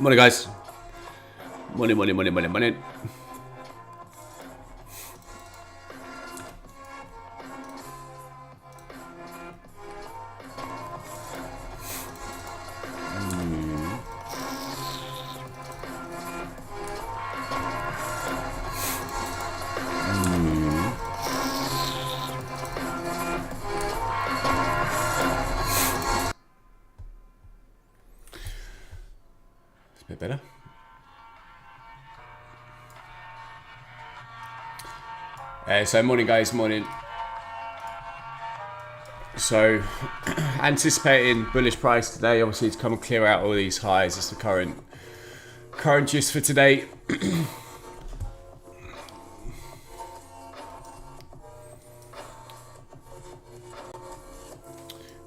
Morning, guys. Morning. It's a bit better. So morning, guys, morning. So anticipating bullish price today, obviously to come and clear out all these highs. It's the current gist for today.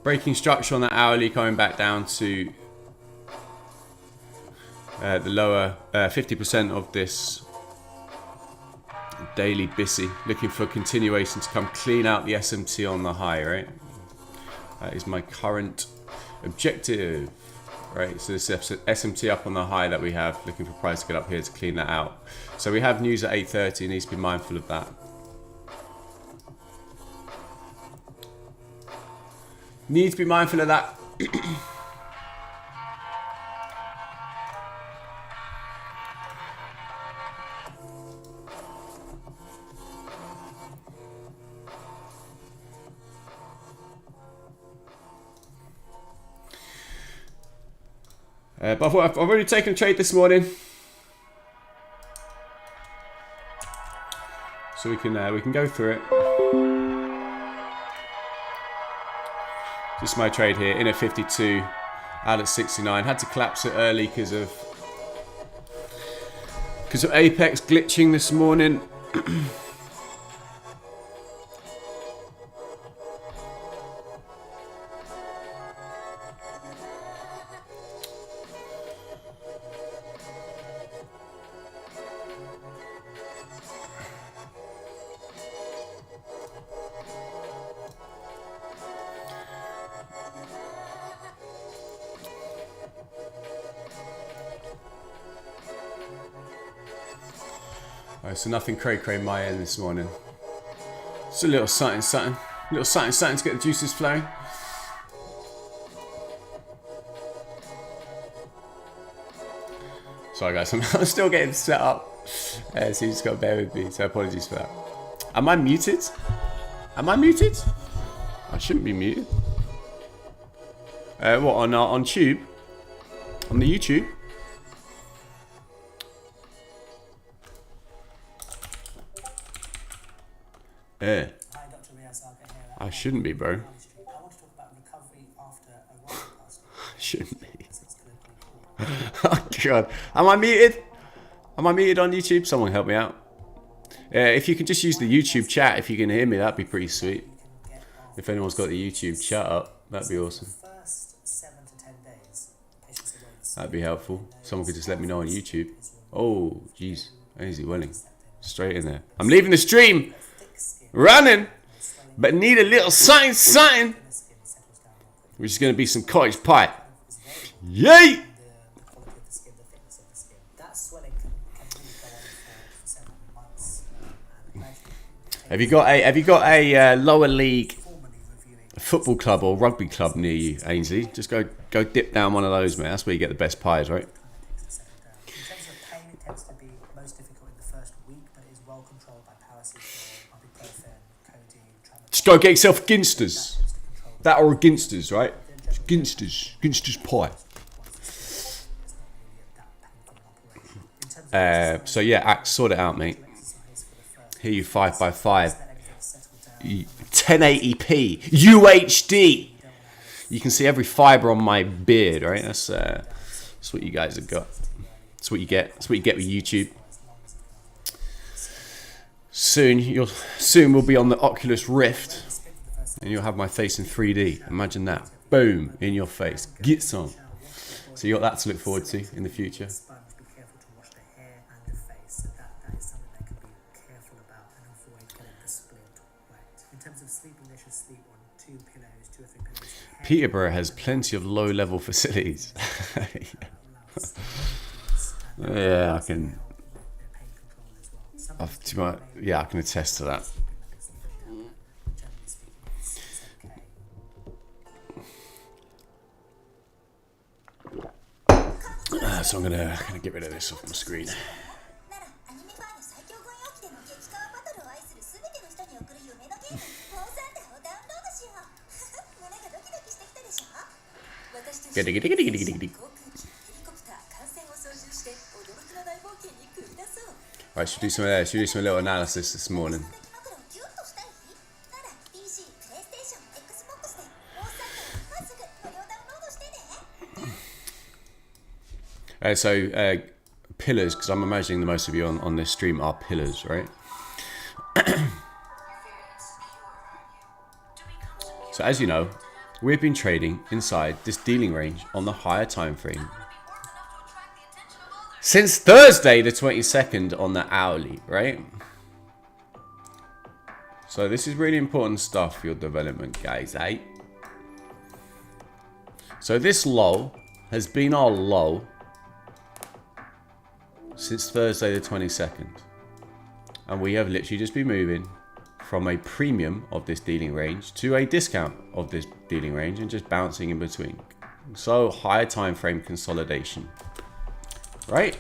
Breaking structure on that hourly, coming back down to the lower 50% of this daily BISI, looking for continuation to come clean out the SMT on the high, right? That is my current objective, right? So this SMT up on the high that we have, looking for price to get up here to clean that out. So we have news at 8:30, needs to be mindful of that. Need to be mindful of that. But I've already taken a trade this morning, so we can go through it. Just my trade here in at 52, out at 69. Had to collapse it early because of Apex glitching this morning. So nothing cray my end this morning. Just a little something to get the juices flowing. Sorry guys, I'm still getting set up, so you just got to bear with me, so apologies for that. Am I muted? I shouldn't be muted. What, on Tube? On the YouTube? I shouldn't be, bro. I shouldn't be. Oh god. Am I muted? Am I muted on YouTube? Someone help me out. If you can just use the YouTube chat, if you can hear me, that'd be pretty sweet. If anyone's got the YouTube chat up, that'd be awesome. That'd be helpful. Someone could just let me know on YouTube. Oh, jeez. Easy willing. Straight in there. I'm leaving the stream. Running. But need a little something. Which is going to be some cottage pie. Yay! Have you got a lower league football club or rugby club near you, Ainsley? Just go dip down one of those, man. That's where you get the best pies, right? Just go get yourself a Ginsters. That or a Ginsters, right? Ginsters pie. So yeah, sort it out, mate. Hear you 5x5. 1080p. UHD. You can see every fiber on my beard, right? That's what you guys have got. That's what you get. That's what you get with YouTube. Soon we'll be on the Oculus Rift, and you'll have my face in 3D. Imagine that. Boom, in your face. Get some. So you got that to look forward to in the future. Peterborough has plenty of low-level facilities. Yeah, I can. Yeah, I can attest to that. So I'm gonna get rid of this off my screen. Right, should do some little analysis this morning. So pillars, because I'm imagining the most of you on this stream are pillars, right? So as you know, we've been trading inside this dealing range on the higher time frame since Thursday the 22nd on the hourly, right? So this is really important stuff for your development, guys, eh? So this low has been our low since Thursday the 22nd. And we have literally just been moving from a premium of this dealing range to a discount of this dealing range and just bouncing in between. So higher time frame consolidation, right?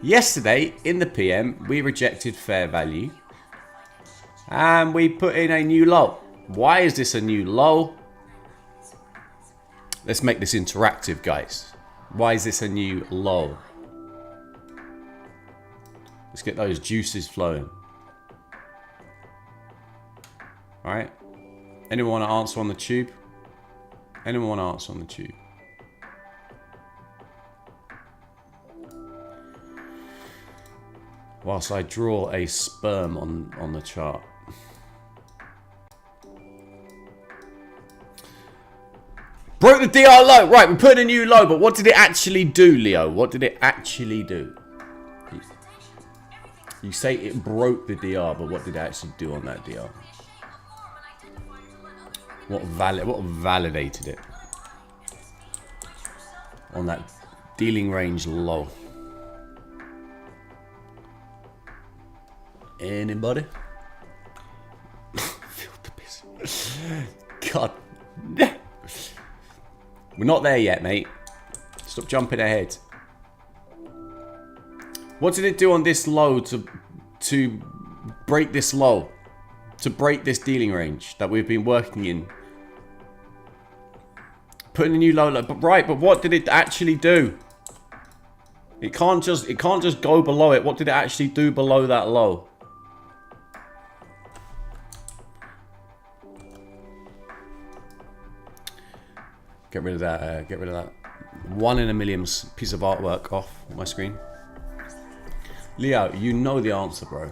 Yesterday in the PM, we rejected fair value and we put in a new low. Why is this a new low? Let's make this interactive, guys. Why is this a new low? Let's get those juices flowing. All right. Anyone want to answer on the tube? Anyone want to answer on the tube? Whilst I draw a sperm on the chart. Broke the DR low. Right, we put in a new low, but what did it actually do, Leo? What did it actually do? You say it broke the DR, but what did it actually do on that DR? What validated it on that dealing range low? Anybody? God. We're not there yet, mate. Stop jumping ahead. What did it do on this low to break this low? To break this dealing range that we've been working in? Putting a new low, but right, but what did it actually do? It can't just go below it. What did it actually do below that low? Get rid of that. Get rid of that 1 in a million piece of artwork off my screen. Leo, you know the answer, bro.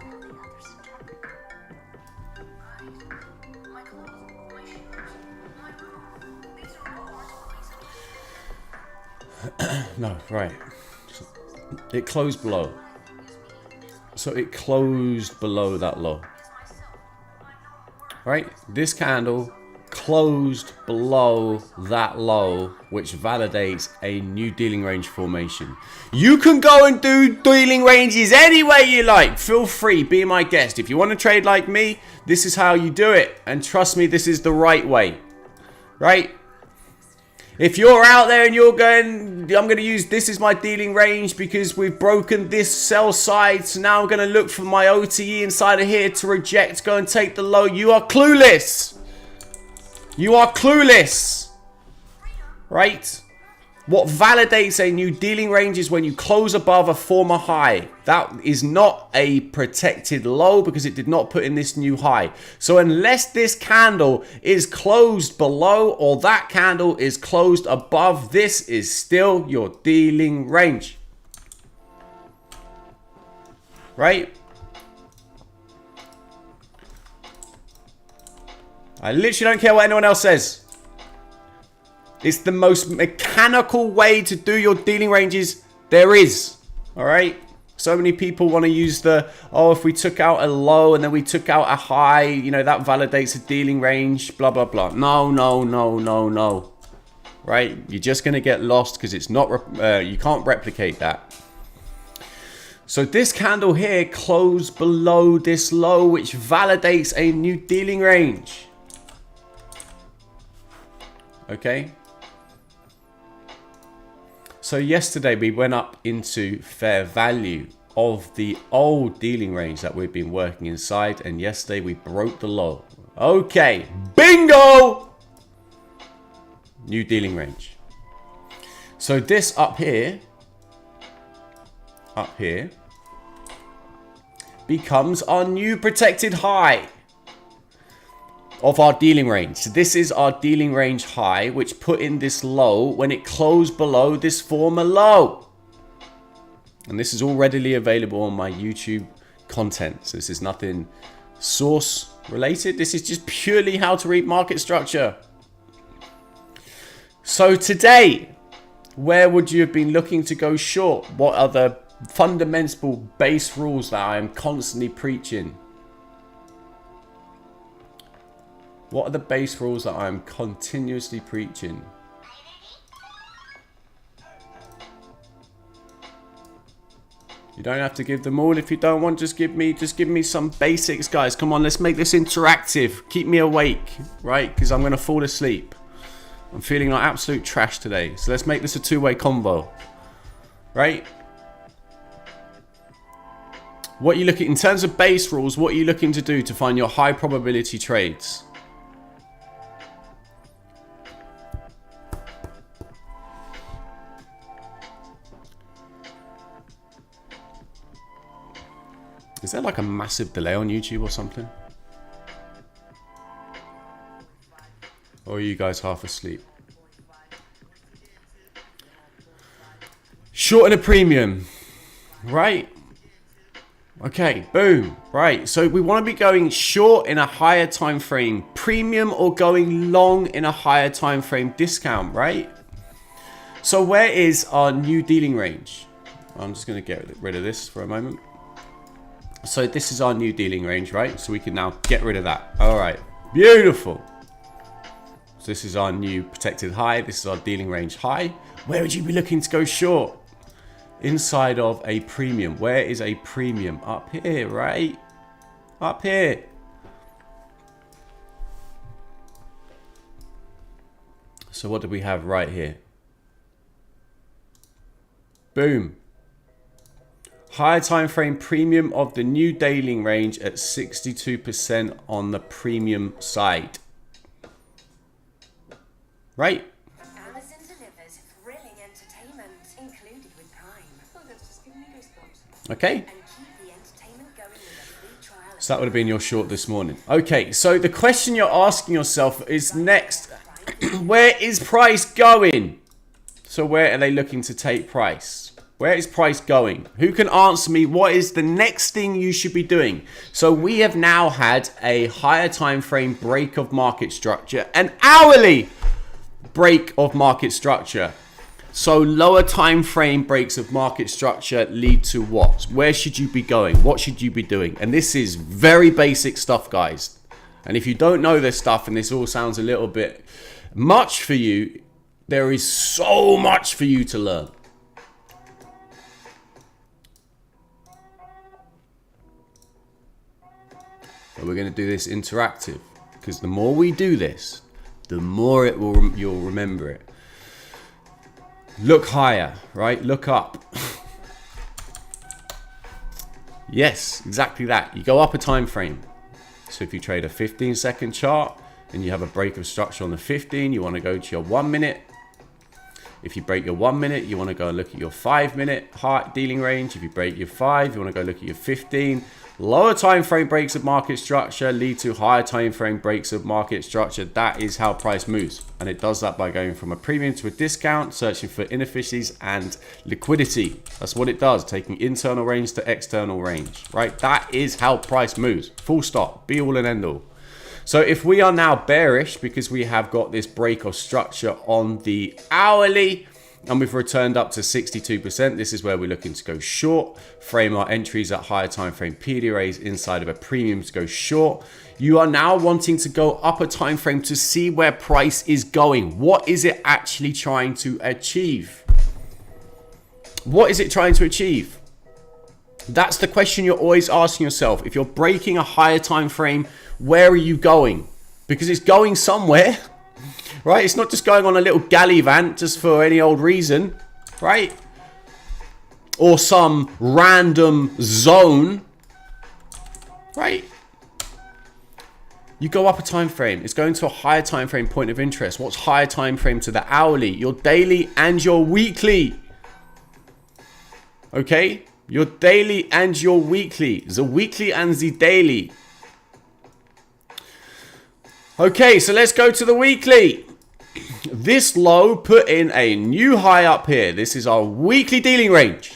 No, right. It closed below. So it closed below that low. Right? This candle closed below that low, which validates a new dealing range formation. You can go and do dealing ranges any way you like. Feel free, be my guest. If you want to trade like me, this is how you do it. And trust me, this is the right way. Right? If you're out there and you're going, I'm going to use this as my dealing range because we've broken this sell side, so now I'm going to look for my OTE inside of here to reject, go and take the low. You are clueless. You are clueless. Right? What validates a new dealing range is when you close above a former high. That is not a protected low because it did not put in this new high. So unless this candle is closed below or that candle is closed above, this is still your dealing range. Right? I literally don't care what anyone else says. It's the most mechanical way to do your dealing ranges there is. Alright? So many people want to use the, oh, if we took out a low and then we took out a high, you know, that validates a dealing range, blah, blah, blah. No, no, no, no, no. right? You're just going to get lost because it's not, you can't replicate that. So this candle here closed below this low, which validates a new dealing range. Okay. So yesterday we went up into fair value of the old dealing range that we've been working inside. And yesterday we broke the low. Okay. Bingo! New dealing range. So this up here becomes our new protected high of our dealing range. So this is our dealing range high, which put in this low when it closed below this former low. And this is all readily available on my YouTube content. So this is nothing source related. This is just purely how to read market structure. So today, where would you have been looking to go short? What are the fundamental base rules that I am constantly preaching? What are the base rules that I am continuously preaching? You don't have to give them all. If you don't want, just give me some basics, guys. Come on, let's make this interactive. Keep me awake, right? Because I'm going to fall asleep. I'm feeling like absolute trash today. So let's make this a two-way combo, right? What are you looking, in terms of base rules, what are you looking to do to find your high probability trades? Is there like a massive delay on YouTube or something? Or are you guys half asleep? Short and a premium, right? Okay, boom, right. So we want to be going short in a higher time frame premium or going long in a higher time frame discount, right? So where is our new dealing range? I'm just going to get rid of this for a moment. So this is our new dealing range, right? So we can now get rid of that. All right, beautiful. So this is our new protected high. This is our dealing range high. Where would you be looking to go short? Inside of a premium. Where is a premium? Up here, right? Up here. So what do we have right here? Boom. Higher time frame premium of the new dealing range at 62% on the premium side. Right? Amazon delivers thrilling entertainment included with Prime. Oh, that's just giving me goosebumps. Okay. And keep the entertainment going with a free trial. So that would have been your short this morning. Okay, so the question you're asking yourself is next, where is price going? So where are they looking to take price? Where is price going? Who can answer me what is the next thing you should be doing? So we have now had a higher time frame break of market structure, an hourly break of market structure. So lower time frame breaks of market structure lead to what? Where should you be going? What should you be doing? And this is very basic stuff, guys. And if you don't know this stuff and this all sounds a little bit much for you, there is so much for you to learn. But we're going to do this interactive, because the more we do this, the more you'll remember it. Look higher, right? Look up. Yes, exactly that. You go up a time frame. So if you trade a 15-second chart and you have a break of structure on the 15, you want to go to your 1 minute. If you break your 1 minute, you want to go and look at your 5 minute dealing range. If you break your 5, you want to go look at your 15. Lower time frame breaks of market structure lead to higher time frame breaks of market structure. That is how price moves. And it does that by going from a premium to a discount, searching for inefficiencies and liquidity. That's what it does, taking internal range to external range, right? That is how price moves. Full stop. Be all and end all. So if we are now bearish because we have got this break of structure on the hourly, and we've returned up to 62%. This is where we're looking to go short, frame our entries at higher time frame PDRAs inside of a premium to go short. You are now wanting to go up a time frame to see where price is going. What is it actually trying to achieve? What is it trying to achieve? That's the question you're always asking yourself. If you're breaking a higher time frame, where are you going? Because it's going somewhere, right? It's not just going on a little gallivant just for any old reason, right? Or some random zone, right? You go up a time frame. It's going to a higher time frame point of interest. What's higher time frame to the hourly, your daily, and your weekly? Okay, your daily and your weekly. The weekly and the daily. Okay, so let's go to the weekly. This low put in a new high up here. This is our weekly dealing range.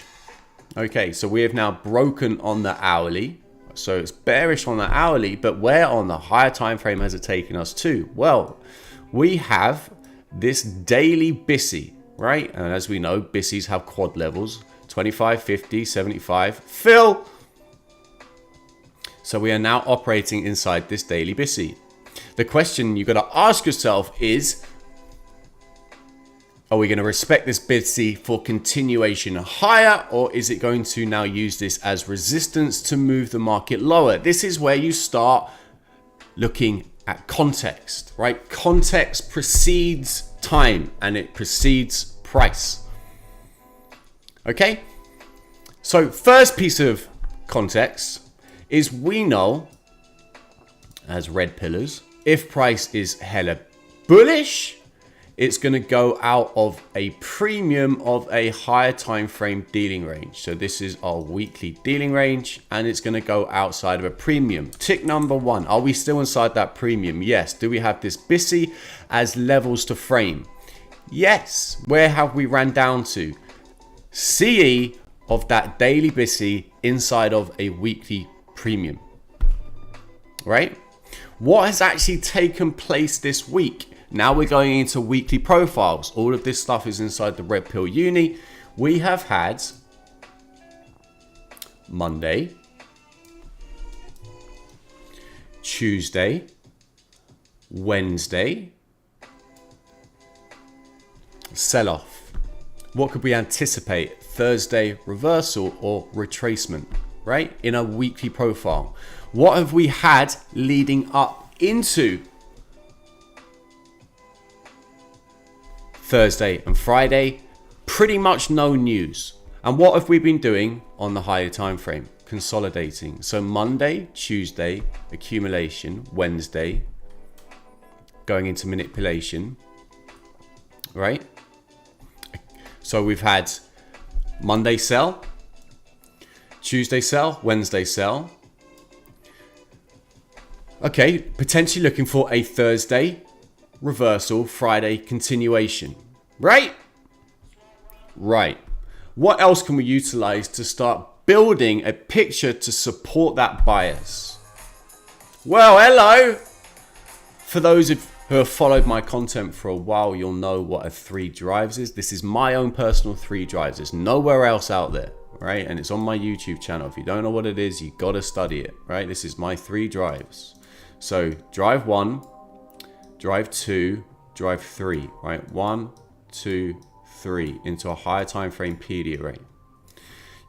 Okay, so we have now broken on the hourly. So it's bearish on the hourly, but where on the higher time frame has it taken us to? Well, we have this daily BISI, right? And as we know, BISIs have quad levels, 25, 50, 75, fill. So we are now operating inside this daily BISI. The question you got to ask yourself is, are we going to respect this BISI for continuation higher, or is it going to now use this as resistance to move the market lower? This is where you start looking at context, right? Context precedes time and it precedes price. Okay? So first piece of context is we know as red pillars, if price is hella bullish, it's going to go out of a premium of a higher time frame dealing range. So this is our weekly dealing range, and it's going to go outside of a premium. Tick number one, are we still inside that premium? Yes. Do we have this BISI as levels to frame? Yes. Where have we ran down to? CE of that daily BISI inside of a weekly premium, right? What has actually taken place this week? Now we're going into weekly profiles. All of this stuff is inside the Red Pill Uni. We have had Monday, Tuesday, Wednesday, sell-off. What could we anticipate? Thursday, reversal or retracement, right? In a weekly profile. What have we had leading up into Thursday and Friday? Pretty much no news. And what have we been doing on the higher time frame? Consolidating. So Monday, Tuesday, accumulation, Wednesday, going into manipulation, right? So we've had Monday sell, Tuesday sell, Wednesday sell. Okay, potentially looking for a Thursday reversal, Friday continuation, right? Right. What else can we utilize to start building a picture to support that bias? Well, hello. For those who have followed my content for a while, you'll know what a 3 drives is. This is my own personal 3 drives. There's nowhere else out there, right? And it's on my YouTube channel. If you don't know what it is, you got to study it, right? This is my 3 drives. So drive 1, drive 2, drive 3, right? 1, 2, 3 into a higher time frame PD array.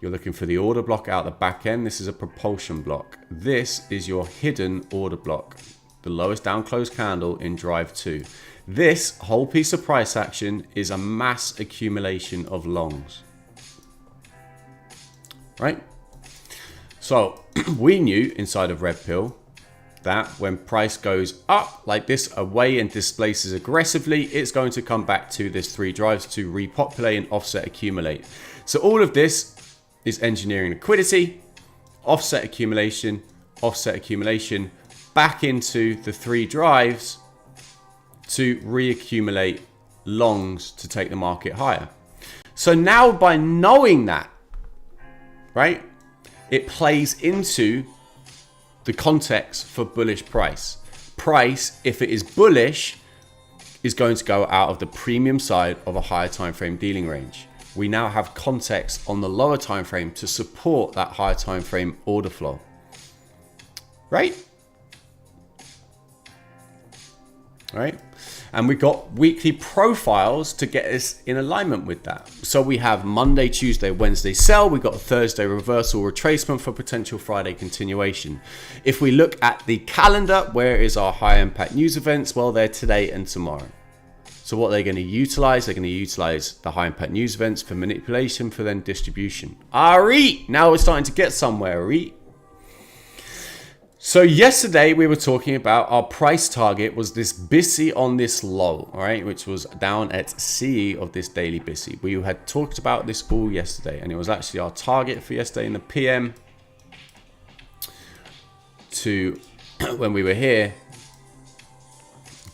You're looking for the order block out the back end. This is a propulsion block. This is your hidden order block, the lowest down close candle in drive 2. This whole piece of price action is a mass accumulation of longs, right? So we knew inside of Red Pill that when price goes up like this away and displaces aggressively, it's going to come back to this 3 drives to repopulate and offset accumulate. So all of this is engineering liquidity, offset accumulation, back into the 3 drives to reaccumulate longs to take the market higher. So now by knowing that, right, it plays into the context for bullish price. Price, if it is bullish, is going to go out of the premium side of a higher time frame dealing range. We now have context on the lower time frame to support that higher time frame order flow. Right? Right? And we've got weekly profiles to get us in alignment with that. So we have Monday, Tuesday, Wednesday sell. We've got a Thursday reversal retracement for potential Friday continuation. If we look at the calendar, where is our high impact news events? Well, they're today and tomorrow. So what they're going to utilize, they're going to utilize the high impact news events for manipulation, for then distribution. Alright, now we're starting to get somewhere, alright? So yesterday we were talking about our price target was this BISI on this low, all right, which was down at CE of this daily BISI. We had talked about this all yesterday, and it was actually our target for yesterday in the PM to when we were here.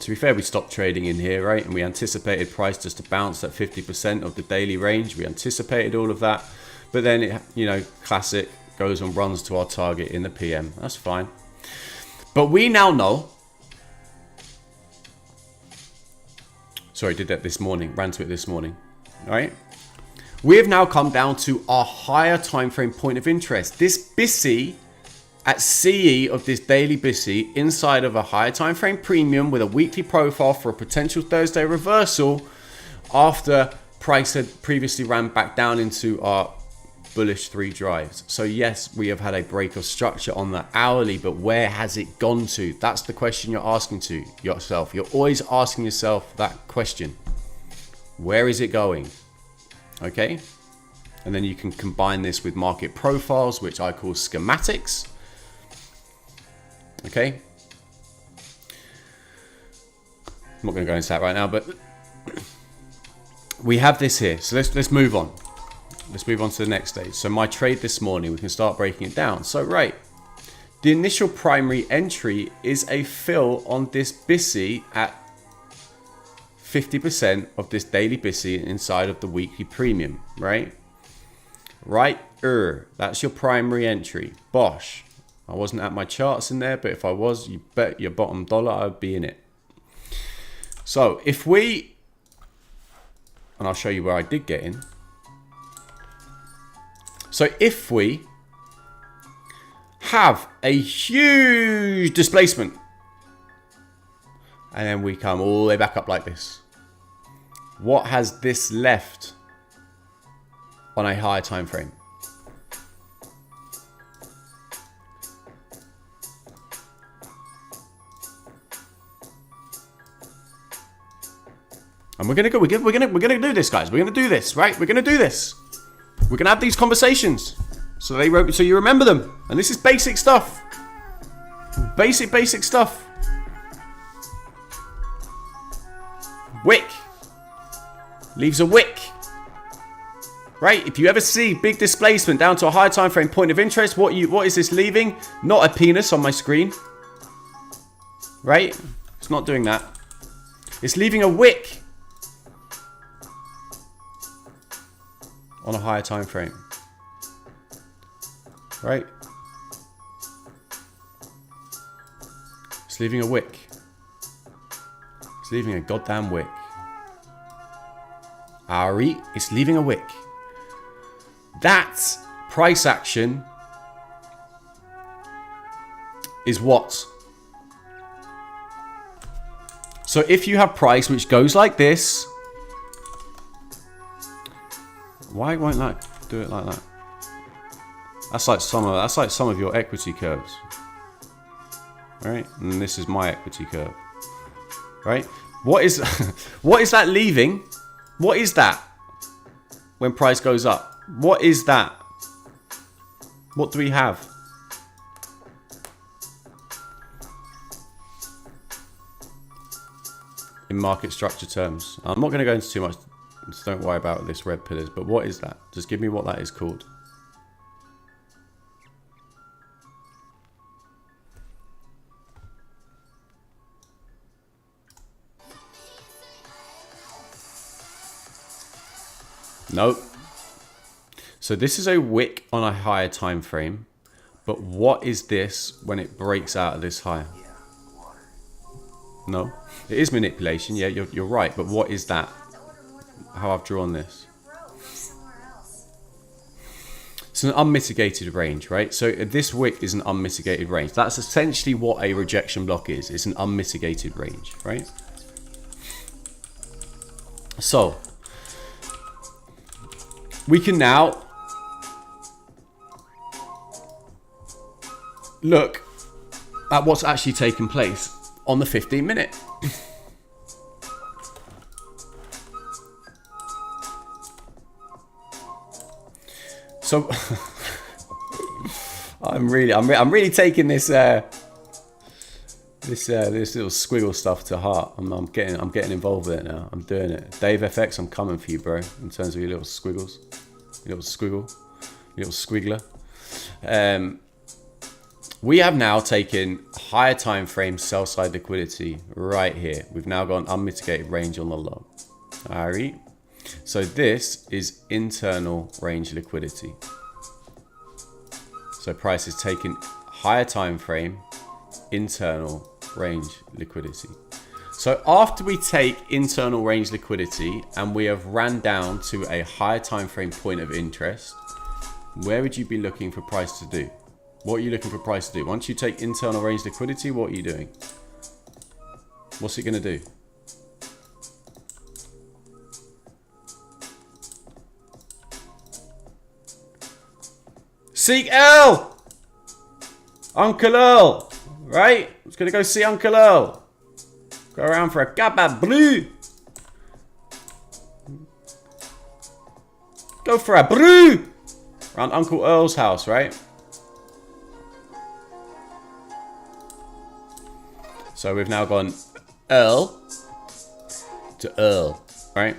To be fair, we stopped trading in here, right? And we anticipated price just to bounce at 50% of the daily range. We anticipated all of that, but then it, you know, classic, goes and runs to our target in the PM. That's fine. But we now know. Sorry, did that this morning. Ran to it this morning. All right. We have now come down to our higher time frame point of interest. This BISI at CE of this daily BISI inside of a higher time frame premium with a weekly profile for a potential Thursday reversal after price had previously ran back down into our bullish 3 drives. So yes, we have had a break of structure on the hourly, but where has it gone to? That's the question you're asking to yourself. You're always asking yourself that question. Where is it going? Okay. And then you can combine this with market profiles, which I call schematics. Okay. I'm not going to go into that right now, but we have this here. So let's move on. Let's move on to the next stage. So my trade this morning, we can start breaking it down. So right, the initial primary entry is a fill on this BISI at 50% of this daily BISI inside of the weekly premium, right? Right, that's your primary entry. Bosh. I wasn't at my charts in there, but if I was, you bet your bottom dollar I'd be in it. So if we, and I'll show you where I did get in. So if we have a huge displacement and then we come all the way back up like this, what has this left on a higher time frame? And we're gonna do this, guys. We're gonna do this, right? We're gonna do this. We're gonna have these conversations, so you remember them. And this is basic stuff. Basic stuff. Wick leaves a wick, right? If you ever see big displacement down to a higher time frame point of interest, what is this leaving? Not a penis on my screen, right? It's not doing that. It's leaving a wick on a higher time frame, right? It's leaving a wick. It's leaving a goddamn wick. Ari, it's leaving a wick. That price action is what? So if you have price which goes like this, why won't that do it like that? That's like some of your equity curves, right? And this is my equity curve, right? What is that leaving? What is that when price goes up? What is that? What do we have? In market structure terms, I'm not going to go into too much. So don't worry about this red pillars, but what is that? Just give me what that is called. Nope. So this is a wick on a higher time frame, but what is this when it breaks out of this high? No, it is manipulation. Yeah, you're right. But what is that? How I've drawn this? It's an unmitigated range, right? So this wick is an unmitigated range. That's essentially what a rejection block is. It's an unmitigated range, right? So we can now look at what's actually taken place on the 15-minute. So I'm really taking this this little squiggle stuff to heart. I'm getting involved with it now. I'm doing it. Dave FX, I'm coming for you, bro. In terms of your little squiggles, your little squiggle, your little squiggler. We have now taken higher time frame sell side liquidity right here. We've now got an unmitigated range on the low. All right. So this is internal range liquidity. So price is taking higher time frame internal range liquidity. So after we take internal range liquidity and we have ran down to a higher time frame point of interest, where would you be looking for price to do? What are you looking for price to do? Once you take internal range liquidity, what are you doing? What's it going to do? Seek L! Uncle Earl! Right? It's going to go see Uncle Earl. Go around for a gabba blue. Go for a brew! Around Uncle Earl's house, right? So we've now gone Earl to Earl, right?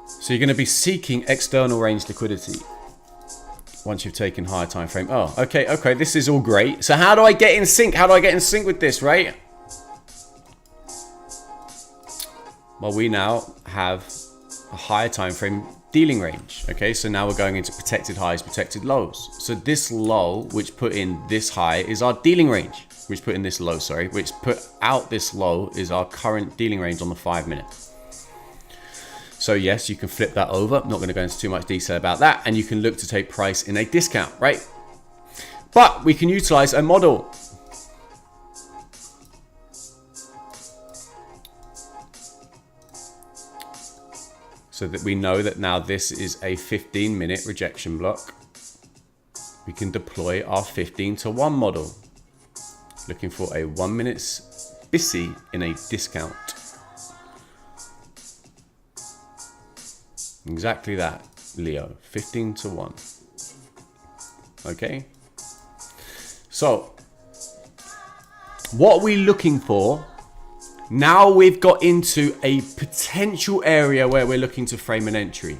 So you're going to be seeking external range liquidity once you've taken higher time frame. Oh, okay, this is all great. So how do I get in sync? How do I get in sync with this, right? Well, we now have a higher time frame dealing range. Okay, so now we're going into protected highs, protected lows. So this low, which put in this high, is our dealing range. Which put in this low, sorry. Which put out this low is our current dealing range on the 5-minute. So yes, you can flip that over. I'm not going to go into too much detail about that. And you can look to take price in a discount, right? But we can utilize a model. So that we know that now this is a 15-minute rejection block. We can deploy our 15-to-1 model. Looking for a 1-minute BISI in a discount. Exactly that, Leo. 15-to-1. Okay. So, what are we looking for? Now we've got into a potential area where we're looking to frame an entry.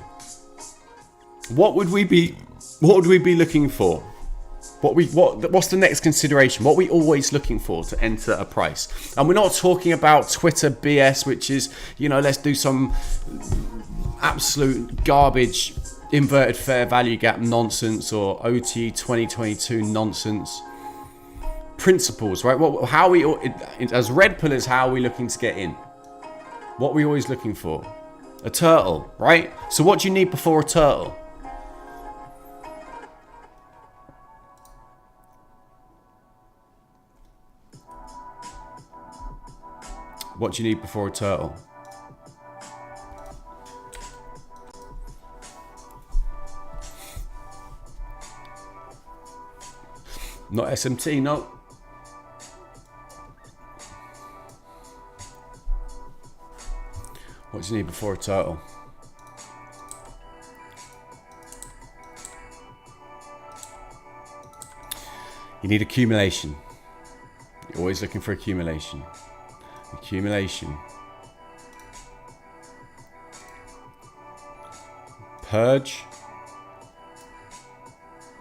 What would we be looking for? What's the next consideration? What are we always looking for to enter a price? And we're not talking about Twitter BS, which is, let's do some absolute garbage inverted fair value gap nonsense or OT 2022 nonsense. Principles, right? How we, as red pillars, how are we looking to get in? What are we always looking for? A turtle, right? So what do you need before a turtle? What do you need before a turtle? Not SMT, no. What do you need before a turtle? You need accumulation. You're always looking for accumulation. Accumulation. Purge.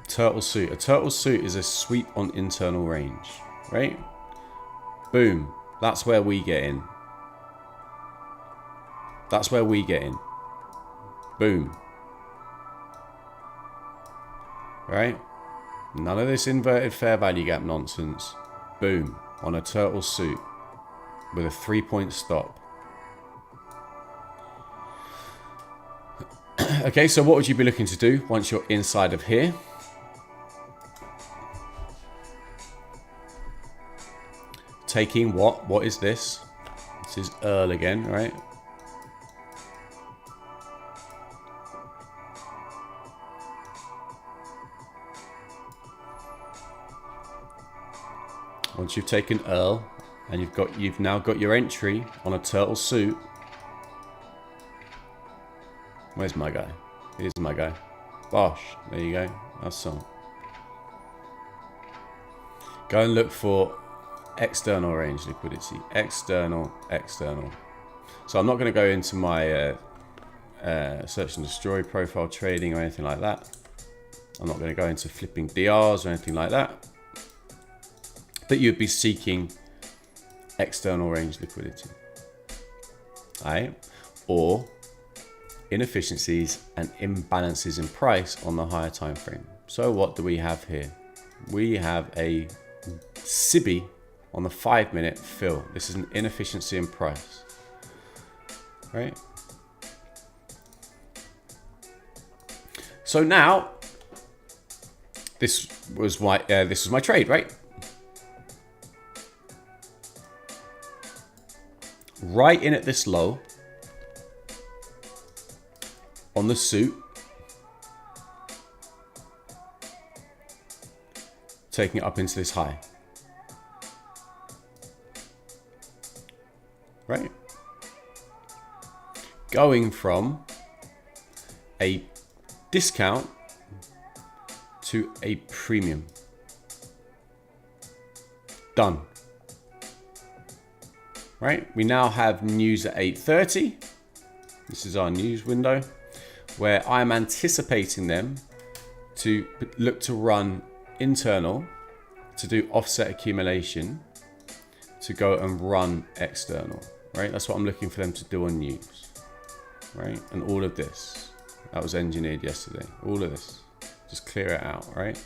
Turtle suit. A turtle suit is a sweep on internal range, right? Boom. That's where we get in. That's where we get in. Boom. Right? None of this inverted fair value gap nonsense. Boom. on a turtle suit with a 3-point stop. Okay, so what would you be looking to do once you're inside of here? Taking what? What is this? This is Earl again, right? Once you've taken Earl and you've now got your entry on a turtle suit. Where's my guy? Here's my guy. Bosh. There you go. That's some. Go and look for external range liquidity. External. So I'm not going to go into my search and destroy profile trading or anything like that. I'm not going to go into flipping DRs or anything like that. But you'd be seeking external range liquidity. Alright? Or inefficiencies and imbalances in price on the higher time frame. So what do we have here? We have a SIBI on the 5-minute fill. This is an inefficiency in price, right? So now this was my trade, right? Right in at this low on the suit, taking it up into this high, right? Going from a discount to a premium. Done. Right, we now have news at 8:30. This is our news window where I'm anticipating them to look to run internal to do offset accumulation to go and run external, right? That's what I'm looking for them to do on news, right? And all of this, that was engineered yesterday. All of this, just clear it out, right?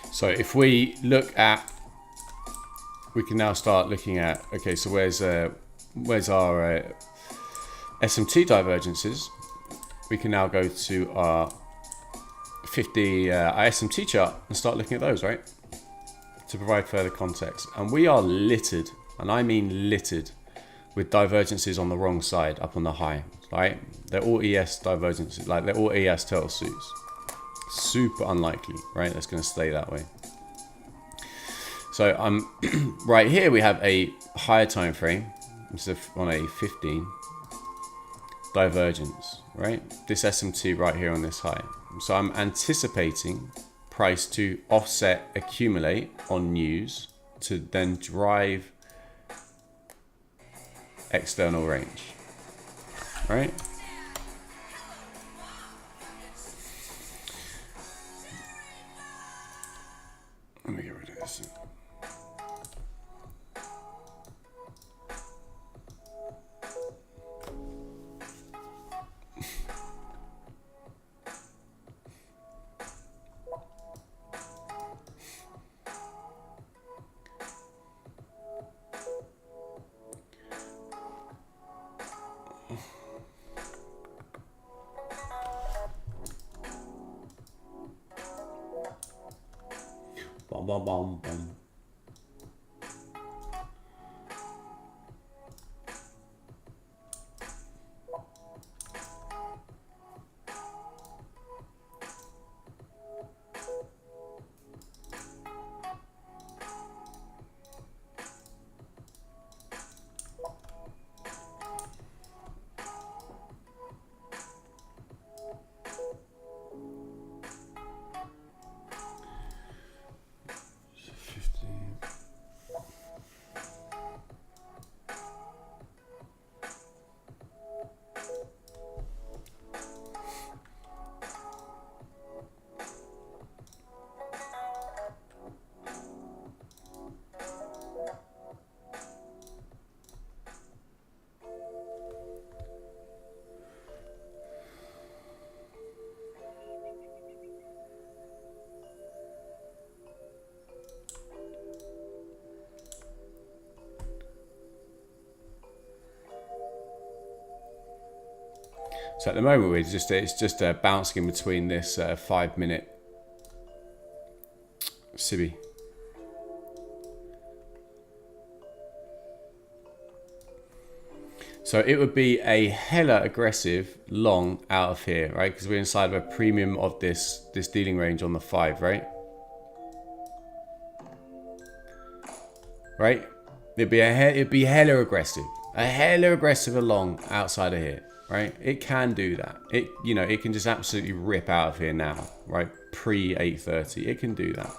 So if we look at, we can now start looking at, okay, so where's our SMT divergences? We can now go to our 50 SMT chart and start looking at those, right? To provide further context. And we are littered, and I mean littered, with divergences on the wrong side, up on the high, right? They're all ES divergences, like they're all ES turtle suits. Super unlikely, right? That's going to stay that way. So right here we have a higher time frame, which is on a 15 divergence, right? This SMT right here on this high. So I'm anticipating price to offset accumulate on news to then drive external range, right? Let me get rid of this. Bum, bum, bum, bum. So at the moment it's just bouncing in between this 5 minute Sibi. So it would be a hella aggressive long out of here, right? Because we're inside of a premium of this dealing range on the 5, right? Right? It'd be hella aggressive. A hella aggressive along outside of here, right? It can do that. It can just absolutely rip out of here now, right? Pre 8:30, it can do that.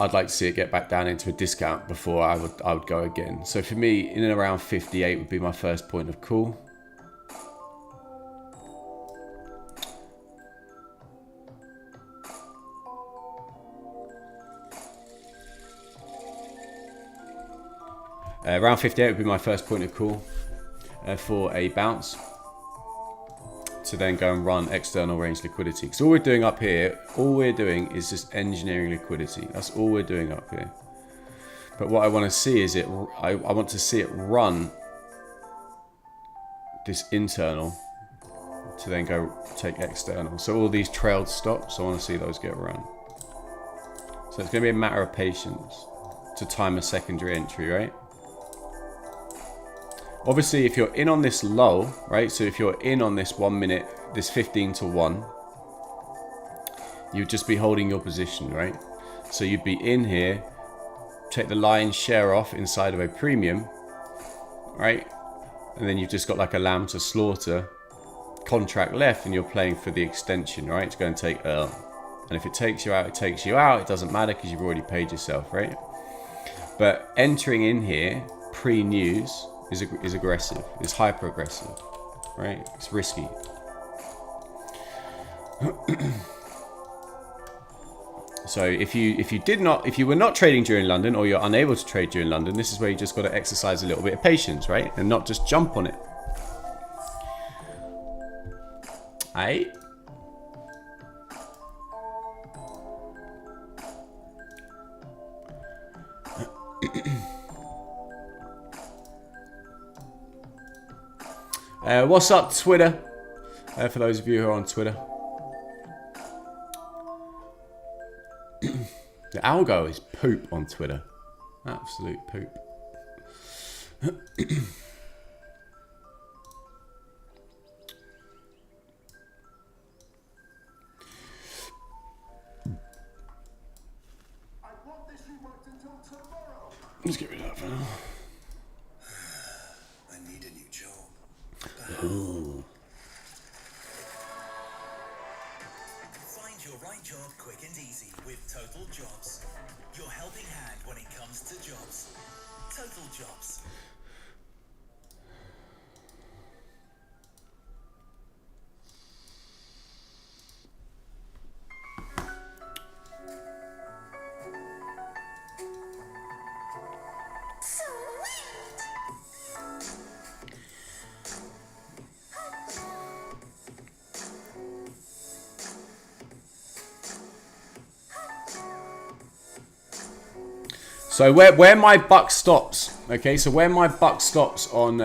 I'd like to see it get back down into a discount before I would go again. So for me, in and around 58 would be my first point of call. Around 58 would be my first point of call for a bounce, to then go and run external range liquidity. Because all we're doing up here, all we're doing is just engineering liquidity. That's all we're doing up here. But what I want to see is I want to see it run this internal to then go take external. So all these trailed stops, I want to see those get run. So it's going to be a matter of patience to time a secondary entry, right? Obviously, if you're in on this low, right? So if you're in on this 1 minute, this 15 to 1, you'd just be holding your position, right? So you'd be in here, take the lion's share off inside of a premium, right? And then you've just got like a lamb to slaughter contract left, and you're playing for the extension, right? It's going to take Earl. And if it takes you out, it takes you out. It doesn't matter because you've already paid yourself, right? But entering in here pre-news is aggressive. It's hyper aggressive, right? It's risky. So if you were not trading during London, or you're unable to trade during London, this is where you just got to exercise a little bit of patience, right? And not just jump on it. Aight? What's up, Twitter? For those of you who are on Twitter. The algo is poop on Twitter. Absolute poop. Let's get rid of that for now. I need a new job. Ooh. Find your right job quick and easy with Total Jobs. Your helping hand when it comes to jobs. Total Jobs. So where my buck stops, okay? So where my buck stops on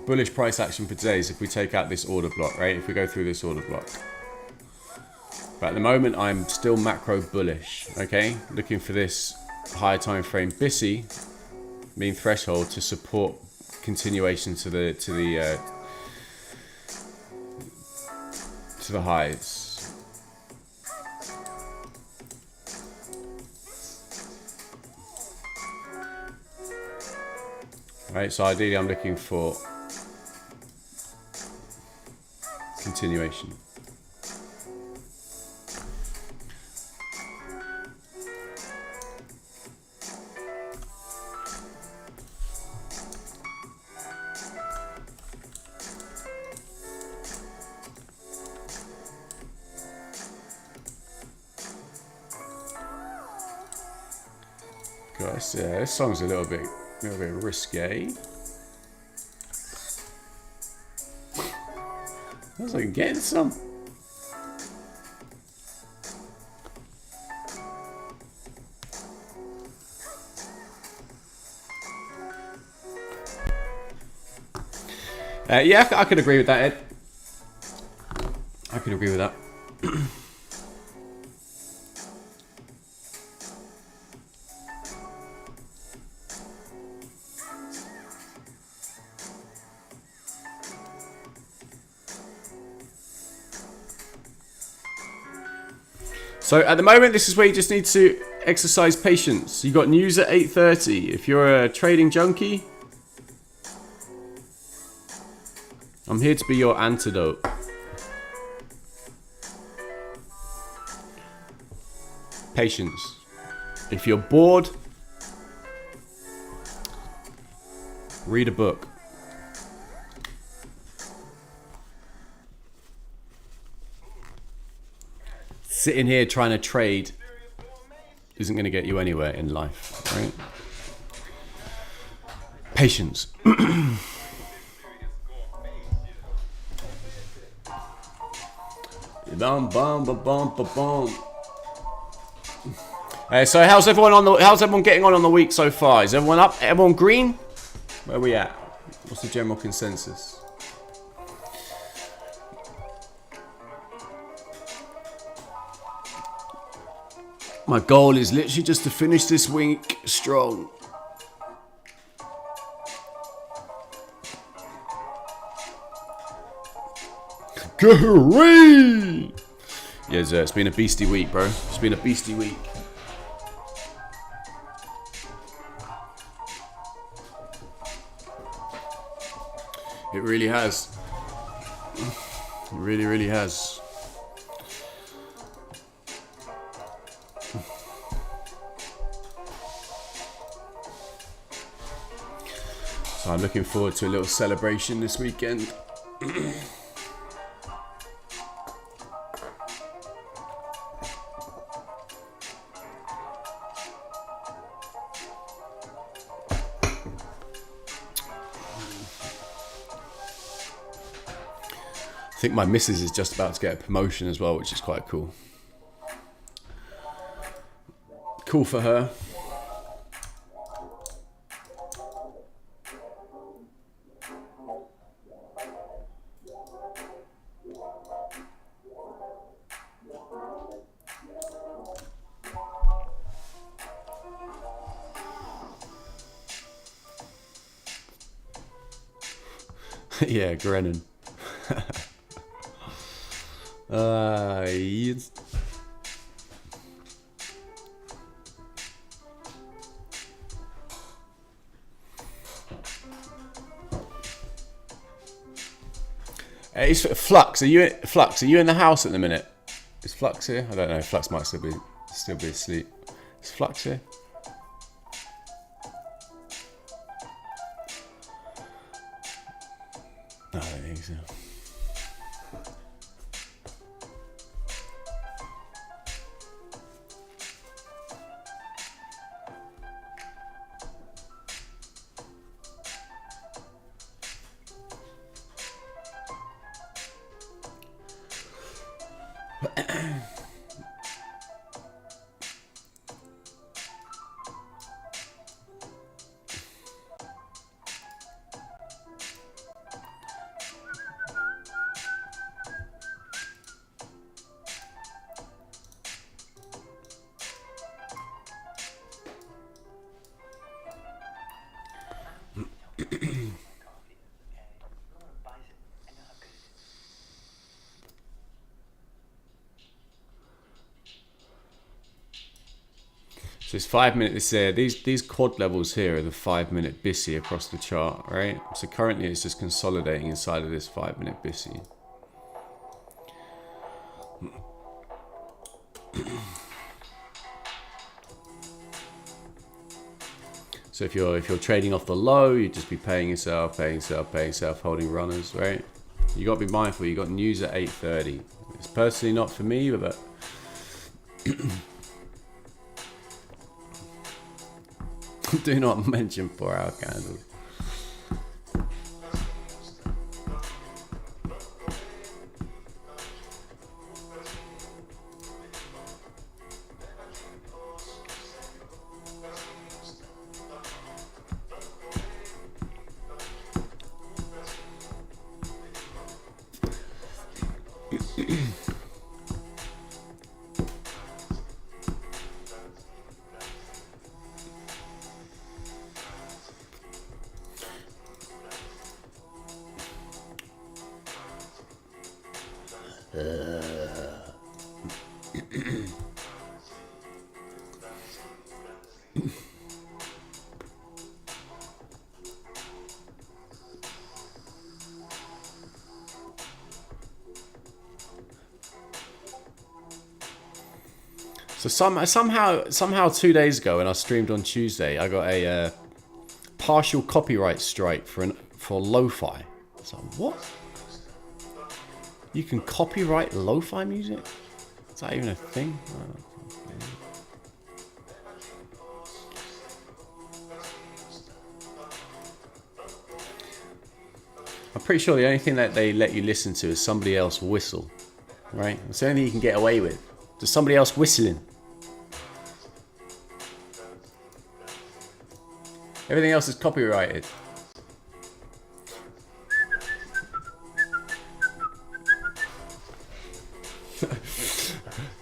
bullish price action for today is if we take out this order block, right? If we go through this order block. But at the moment, I'm still macro bullish, okay? Looking for this higher time frame BISI mean threshold to support continuation to the highs. Right, so ideally I'm looking for continuation. Guys, yeah, this song's a little bit risque. I was like getting some. Yeah, I could agree with that, Ed. I could agree with that. So at the moment, this is where you just need to exercise patience. You got news at 8:30. If you're a trading junkie, I'm here to be your antidote. Patience. If you're bored, read a book. Sitting here trying to trade isn't going to get you anywhere in life, right? Patience. Bum, bum, bum, bum, bum, bum. So how's everyone getting on the week so far? Is everyone up? Everyone green? Where are we at? What's the general consensus? My goal is literally just to finish this week strong. Gary! Yes, it's been a beastie week, bro. It's been a beastie week. It really has. It really, really has. So I'm looking forward to a little celebration this weekend. I think my missus is just about to get a promotion as well, which is quite cool. Cool for her. Yeah, Grennan. Yes. It's Flux. Are you in the house at the minute? Is Flux here? I don't know. Flux might still be asleep. Is Flux here? No, I don't think so. So it's 5 minutes. These quad levels here are the 5 minute BISI across the chart, right? So currently it's just consolidating inside of this 5 minute BISI. So if you're trading off the low, you'd just be paying yourself, holding runners, right? You got to be mindful. You got news at 8:30. It's personally not for me, but do not mention 4-hour candles. So somehow 2 days ago when I streamed on Tuesday, I got a partial copyright strike for lo-fi. So what? You can copyright lo-fi music? Is that even a thing? I'm pretty sure the only thing that they let you listen to is somebody else whistle, right? It's the only thing you can get away with. Just somebody else whistling. Everything else is copyrighted.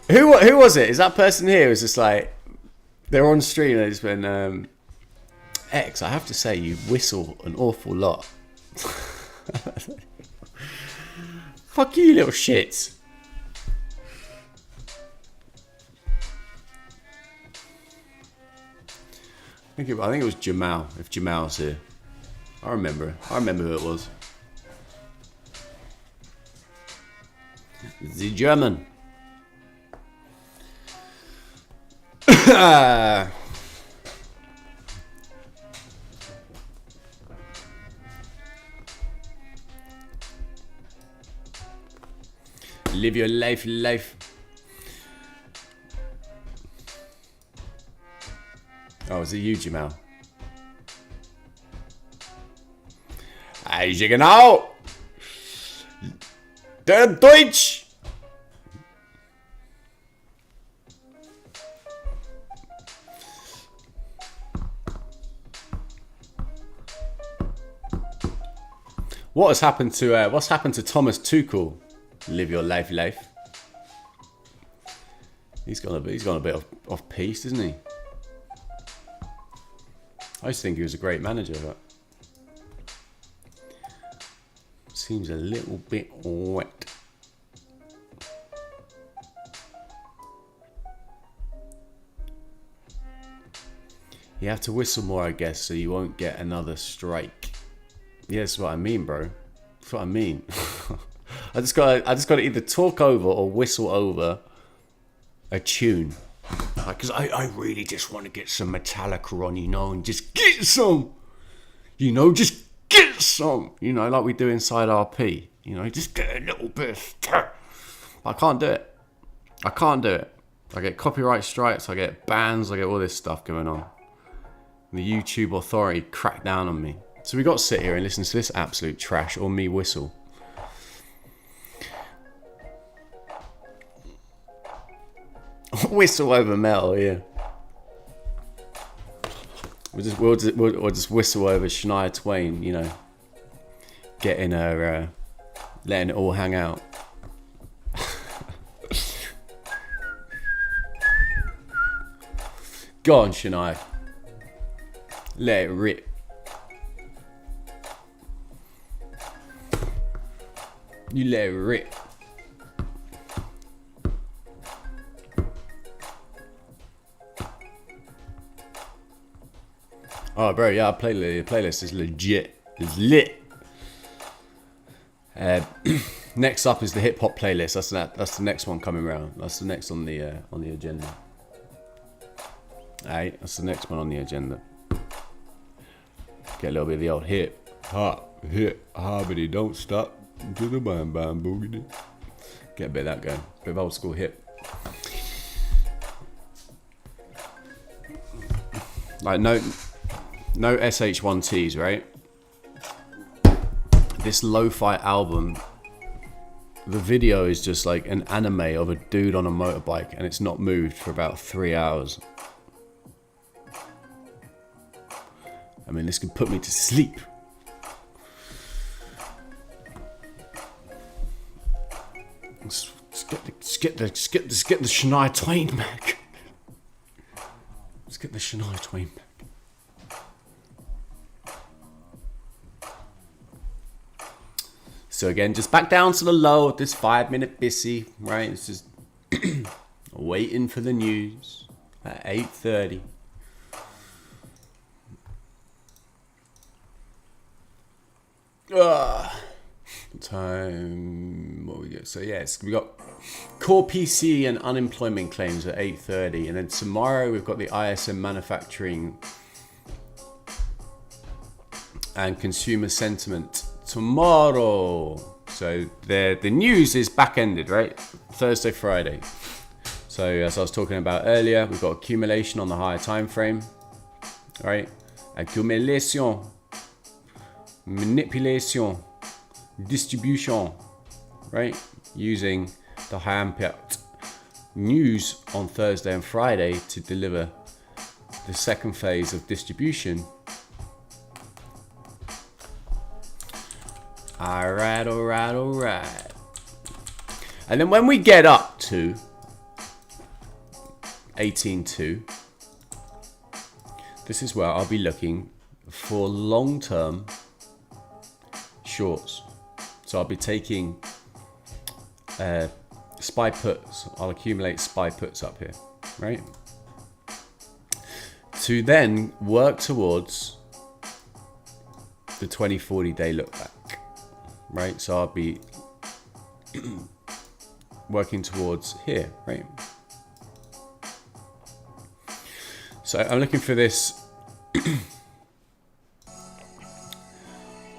Who was it? Is that person here? Is just like they're on stream and it's been X. I have to say, you whistle an awful lot. Fuck you, little shits. I think it was Jamal. If Jamal's here, I remember who it was. The German. Live your life. Oh, is it you, Jamal? Genau. Der Deutsch. What's happened to Thomas Tuchel? Live your life. He's gone a bit off piece, isn't he? I just think he was a great manager, but seems a little bit wet. You have to whistle more, I guess, so you won't get another strike. Yeah, that's what I mean, bro. That's what I mean. I just gotta either talk over or whistle over a tune. Because I really just want to get some Metallica on, and just get some. Just get some. Like we do inside RP. Just get a little bit of stuff. I can't do it. I get copyright strikes, I get bans, I get all this stuff going on. And the YouTube authority cracked down on me. So we got to sit here and listen to this absolute trash or me whistle. Whistle over metal, yeah. We'll just whistle over Shania Twain, getting her, letting it all hang out. Go on, Shania. Let it rip. You let it rip. Oh, bro, yeah, the playlist is legit. It's lit. Next up is the hip hop playlist. That's the next one coming around. That's the next on the agenda. Alright, that's the next one on the agenda. Get a little bit of the old hip hop, hobbity, don't stop to the bam boogity. Get a bit of that going. Bit of old school hip. Like no SH1Ts, right? This lo-fi album, the video is just like an anime of a dude on a motorbike and it's not moved for about 3 hours. I mean, this could put me to sleep. Let's get the Shania Twain back. Let's get the Shania Twain back. So again, just back down to the low of this 5-minute busy, right? It's just waiting for the news at 8:30. Time, what we get? So yes, we got core PC and unemployment claims at 8:30, and then tomorrow we've got the ISM manufacturing and consumer sentiment tomorrow. So the news is back-ended, right? Thursday, Friday. So as I was talking about earlier, we've got accumulation on the higher time frame, right? Accumulation, manipulation, distribution, right? Using the high impact news on Thursday and Friday to deliver the second phase of distribution. All right. And then when we get up to 18.2, this is where I'll be looking for long-term shorts. So I'll be taking SPY puts. I'll accumulate SPY puts up here, right? To then work towards the 20-40 day look back, right? So I'll be working towards here, right? So I'm looking for this,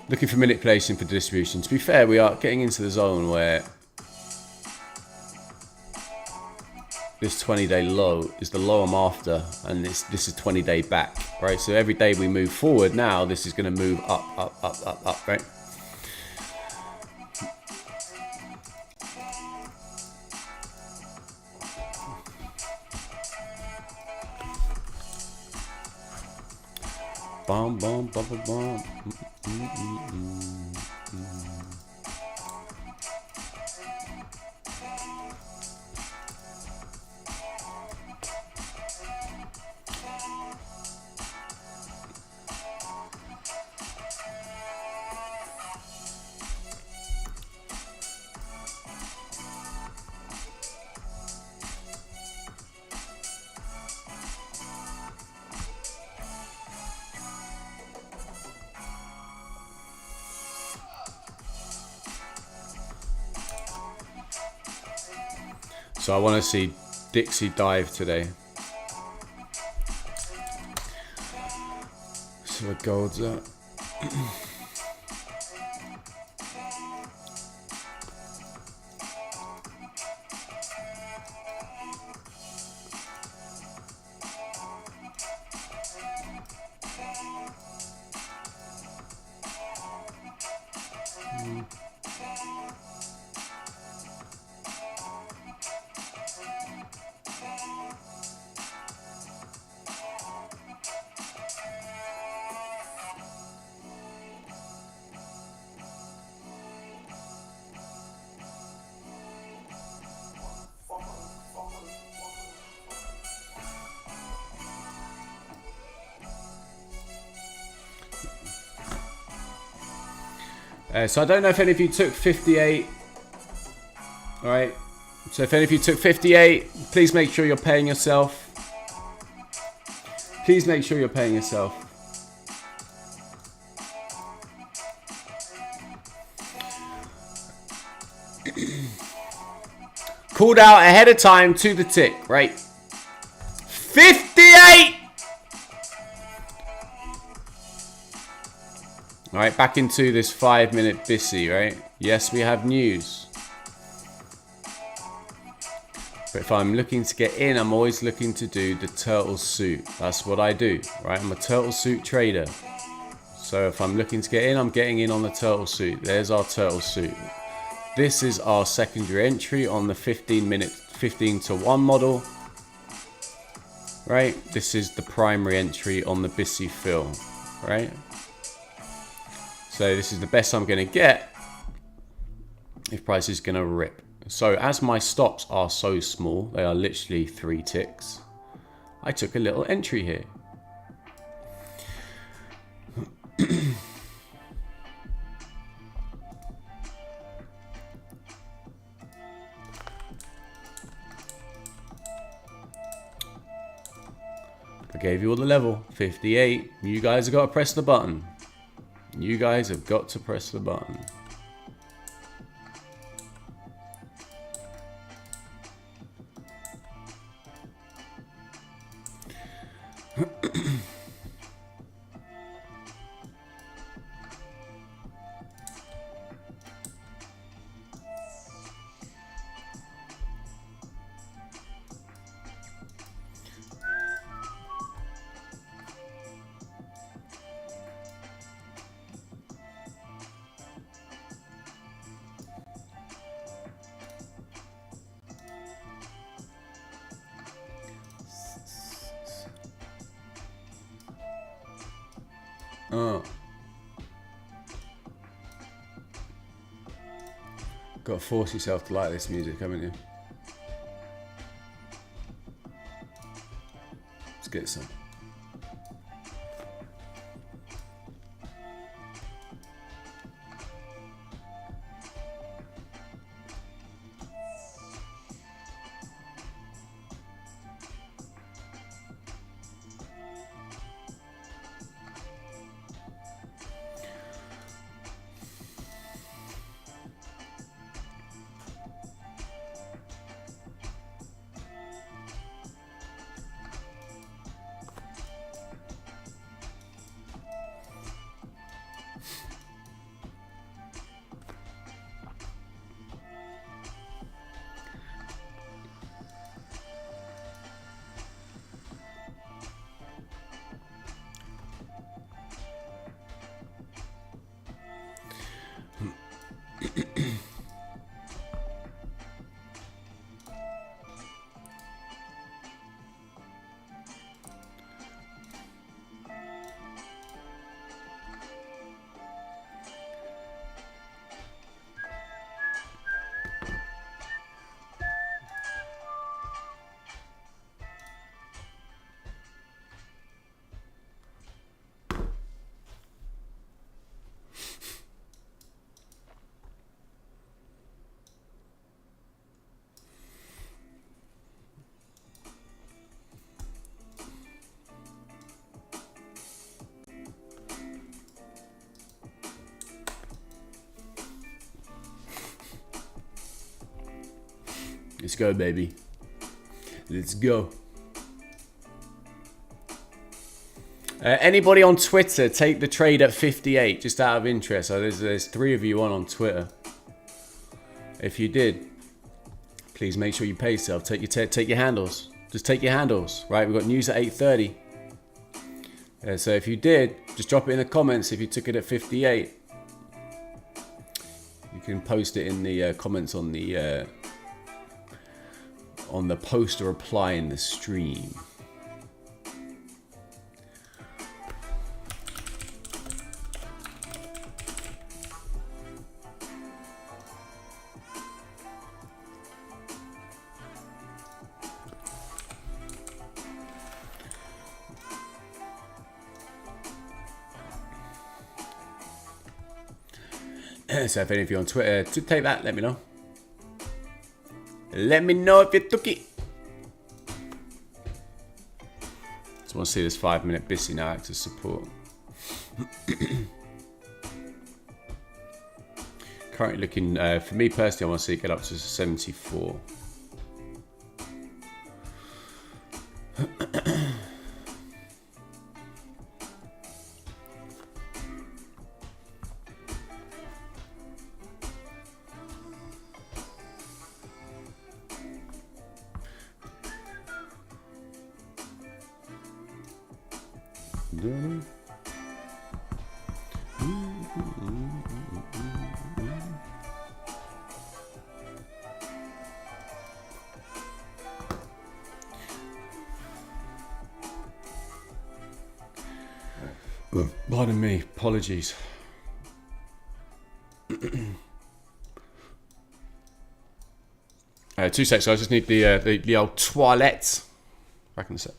looking for manipulation for distribution. To be fair, we are getting into the zone where this 20-day low is the low I'm after, and this is 20-day back, right? So every day we move forward now, this is going to move up, right? Bum, bum, bum, bum, bum. So I want to see Dixie dive today. So what gold's at? So I don't know if any of you took 58. All right. So if any of you took 58, please make sure you're paying yourself. Please make sure you're paying yourself. Called out ahead of time to the tick, right? 58! All right, back into this 5-minute BISI, right? Yes, we have news. But if I'm looking to get in, I'm always looking to do the turtle suit. That's what I do, right? I'm a turtle suit trader. So if I'm looking to get in, I'm getting in on the turtle suit. There's our turtle suit. This is our secondary entry on the 15 to 1 model, right? This is the primary entry on the BISI fill, right? So this is the best I'm going to get if price is going to rip. So as my stops are so small, they are literally 3 ticks, I took a little entry here. I gave you all the level, 58. You guys have got to press the button. You guys have got to press the button. Oh. Got to force yourself to like this music, haven't you? Let's get some. Let's go, baby. Let's go. Anybody on Twitter take the trade at 58, just out of interest? So there's 3 of you on Twitter. If you did, please make sure you pay yourself. Take your handles. Just take your handles. Right, we've got news at 8:30. So if you did, just drop it in the comments. If you took it at 58, you can post it in the comments on the post or reply in the stream. So if any of you on Twitter to take that, let me know. Let me know if you took it. Just want to see this 5-minute Bissy now active support. Currently looking, for me personally, I want to see it get up to 74. Pardon me, apologies. 2 seconds, I just need the old toilette. Back in a sec.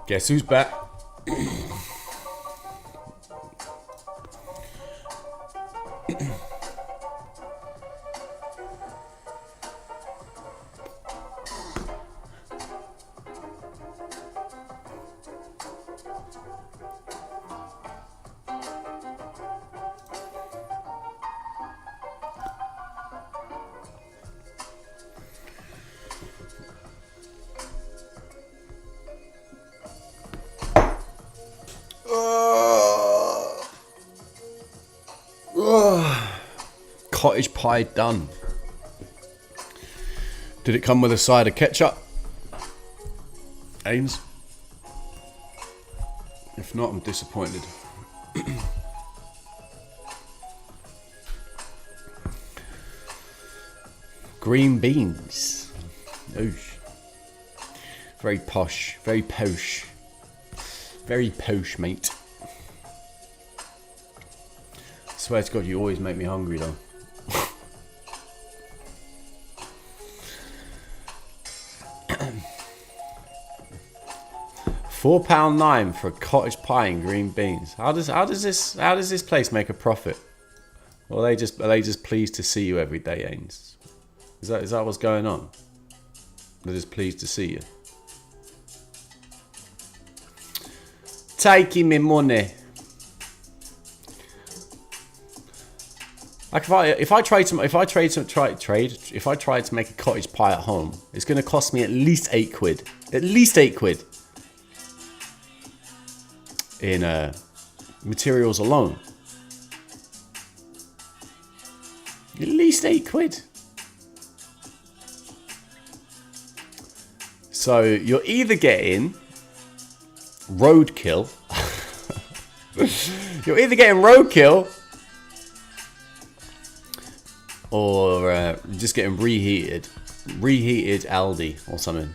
Guess who's back? Cottage pie done. Did it come with a side of ketchup? Ames? If not, I'm disappointed. Green beans. Oosh. Very posh. Very posh. Very posh, mate. I swear to God, you always make me hungry though. £4.9 for a cottage pie and green beans. How does this place make a profit? Or are they just pleased to see you every day, Ains? Is that what's going on? They're just pleased to see you. Taking me money. Like if I try to make a cottage pie at home, it's going to cost me at least £8. At least £8 in materials alone. At least £8. So you're either getting roadkill. You're either getting roadkill, or you're just getting reheated Aldi or something.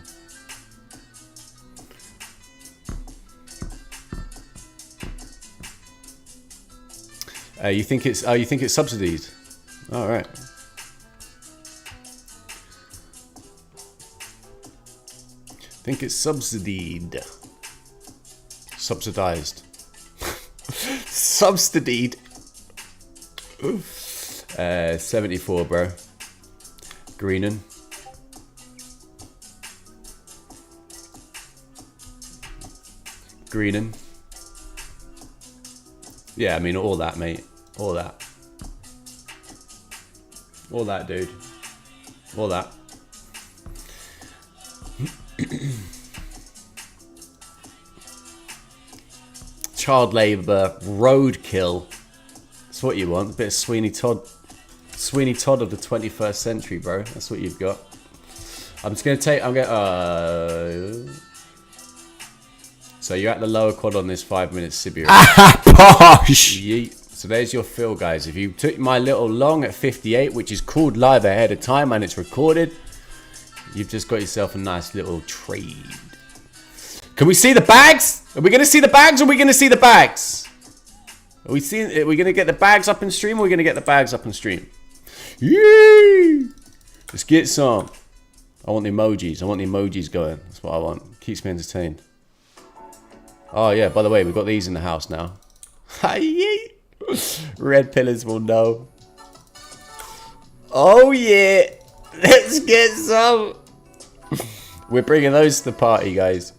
You think it's subsidized? All right. Think it's subsidized. 74, bro. Greenan. Yeah, I mean all that, mate. All that, dude. All that. Child labour, roadkill. That's what you want. A bit of Sweeney Todd of the 21st century, bro. That's what you've got. I'm just gonna take. So you're at the lower quad on this 5 minute Siberia. Posh! Yeet. So there's your fill, guys. If you took my little long at 58, which is called live ahead of time and it's recorded, you've just got yourself a nice little trade. Can we see the bags? Are we going to see the bags or are we going to see the bags? Are we going to get the bags up in stream or are we going to get the bags up in stream? Yee! Let's get some. I want the emojis. I want the emojis going. That's what I want. Keeps me entertained. Oh, yeah. By the way, we've got these in the house now. Red pillars will know. Oh, yeah. Let's get some. We're bringing those to the party, guys.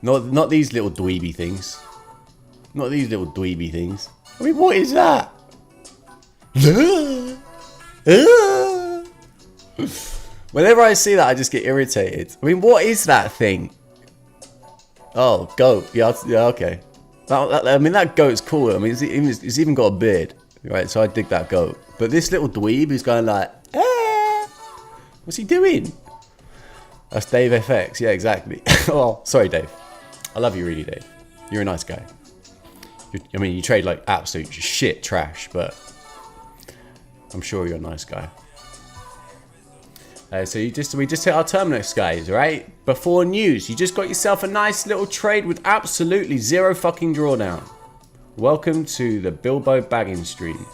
Not these little dweeby things. Not these little dweeby things. I mean, what is that? Whenever I see that, I just get irritated. I mean, what is that thing? Oh, goat. Yeah, okay. I mean, that goat's cool. I mean, it's even got a beard. Right, so I dig that goat. But this little dweeb who's going like, ah! What's he doing? That's Dave FX. Yeah, exactly. Oh, sorry, Dave. I love you really, Dave. You're a nice guy. I mean, you trade like absolute shit trash, but I'm sure you're a nice guy. So we just hit our terminus, guys, right? Before news, you just got yourself a nice little trade with absolutely zero fucking drawdown. Welcome to the Bilbo Baggins stream.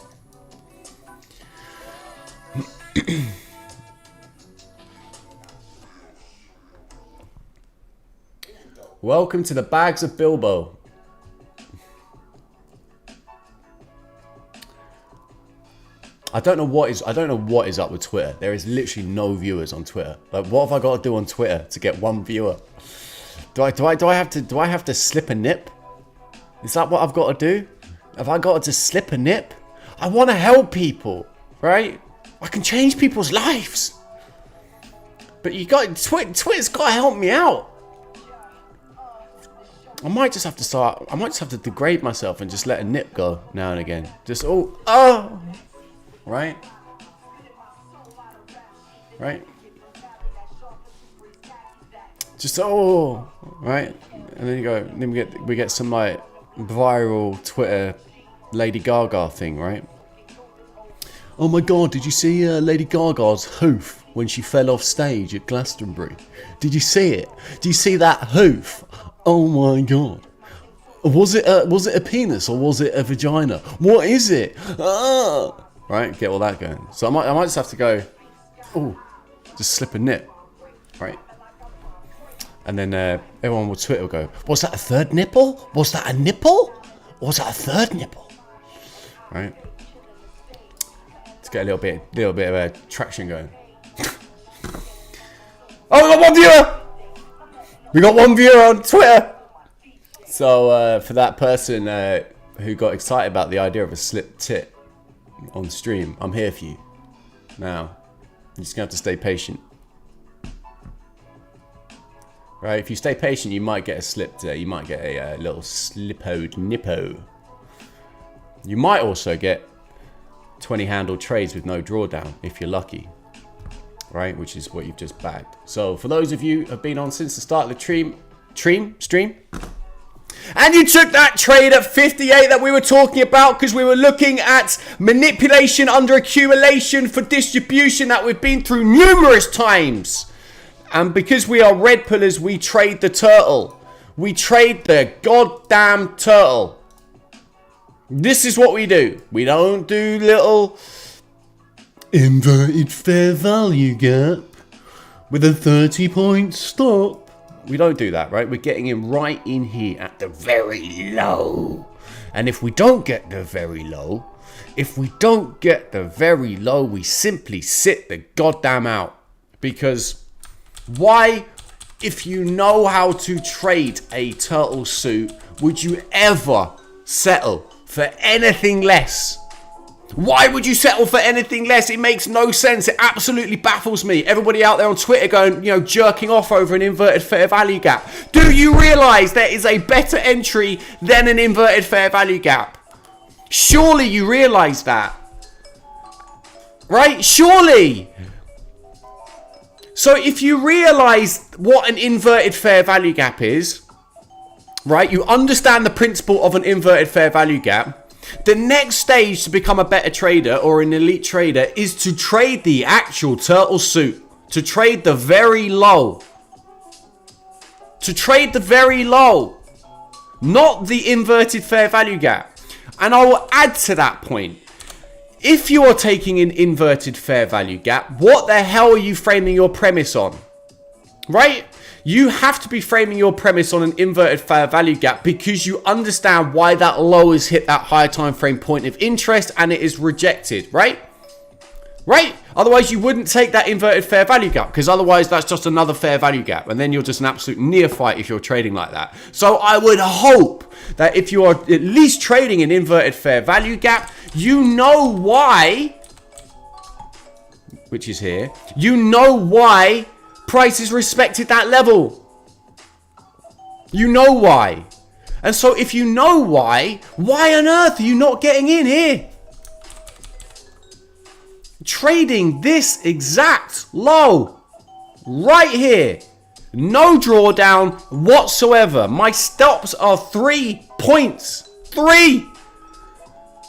Welcome to the bags of Bilbo. I don't know what is up with Twitter. There is literally no viewers on Twitter. Like, what have I got to do on Twitter to get one viewer? Do I have to slip a nip? Is that what I've got to do? Have I got to just slip a nip? I want to help people, right? I can change people's lives. But Twitter's got to help me out. I might just have to degrade myself and just let a nip go now and again. Just right? Just right? And then we get some like viral Twitter Lady Gaga thing, right? Oh my god, did you see Lady Gaga's hoof when she fell off stage at Glastonbury? Did you see it? Do you see that hoof? Oh my god. Was it a penis or was it a vagina? What is it? Right, get all that going. So I might just have to go, just slip a nip, right? And then everyone will Twitter will go, was that a third nipple? Was that a nipple? Or was that a third nipple? Right? Let's get a little bit of traction going. Oh, we got one viewer! We got one viewer on Twitter! So for that person who got excited about the idea of a slipped tit on stream, I'm here for you. Now, you're just gonna have to stay patient. Right, if you stay patient, you might get a slipped, you might get a little slippoed nippo. You might also get 20 handle trades with no drawdown if you're lucky. Right, which is what you've just bagged. So for those of you who have been on since the start of the stream, and you took that trade at 58 that we were talking about because we were looking at manipulation under accumulation for distribution that we've been through numerous times. And because we are red pillars, we trade the turtle. We trade the goddamn turtle. This is what we do. We don't do little inverted fair value gap with a 30-point stop. We don't do that, right? We're getting in right in here at the very low. And if we don't get the very low, we simply sit the goddamn out. Because why, if you know how to trade a turtle suit, would you ever settle for anything less? Why would you settle for anything less? It makes no sense. It absolutely baffles me. Everybody out there on Twitter going, jerking off over an inverted fair value gap. Do you realize there is a better entry than an inverted fair value gap? Surely you realize that. Right? Surely. So if you realize what an inverted fair value gap is, right? You understand the principle of an inverted fair value gap. The next stage to become a better trader or an elite trader is to trade the actual turtle suit. To trade the very low. To trade the very low. Not the inverted fair value gap. And I will add to that point. If you are taking an inverted fair value gap, what the hell are you framing your premise on? Right? You have to be framing your premise on an inverted fair value gap because you understand why that low has hit that higher time frame point of interest and it is rejected, right? Right? Otherwise, you wouldn't take that inverted fair value gap because otherwise that's just another fair value gap. And then you're just an absolute neophyte if you're trading like that. So I would hope that if you are at least trading an inverted fair value gap, you know why, which is here, you know why prices respected that level. You know why. And so if you know why on earth are you not getting in here? Trading this exact low right here. No drawdown whatsoever. My stops are 3 points. 3.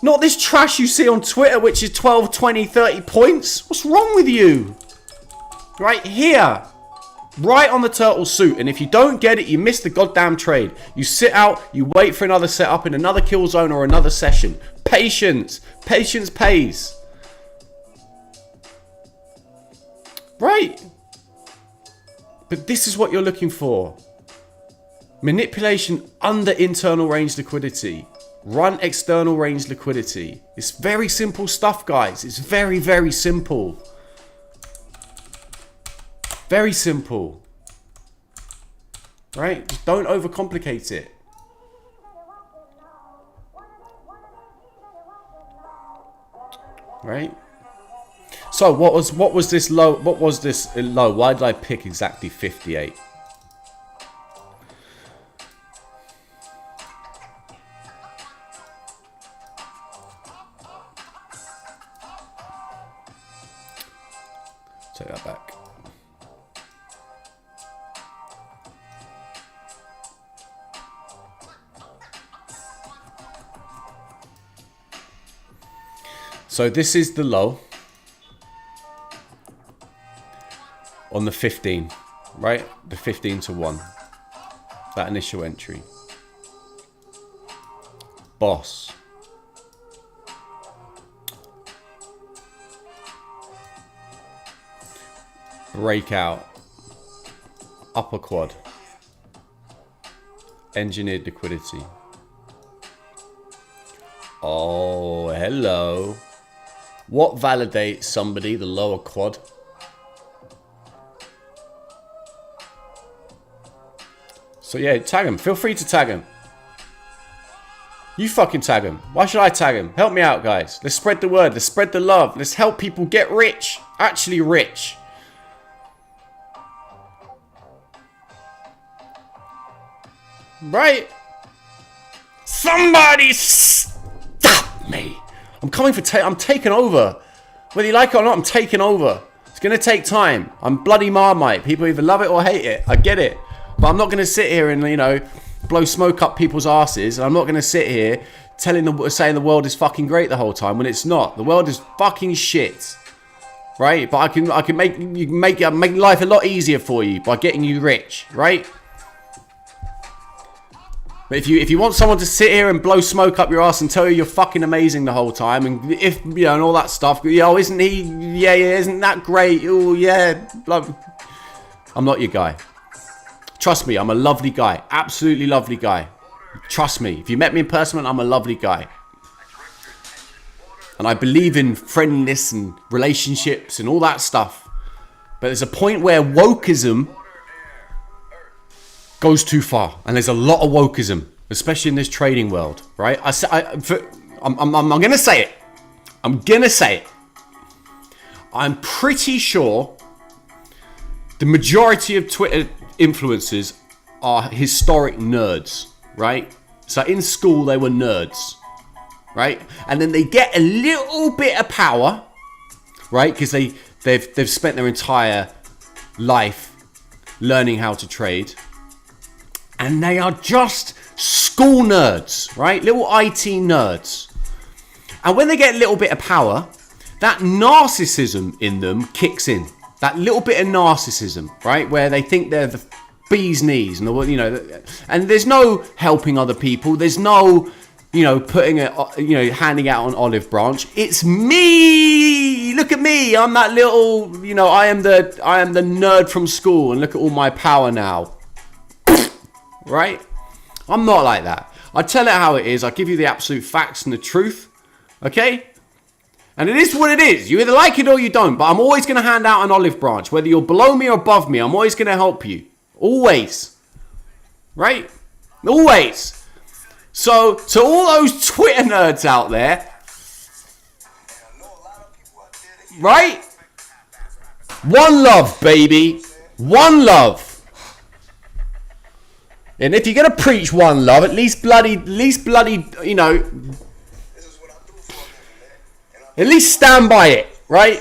Not this trash you see on Twitter which is 12, 20, 30 points. What's wrong with you? Right here. Right on the turtle suit. And if you don't get it, you miss the goddamn trade. You sit out, you wait for another setup in another kill zone or another session. Patience. Patience pays. Right. But this is what you're looking for. Manipulation under internal range liquidity. Run external range liquidity. It's very simple stuff, guys. It's very, very simple. Very simple. Right? Just don't overcomplicate it. Right? So what was this low? What was this low? Why did I pick exactly 58? Take that back. So this is the low on the 15, right? The 15 to 1. That initial entry. Boss. Breakout. Upper quad. Engineered liquidity. Oh, hello. What validates somebody, the lower quad? So yeah, tag him. Feel free to tag him. You fucking tag him. Why should I tag him? Help me out, guys. Let's spread the word. Let's spread the love. Let's help people get rich. Actually rich. Right? Somebody stop me. I'm coming for I'm taking over. Whether you like it or not, I'm taking over. It's going to take time. I'm bloody Marmite. People either love it or hate it. I get it. But I'm not going to sit here and, you know, blow smoke up people's asses. I'm not going to sit here saying the world is fucking great the whole time when it's not. The world is fucking shit. Right? But I can make life a lot easier for you by getting you rich, right? But if you want someone to sit here and blow smoke up your ass and tell you you're fucking amazing the whole time, and if you know and all that stuff, yo, isn't he? Yeah, isn't that great? Oh yeah, I'm not your guy. Trust me, I'm a lovely guy, absolutely lovely guy. Trust me, if you met me in person, I'm a lovely guy, and I believe in friendliness and relationships and all that stuff. But there's a point where wokeism goes too far, and there's a lot of wokeism, especially in this trading world, right? I'm gonna say it. I'm gonna say it. I'm pretty sure the majority of Twitter influencers are historic nerds, right? So in school they were nerds, right? And then they get a little bit of power, right? Because they've spent their entire life learning how to trade. And they are just school nerds, right? Little IT nerds. And when they get a little bit of power, that narcissism in them kicks in. That little bit of narcissism, right? Where they think they're the bee's knees, and you know, and there's no helping other people. There's no, you know, putting it, you know, handing out an olive branch. It's me. Look at me. I'm that little, you know, I am the nerd from school, and look at all my power now. Right? I'm not like that. I tell it how it is. I give you the absolute facts and the truth. Okay? And it is what it is. You either like it or you don't. But I'm always going to hand out an olive branch. Whether you're below me or above me, I'm always going to help you. Always. Right? Always. So, to all those Twitter nerds out there. Right? One love, baby. One love. And if you're gonna preach one love, at least bloody, you know, at least stand by it, right?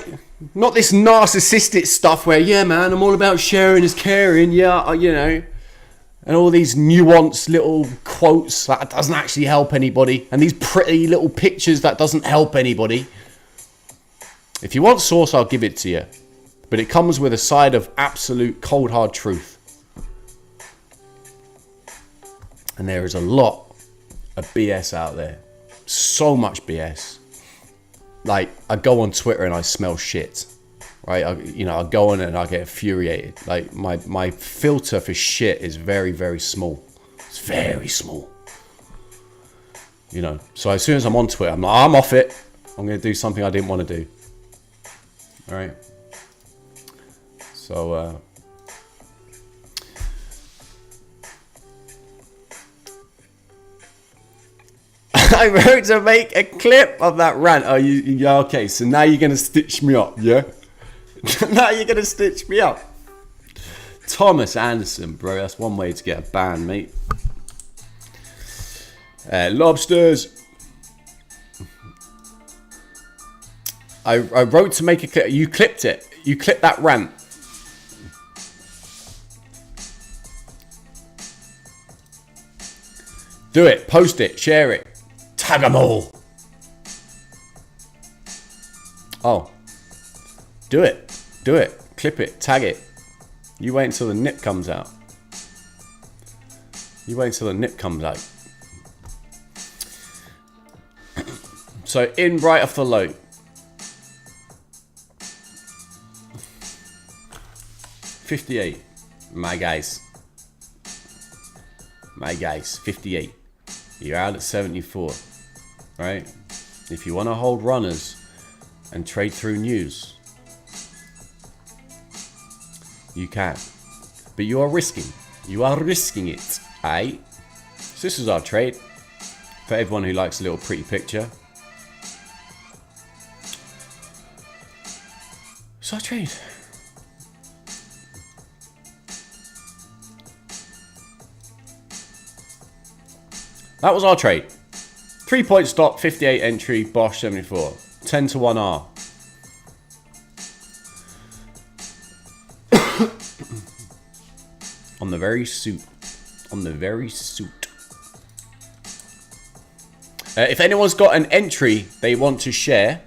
Not this narcissistic stuff where, yeah, man, I'm all about sharing is caring, yeah, you know, and all these nuanced little quotes that doesn't actually help anybody, and these pretty little pictures that doesn't help anybody. If you want sauce, I'll give it to you, but it comes with a side of absolute cold hard truth. And there is a lot of BS out there. So much BS. Like, I go on Twitter and I smell shit. Right? I go on and I get infuriated. Like, my filter for shit is very, very small. It's very small. You know, so as soon as I'm on Twitter, I'm like, I'm off it. I'm going to do something I didn't want to do. All right. So, I wrote to make a clip of that rant. Oh, yeah, okay. So now you're going to stitch me up, yeah? Now you're going to stitch me up. Thomas Anderson, bro. That's one way to get a ban, mate. Lobsters. I wrote to make a clip. You clipped it. You clipped that rant. Do it. Post it. Share it. Tag them all. Oh. Do it. Do it. Clip it. Tag it. You wait until the nip comes out. You wait until the nip comes out. So in right off the low. $58. My guys. My guys. $58. You're out at 74. Right? If you want to hold runners and trade through news, you can. But you are risking. You are risking it. Alright? So this is our trade. For everyone who likes a little pretty picture. It's our trade. That was our trade. 3-point stop, 58 entry, Bosch 74. 10 to 1R. On the very suit. On the very suit. If anyone's got an entry they want to share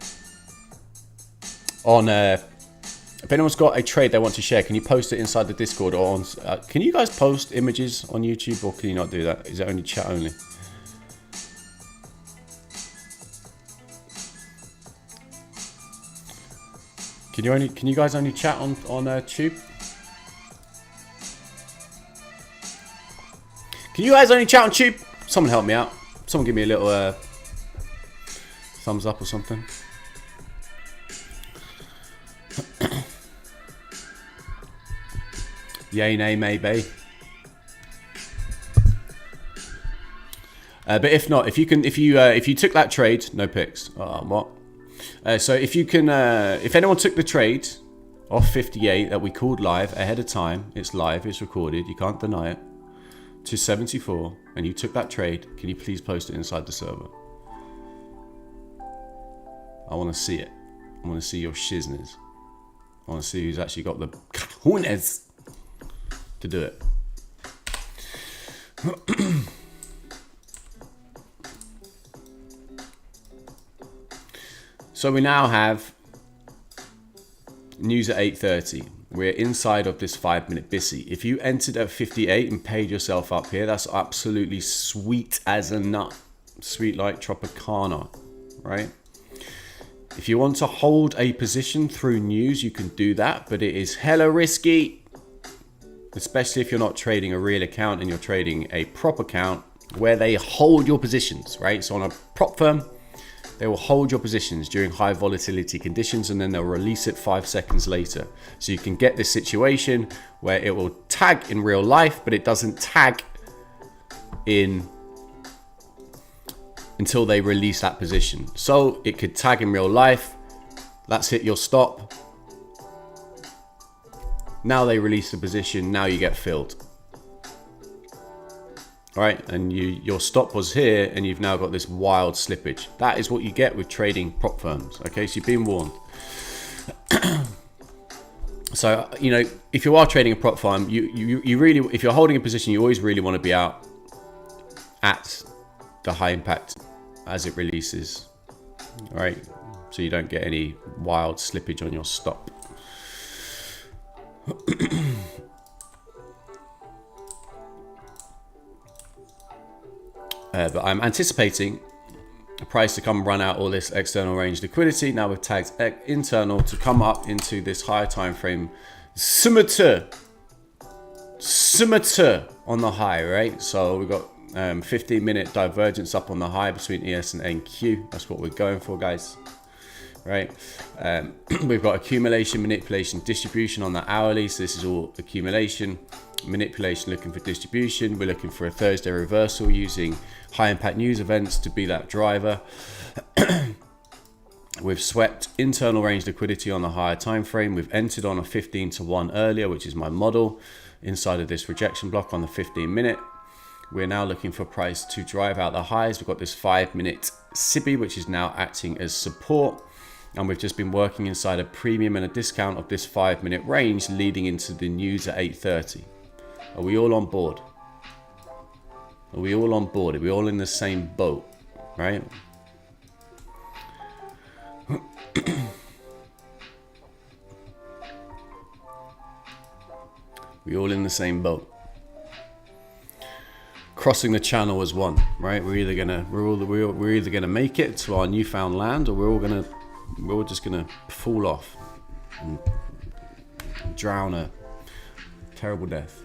on if anyone's got a trade they want to share, can you post it inside the Discord or on can you guys post images on YouTube, or can you not do that? Is it only chat only? Can you guys only chat on Tube? Can you guys only chat on Tube? Someone help me out. Someone give me a little thumbs up or something. Yay, nay, maybe. But if not, if you took that trade, no pics. What? So if you can, if anyone took the trade off 58 that we called live ahead of time, it's live, it's recorded, you can't deny it, to 74, and you took that trade, can you please post it inside the server? I want to see it. I want to see your shizness. I want to see who's actually got the cojones to do it. So we now have news at 8:30. We're inside of this 5-minute bissy. If you entered at 58 and paid yourself up here, that's absolutely sweet as a nut. Sweet like Tropicana, right? If you want to hold a position through news, you can do that, but it is hella risky. Especially if you're not trading a real account and you're trading a prop account where they hold your positions, right? So on a prop firm, they will hold your positions during high volatility conditions and then they'll release it 5 seconds later. So you can get this situation where it will tag in real life, but it doesn't tag in until they release that position. So it could tag in real life. That's hit your stop. Now they release the position. Now you get filled. All right, and your stop was here and you've now got this wild slippage. That is what you get with trading prop firms. Okay, so you've been warned. So, you know, if you are trading a prop firm, you really, if you're holding a position, you always really want to be out at the high impact as it releases. All right, so you don't get any wild slippage on your stop. But I'm anticipating a price to come run out all this external range liquidity. Now we've tagged internal to come up into this higher time frame scimitar. summator on the high, right? So we've got 15-minute divergence up on the high between ES and NQ. That's what we're going for, guys. Right? We've got accumulation, manipulation, distribution on the hourly. So this is all accumulation, manipulation, looking for distribution. We're looking for a Thursday reversal using high impact news events to be that driver. We've swept internal range liquidity on the higher time frame. We've entered on a 15 to 1 earlier, which is my model, inside of this rejection block on the 15-minute. We're now looking for price to drive out the highs. We've got this 5-minute SIBI, which is now acting as support. And we've just been working inside a premium and a discount of this 5-minute range leading into the news at 8:30. Are we all on board? Are we all on board? Are we all in the same boat? Right? We all in the same boat. Crossing the channel as one, right? We're either gonna make it to our newfound land, or we're all just gonna fall off and drown a terrible death.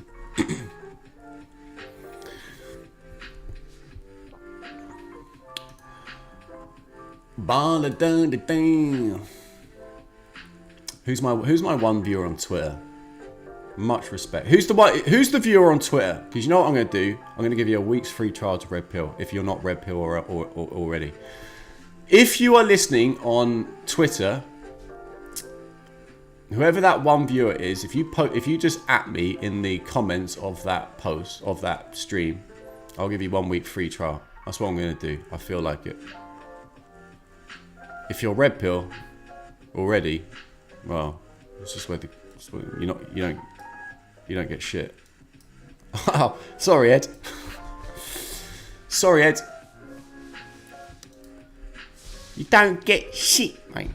Who's my one viewer on Twitter? Much respect. Who's the viewer on Twitter? Because you know what I'm going to do? I'm going to give you a week's free trial to Red Pill if you're not Red Pill or already. If you are listening on Twitter, whoever that one viewer is, if you just at me in the comments of that post, of that stream, I'll give you 1 week free trial. That's what I'm going to do. I feel like it. If you're Red Pill already, well, it's just where you don't get shit. Oh, sorry, Ed. Sorry, Ed. You don't get shit, mate.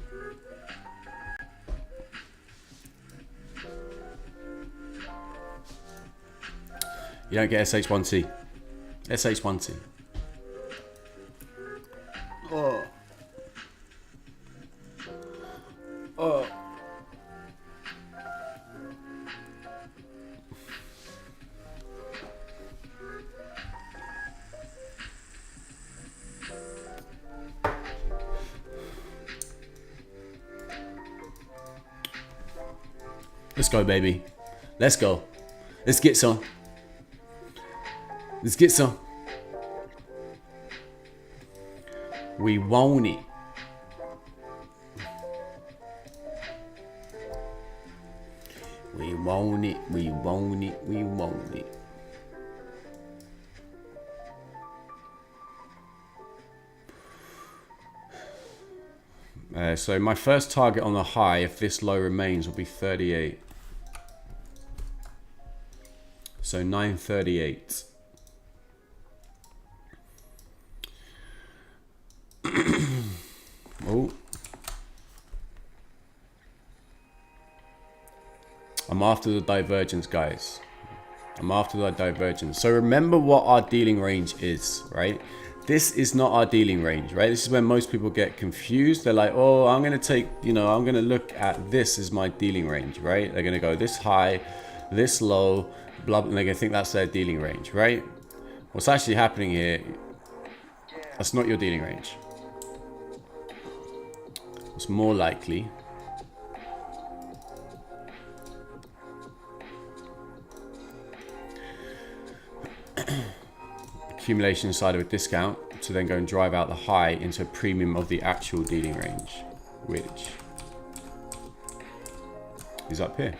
You don't get SH1T. SH1T. Oh. Oh. Let's go, baby. Let's go. Let's get some. Let's get some. We want it. We want it. We want it. We want it. So my first target on the high, if this low remains, will be 38. So 938. Oh. I'm after the divergence, guys. I'm after the divergence. So remember what our dealing range is, right? This is not our dealing range, right? This is where most people get confused. They're like, oh, I'm going to take, I'm going to look at this as my dealing range, right? They're going to go this high, this low, blah, and they're going to think that's their dealing range, right? What's actually happening here, that's not your dealing range. It's more likely accumulation inside of a discount to then go and drive out the high into a premium of the actual dealing range, which is up here.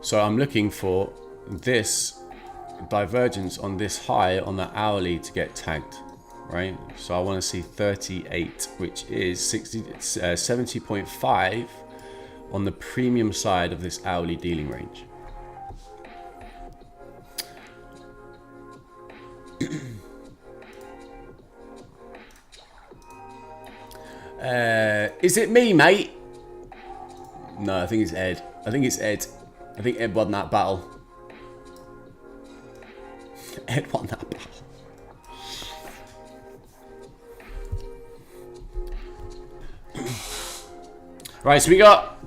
So I'm looking for this divergence on this high on the hourly to get tagged, right? So I want to see 38, which is 70.5 on the premium side of this hourly dealing range. Is it me, mate? No, I think it's Ed. I think Ed won that battle. Ed won that battle. Right, so we got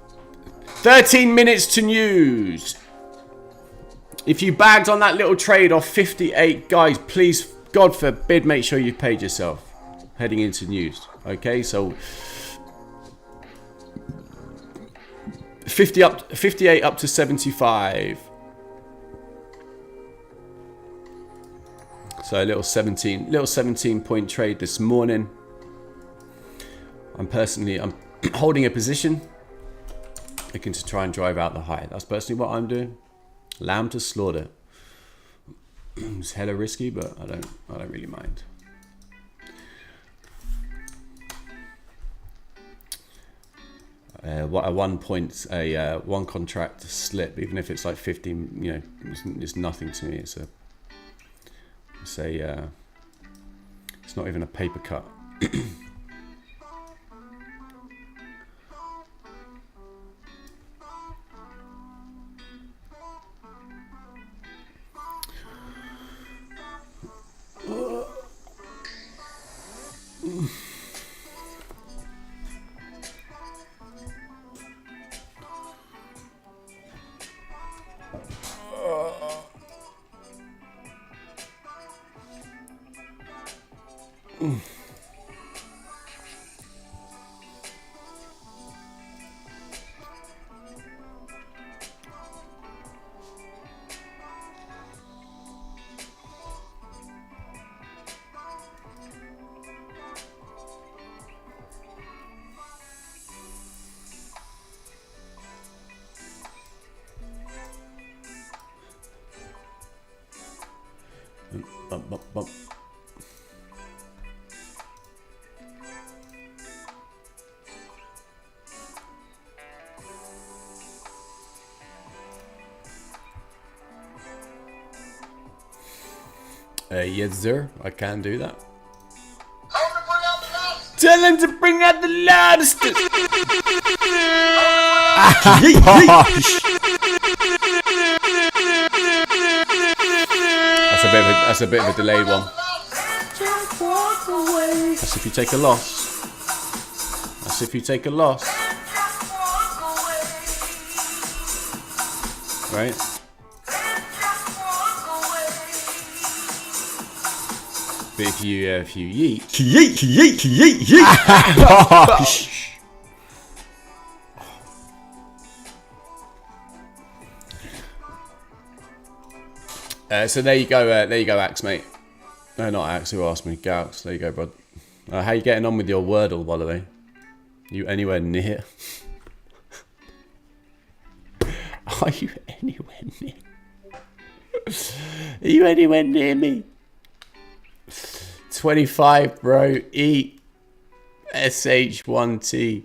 13 minutes to news. If you bagged on that little trade off 58, guys, please, God forbid, make sure you've paid yourself heading into news. Okay, so 58 up to 75. So a little 17 point trade this morning. I'm holding a position, looking to try and drive out the high. That's personally what I'm doing. Lamb to slaughter. It's hella risky, but I don't really mind. One contract slip, even if it's like 15, you know, it's nothing to me. It's not even a paper cut. Bump. Yes, sir. I can do that. Tell him to bring out the loudest. That's a bit of a delayed one. That's if you take a loss. That's if you take a loss. Right? But if you yeet. So there you go, Axe, mate. No, not Axe, who asked me? Gaux, there you go, bud. How you getting on with your Wordle, by the way? You anywhere near? Are you anywhere near? Are you anywhere near me? 25, bro. Eat. SH1T.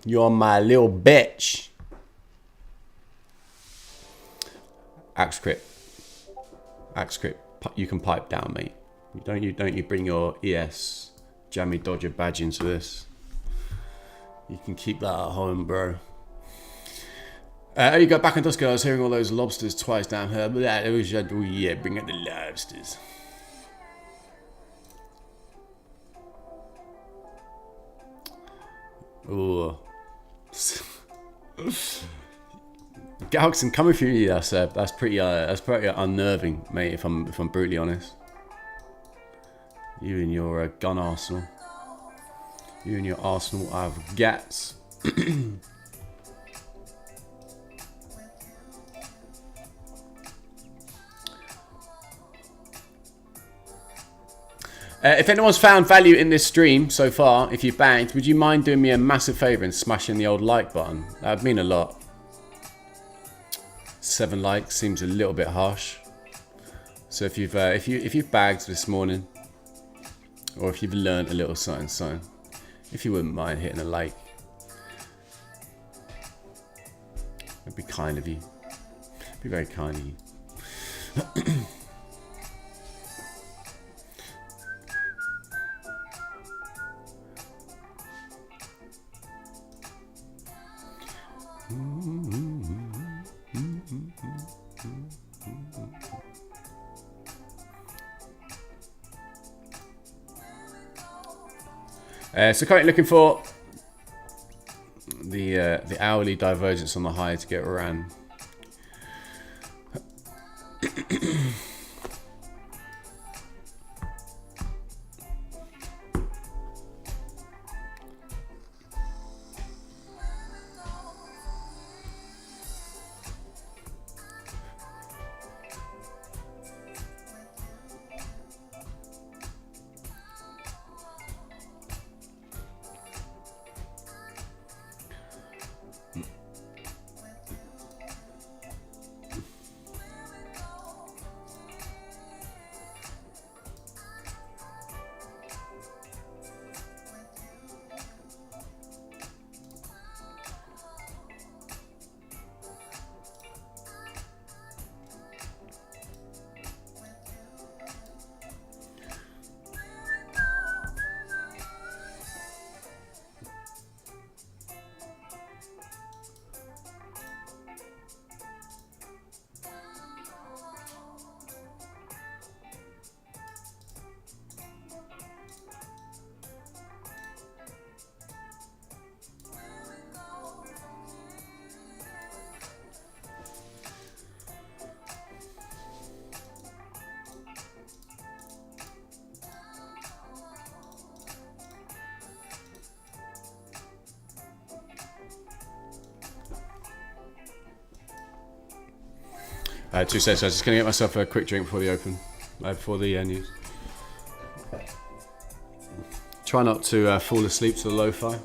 You're my little bitch. Axe crit. You can pipe down, mate. Don't you bring your ES Jammy Dodger badge into this. You can keep that at home, bro. You go back in Dusk. I was hearing all those lobsters twice down here. But yeah, bring out the lobsters. Ooh. Galaxy coming through you. That's pretty unnerving, mate. If I'm brutally honest. You and your gun arsenal. You and your arsenal of gats. If anyone's found value in this stream so far, if you banked, would you mind doing me a massive favour and smashing the old like button? That would mean a lot. 7 likes seems a little bit harsh. So if you've bagged this morning, or if you've learned a little something, if you wouldn't mind hitting a like, it'd be kind of you. It'd be very kind of you. So currently looking for the hourly divergence on the high to get ran. Two seconds. I was just going to get myself a quick drink before the open, before the news. Try not to fall asleep to the lo-fi.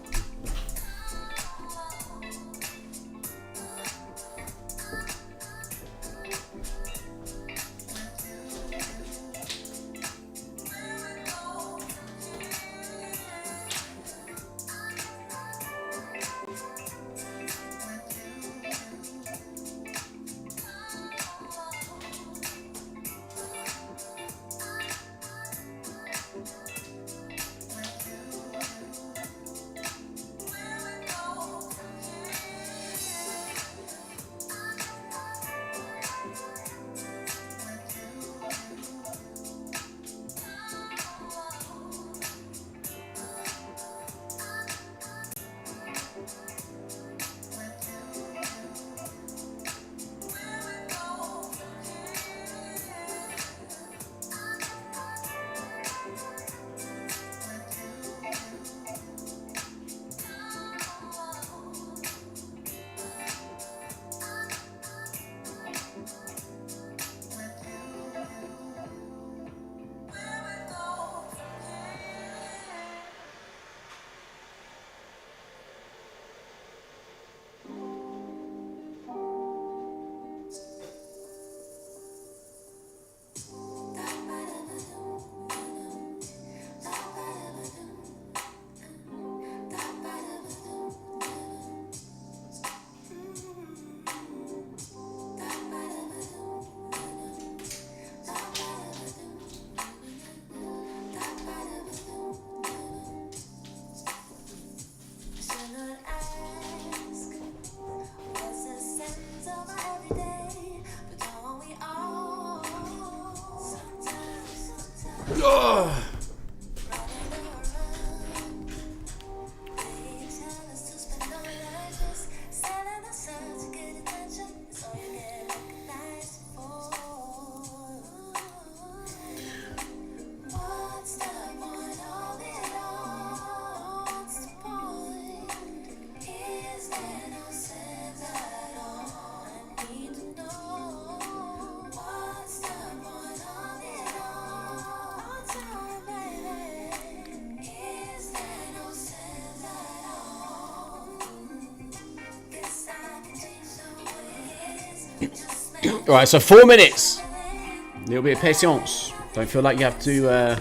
Alright, so 4 minutes. A little bit of patience. Don't feel like you have to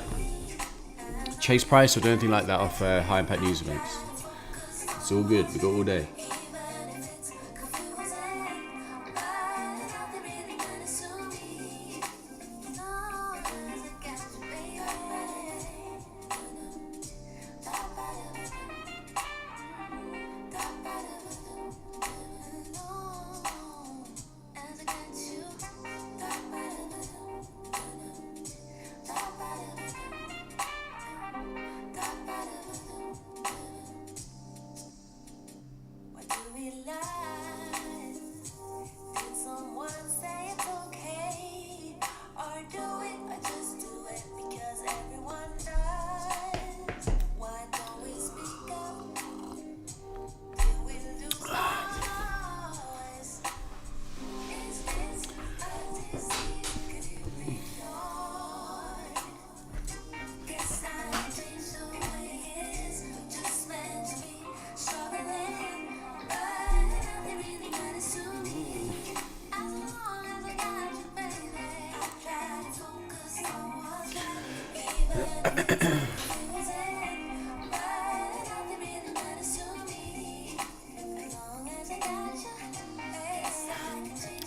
chase price or do anything like that off high impact news events. It's all good. We got all day.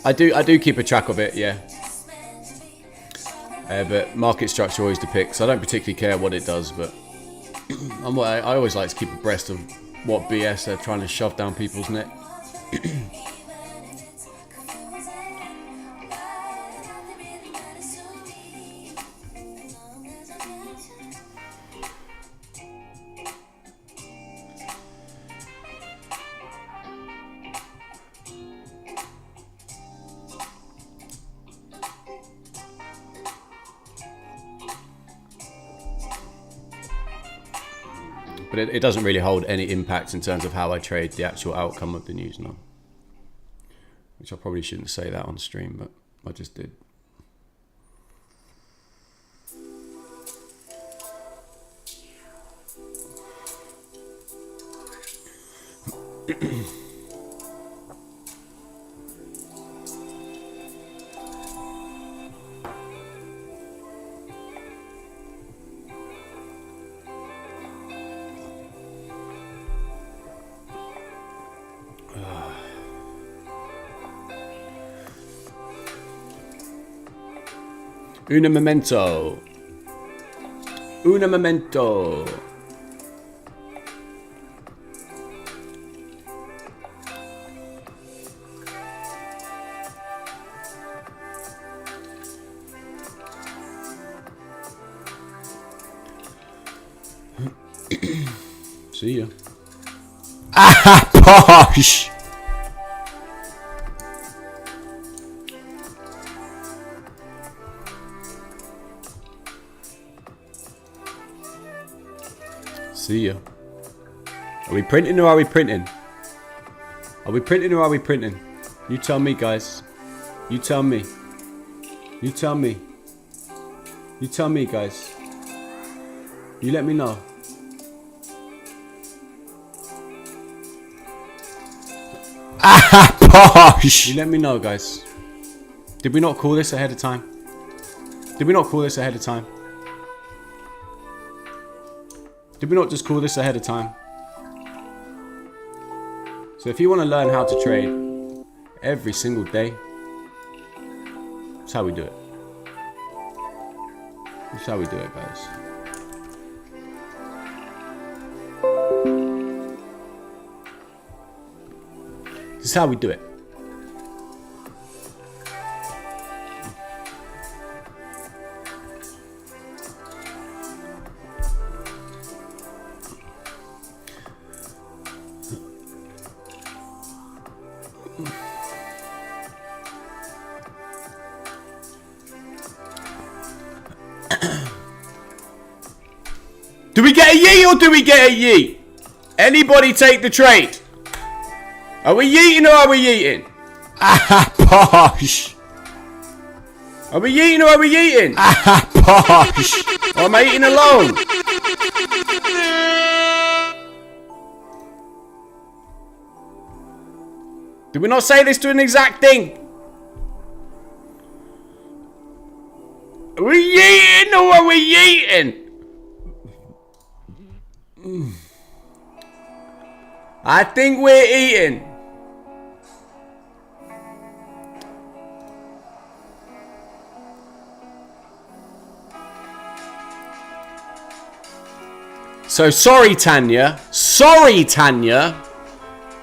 I do keep a track of it, yeah. But market structure always depicts. I don't particularly care what it does, but I always like to keep abreast of what BS they're trying to shove down people's neck. But it doesn't really hold any impact in terms of how I trade the actual outcome of the news, no. Which I probably shouldn't say that on stream, but I just did. Un momento. Un momento. See ya. Ah, posh. See ya. Are we printing or are we printing? Are we printing or are we printing? You tell me, guys. You tell me. You tell me. You tell me, guys. You let me know. Ah, posh. You let me know, guys. Did we not call this ahead of time? Did we not call this ahead of time? Did we not just call this ahead of time? So if you want to learn how to trade every single day, that's how we do it. That's how we do it, guys. This is how we do it. Do we get a yeet or do we get a yeet? Anybody take the trade? Are we yeeting or are we yeeting? Ah, posh. Are we yeeting or are we yeeting? Ah, posh. Or am I eating alone? Did we not say this to an exact thing? Are we yeeting or are we yeeting? I think we're eating. So sorry, Tanya,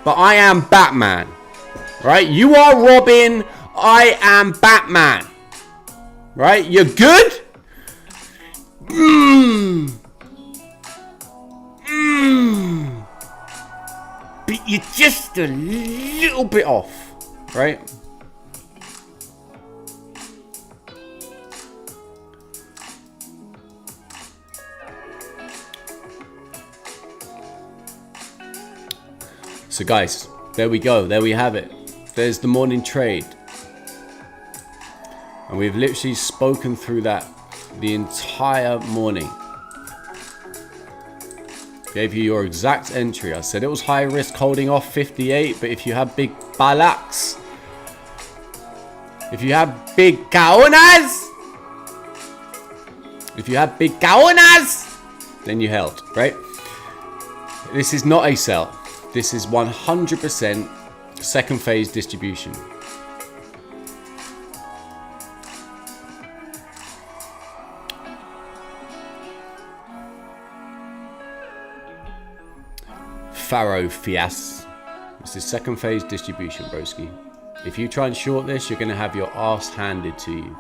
but I am Batman, right? You are Robin, I am Batman, right? You're good? But you're just a little bit off, right? So guys, there we go. There we have it. There's the morning trade. And we've literally spoken through that the entire morning. Gave you your exact entry. I said it was high risk holding off 58, but if you have big balaks, if you have big kaonas, then you held, right? This is not a sell. This is 100% second phase distribution. Faro Fias. It's the second phase distribution, broski. If you try and short this, you're going to have your ass handed to you.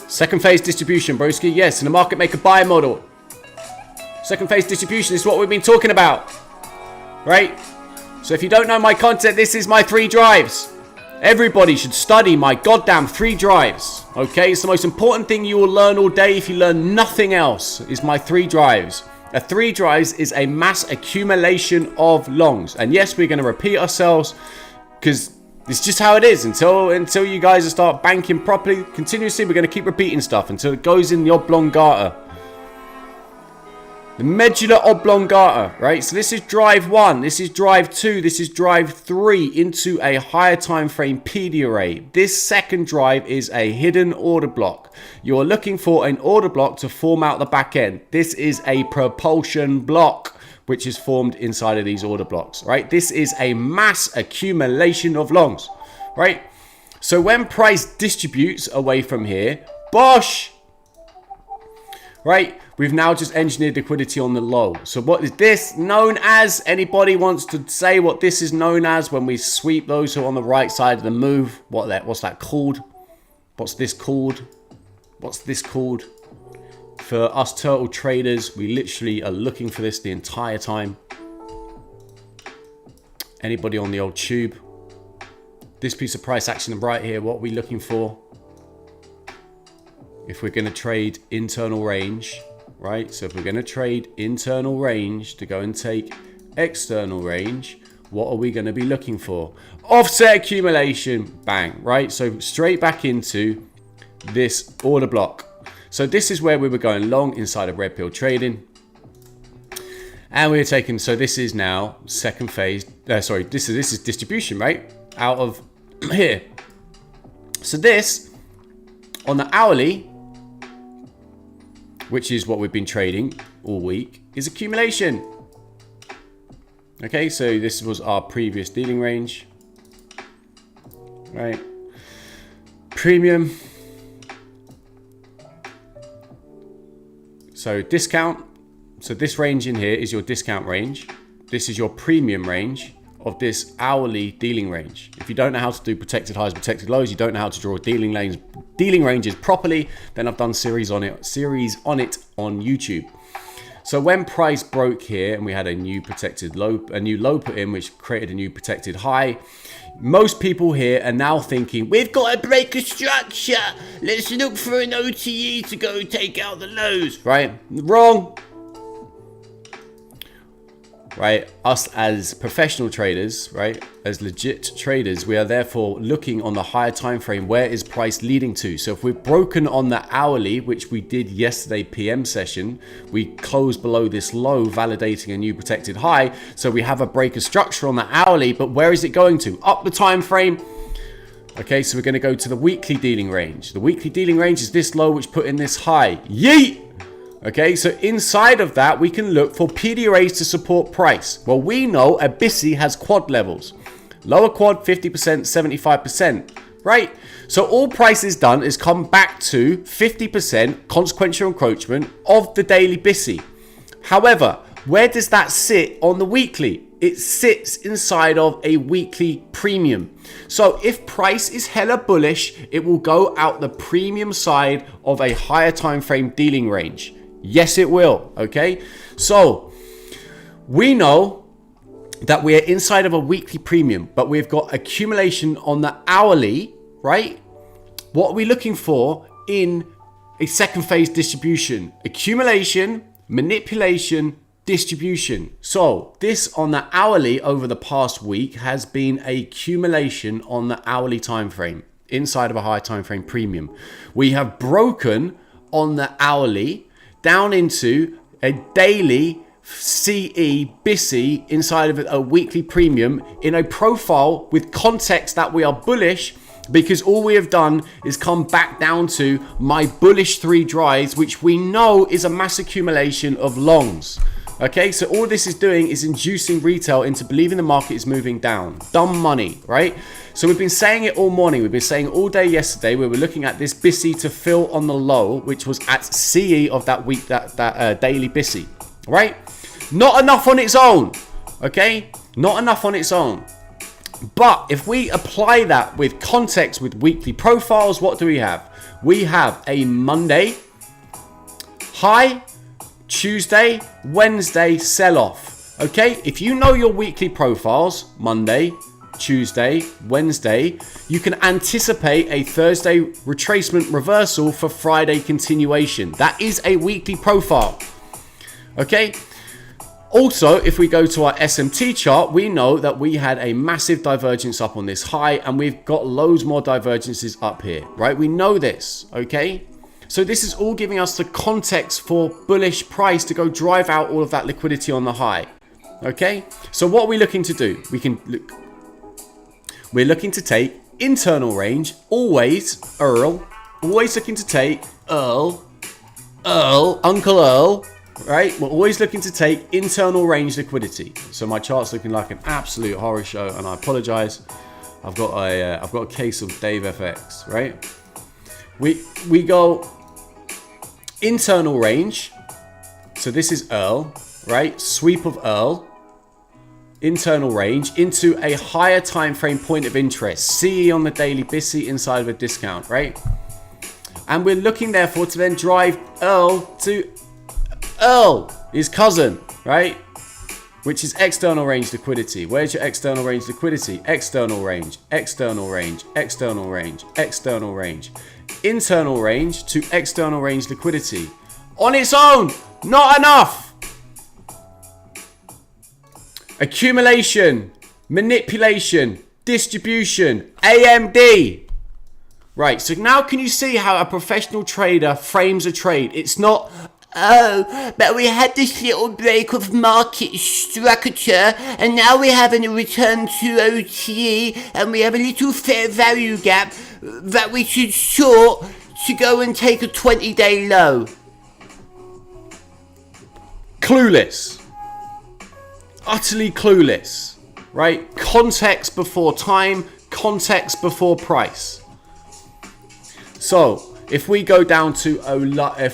Second phase distribution, broski. Yes, in the market maker buy model. Second phase distribution is what we've been talking about, right? So if you don't know my content, this is my 3 drives. Everybody should study my goddamn 3 drives, okay? It's the most important thing you will learn all day. If you learn nothing else, is my 3 drives. A 3 drives is a mass accumulation of longs. And yes, we're going to repeat ourselves because it's just how it is. Until you guys start banking properly, continuously, we're going to keep repeating stuff until it goes in the oblongata. The medulla oblongata, right? So this is drive 1, this is drive 2, this is drive 3 into a higher time frame PD array. This second drive is a hidden order block. You're looking for an order block to form out the back end. This is a propulsion block, which is formed inside of these order blocks, right? This is a mass accumulation of longs, right? So when price distributes away from here, bosh, right? We've now just engineered liquidity on the low. So what is this known as? Anybody wants to say what this is known as when we sweep those who are on the right side of the move? What's that called? What's this called? What's this called? For us turtle traders, we literally are looking for this the entire time. Anybody on the old tube? This piece of price action right here, what are we looking for? If we're going to trade internal range, right? So if we're going to trade internal range to go and take external range, what are we going to be looking for? Offset accumulation, bang, right? So straight back into this order block. So this is where we were going long inside of red pill trading. And we were taking, so this is now second phase, this is distribution, right? Out of here. So this, on the hourly, which is what we've been trading all week, is accumulation. Okay, so this was our previous dealing range, right? Premium. So discount. So this range in here is your discount range. This is your premium range of this hourly dealing range. If you don't know how to do protected highs, protected lows, you don't know how to draw dealing ranges properly, then I've done series on it on YouTube. So when price broke here and we had a new low put in, which created a new protected high, most people here are now thinking, we've got to break a structure. Let's look for an OTE to go take out the lows, right? Wrong. Right, us as professional traders, right, as legit traders, we are therefore looking on the higher time frame. Where is price leading to? So if we've broken on the hourly, which we did yesterday PM session, we closed below this low, validating a new protected high. So we have a break of structure on the hourly, but where is it going to? Up the time frame. Okay, so we're going to go to the weekly dealing range. The weekly dealing range is this low, which put in this high. Yeet! Okay, so inside of that, we can look for PD arrays to support price. Well, we know a BISI has quad levels. Lower quad, 50%, 75%, right? So all price has done is come back to 50% consequential encroachment of the daily BISI. However, where does that sit on the weekly? It sits inside of a weekly premium. So if price is hella bullish, it will go out the premium side of a higher time frame dealing range. Yes, it will. Okay. So we know that we are inside of a weekly premium, but we've got accumulation on the hourly, right? What are we looking for in a second phase distribution? Accumulation, manipulation, distribution. So this on the hourly over the past week has been a accumulation on the hourly time frame inside of a high time frame premium. We have broken on the hourly down into a daily CE BISI inside of a weekly premium in a profile with context that we are bullish, because all we have done is come back down to my bullish 3 drives, which we know is a mass accumulation of longs. Okay, so all this is doing is inducing retail into believing the market is moving down. Dumb money, right? So we've been saying it all morning. We've been saying all day yesterday. We were looking at this BISI to fill on the low, which was at CE of that week, that daily BISI, right? Not enough on its own, okay? Not enough on its own. But if we apply that with context with weekly profiles, what do we have? We have a Monday high, Tuesday, Wednesday sell-off. Okay, if you know your weekly profiles, Monday, Tuesday, Wednesday, you can anticipate a Thursday retracement reversal for Friday continuation. That is a weekly profile. Okay. Also, if we go to our SMT chart, we know that we had a massive divergence up on this high, and we've got loads more divergences up here, right? We know this, okay? So this is all giving us the context for bullish price to go drive out all of that liquidity on the high, okay? So what are we looking to do? We're looking to take internal range, always looking to take Uncle Earl, right? We're always looking to take internal range liquidity. So my chart's looking like an absolute horror show, and I apologize. I've got a case of Dave FX, right? We go internal range. So this is Earl, right? Sweep of Earl, internal range into a higher time frame point of interest. CE on the daily BISI inside of a discount, right? And we're looking therefore to then drive Earl to Earl, his cousin, right? Which is external range liquidity. Where's your external range liquidity? External range, external range, external range, external range. Internal range to external range liquidity. On its own, not enough. Accumulation, manipulation, distribution, AMD. Right, so now can you see how a professional trader frames a trade? It's not, oh, but we had this little break of market structure, and now we're having a return to OTE, and we have a little fair value gap that we should short to go and take a 20-day low. Clueless. Utterly clueless, right? Context before time, context before price. So if we go down to a lower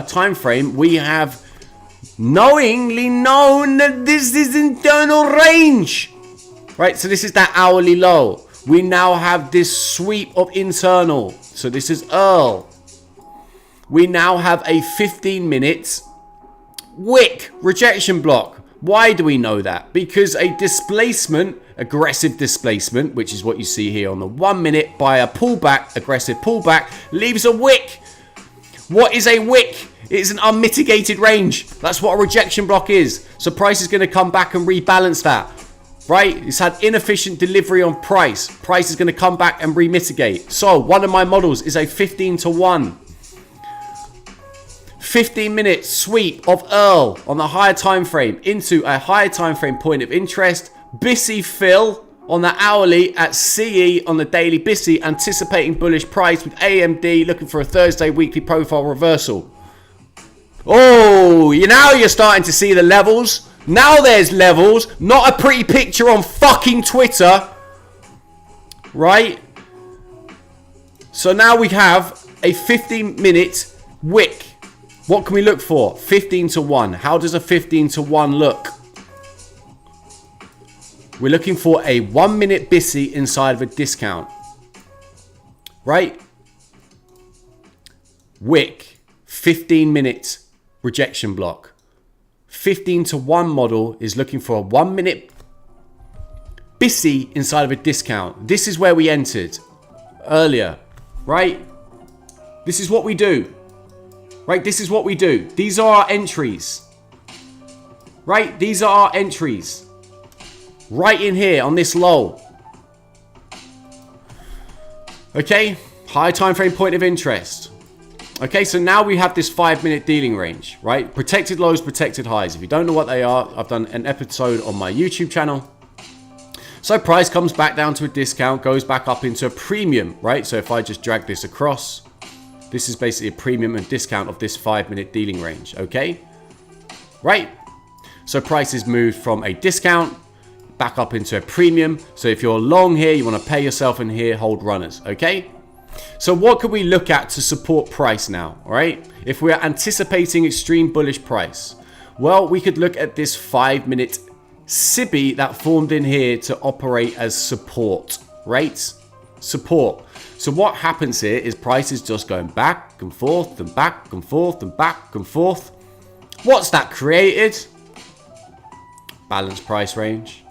time frame, we have knowingly known that this is internal range, right? So this is that hourly low. We now have this sweep of internal. So this is Earl. We now have a 15-minute wick rejection block. Why do we know that? Because a displacement, aggressive displacement, which is what you see here on the 1 minute by a pullback, aggressive pullback, leaves a wick. What is a wick? It is an unmitigated range. That's what a rejection block is. So price is going to come back and rebalance that, right? It's had inefficient delivery on price. Price is going to come back and remitigate. So one of my models is a 15-to-1. 15-minute sweep of Earl on the higher time frame into a higher time frame point of interest. BISI fill on the hourly at CE on the daily BISI, anticipating bullish price with AMD looking for a Thursday weekly profile reversal. Oh, now you're starting to see the levels. Now there's levels, not a pretty picture on fucking Twitter, right? So now we have a 15-minute wick. What can we look for? 15-to-1. How does a 15-to-1 look? We're looking for a 1 minute BISI inside of a discount. Right? Wick. 15-minute rejection block. 15-to-1 model is looking for a 1 minute BISI inside of a discount. This is where we entered earlier. Right? This is what we do. Right, this is what we do. These are our entries. Right, these are our entries. Right in here on this low. Okay, high time frame point of interest. Okay, so now we have this 5 minute dealing range, right? Protected lows, protected highs. If you don't know what they are, I've done an episode on my YouTube channel. So price comes back down to a discount, goes back up into a premium, right? So if I just drag this across, This is basically a premium and discount of this 5-minute dealing range, okay? Right? So prices moved from a discount back up into a premium. So if you're long here, you want to pay yourself in here, hold runners, okay? So what could we look at to support price now, all right? If we're anticipating extreme bullish price, well, we could look at this 5-minute SIBI that formed in here to operate as support, right? Support. So what happens here is price is just going back and forth and back and forth and back and forth. What's that created? Balanced price range.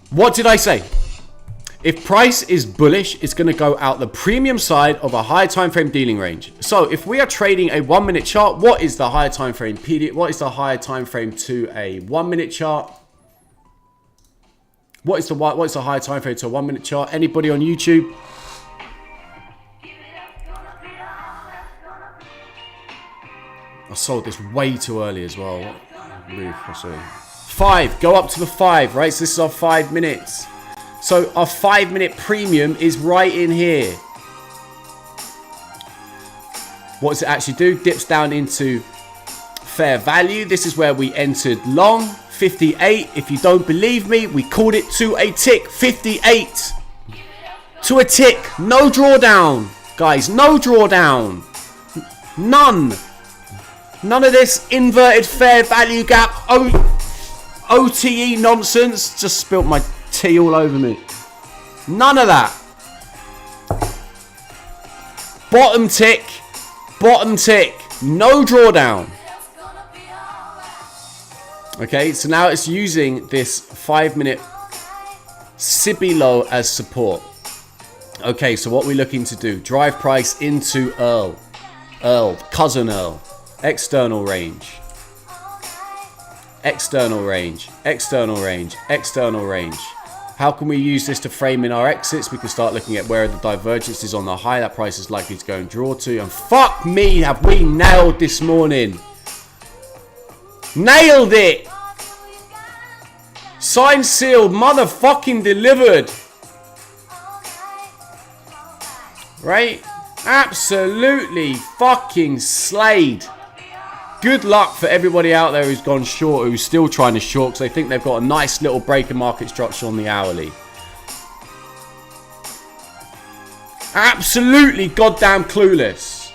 What did I say? If price is bullish, it's going to go out the premium side of a higher time frame dealing range. So if we are trading a 1-minute chart, what is the higher time frame PD? What is the higher time frame to a 1-minute chart? What is the higher time frame to a 1-minute chart? Anybody on YouTube? I sold this way too early as well. Really frustrating. 5. Go up to the 5, right? So this is our 5 minutes. So our 5-minute premium is right in here. What does it actually do? Dips down into fair value. This is where we entered long. 58. If you don't believe me, we called it to a tick. 58. To a tick. No drawdown. Guys, no drawdown. None. None of this inverted fair value gap. OTE nonsense. Just spilt my tea all over me. None of that. Bottom tick. Bottom tick. No drawdown. Okay, so now it's using this 5-minute SIBI low as support. Okay, so what we're looking to do, drive price into Earl, cousin Earl, external range, external range, external range, external range. How can we use this to frame in our exits? We can start looking at where the divergence is on the high that price is likely to go and draw to. And fuck me, have we nailed this morning. Nailed it. Signed, sealed, motherfucking delivered. Right? Absolutely fucking slayed. Good luck for everybody out there who's gone short, who's still trying to short because they think they've got a nice little break in market structure on the hourly. Absolutely goddamn clueless.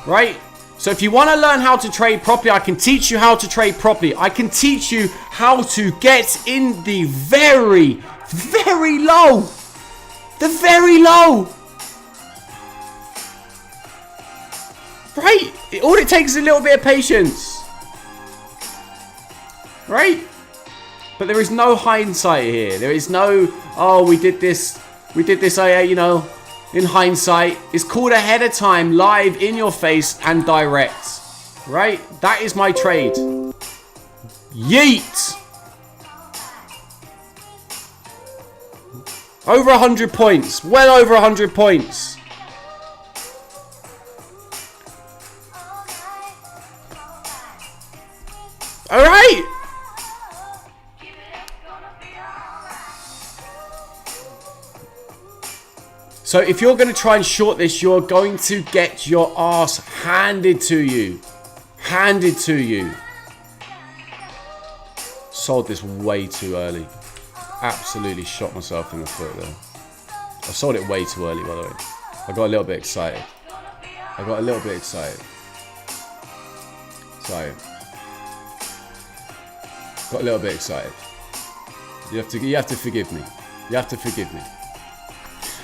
Right? So if you want to learn how to trade properly, I can teach you how to trade properly. I can teach you how to get in the very, very low. The very low. Right? All it takes is a little bit of patience. Right? But there is no hindsight here. There is no, oh, we did this, you know, in hindsight. It's called ahead of time, live, in your face, and direct. Right? That is my trade. Yeet! Over 100 points. Well over 100 points. All right. So if you're going to try and short this, you're going to get your ass handed to you. Handed to you. Sold this way too early. Absolutely shot myself in the foot there. I sold it way too early, by the way. I got a little bit excited. Sorry. Got a little bit excited. You have to forgive me. You have to forgive me.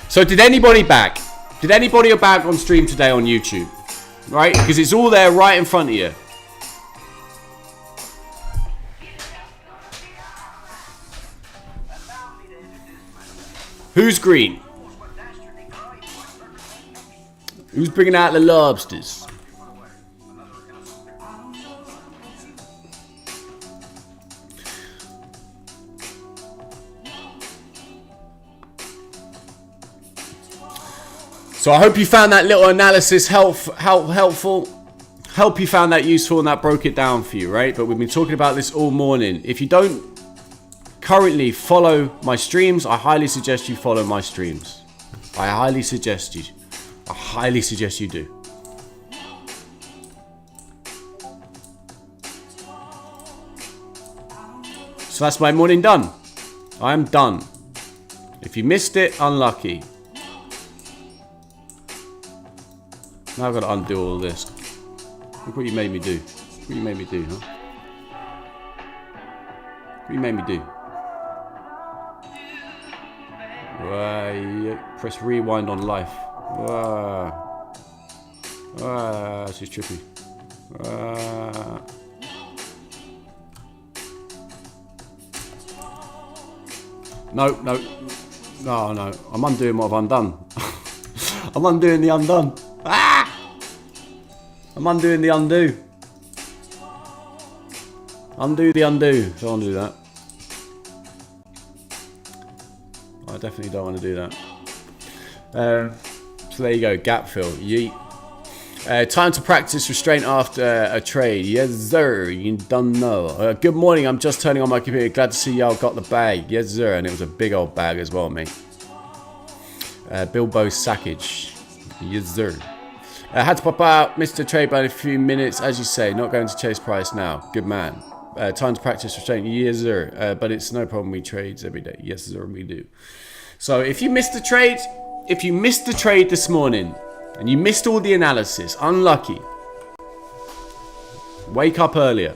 So did anybody back? Did anybody back on stream today on YouTube? Right? Because it's all there right in front of you. Who's green? Who's bringing out the lobsters? So I hope you found that little analysis helpful. Hope you found that useful and that broke it down for you, right? But we've been talking about this all morning. If you don't currently follow my streams, I highly suggest you follow my streams. I highly suggest you. I highly suggest you do. So that's my morning done. I am done. If you missed it, unlucky. Now I've got to undo all this. Look what you made me do. What you made me do, huh? What you made me do? Press rewind on life. This is trippy. No. I'm undoing what I've undone. I'm undoing the undone. I'm undoing the undo. Undo the undo. Don't want to do that. I definitely don't want to do that. So there you go. Gap fill. Yeet. Time to practice restraint after a trade. Yes, sir. You don't know. Good morning. I'm just turning on my computer. Glad to see y'all got the bag. Yes, sir. And it was a big old bag as well, mate. Bilbo Sackage. Yes, sir. Had to pop out. Mr. Trade by a few minutes. As you say, not going to chase price now. Good man. Time to practice restraint. Yes, sir. But it's no problem. We trades every day. Yes, sir. We do. So if you missed the trade, this morning, and you missed all the analysis, unlucky. Wake up earlier.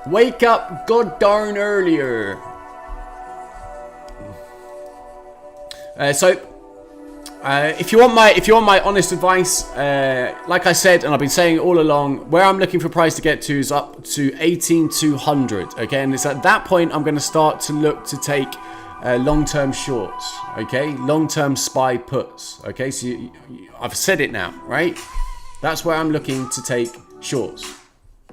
Wake up god darn earlier. If you want my honest advice, like I said, and I've been saying all along, where I'm looking for price to get to is up to 18,200. Okay, and it's at that point I'm going to start to look to take long-term shorts. Okay, long-term SPY puts. Okay, so I've said it now, right? That's where I'm looking to take shorts.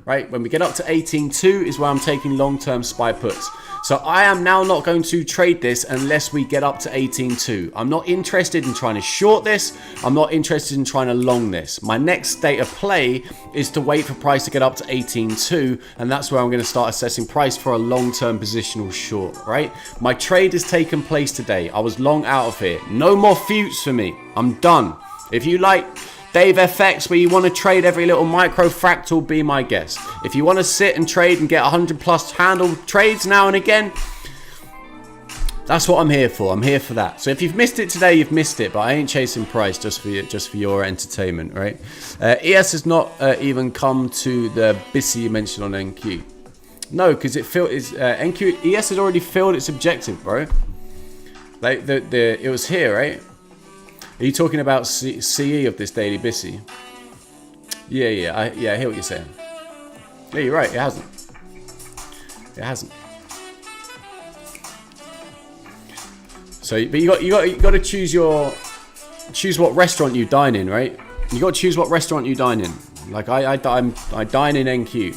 Right, when we get up to 18.2 is where I'm taking long-term SPY puts. So I am now not going to trade this unless we get up to 18.2. I'm not interested in trying to short this. I'm not interested in trying to long this. My next state of play is to wait for price to get up to 18.2, and that's where I'm going to start assessing price for a long-term positional short, right? My trade has taken place today. I was long out of here. No more futes for me. I'm done. If you like Dave FX, where you want to trade every little micro fractal, be my guest. If you want to sit and trade and get 100 plus handle trades now and again, that's what I'm here for. I'm here for that. So if you've missed it today, you've missed it. But I ain't chasing price just for your entertainment, right? ES has not even come to the BISI you mentioned on NQ. No, because NQ ES had already filled its objective, bro. Like it was here, right? Are you talking about CE of this daily BISI? Yeah, I hear what you're saying. Yeah, you're right. It hasn't. It hasn't. So, but you got to choose what restaurant you dine in, right? You got to choose what restaurant you dine in. Like I dine in NQ.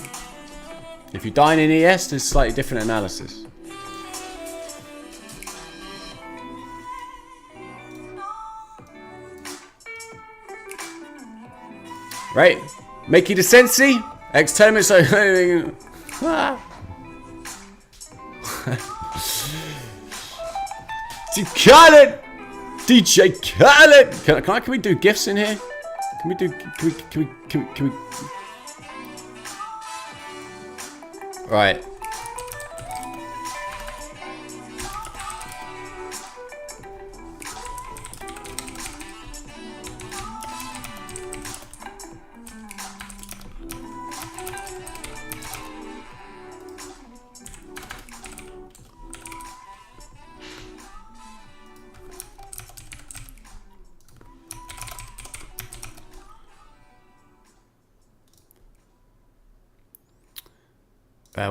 If you dine in ES, there's slightly different analysis. Right, Makey the Sensi, ex-tournament, so DJ Khaled. Can we do gifts in here? Can we? Right.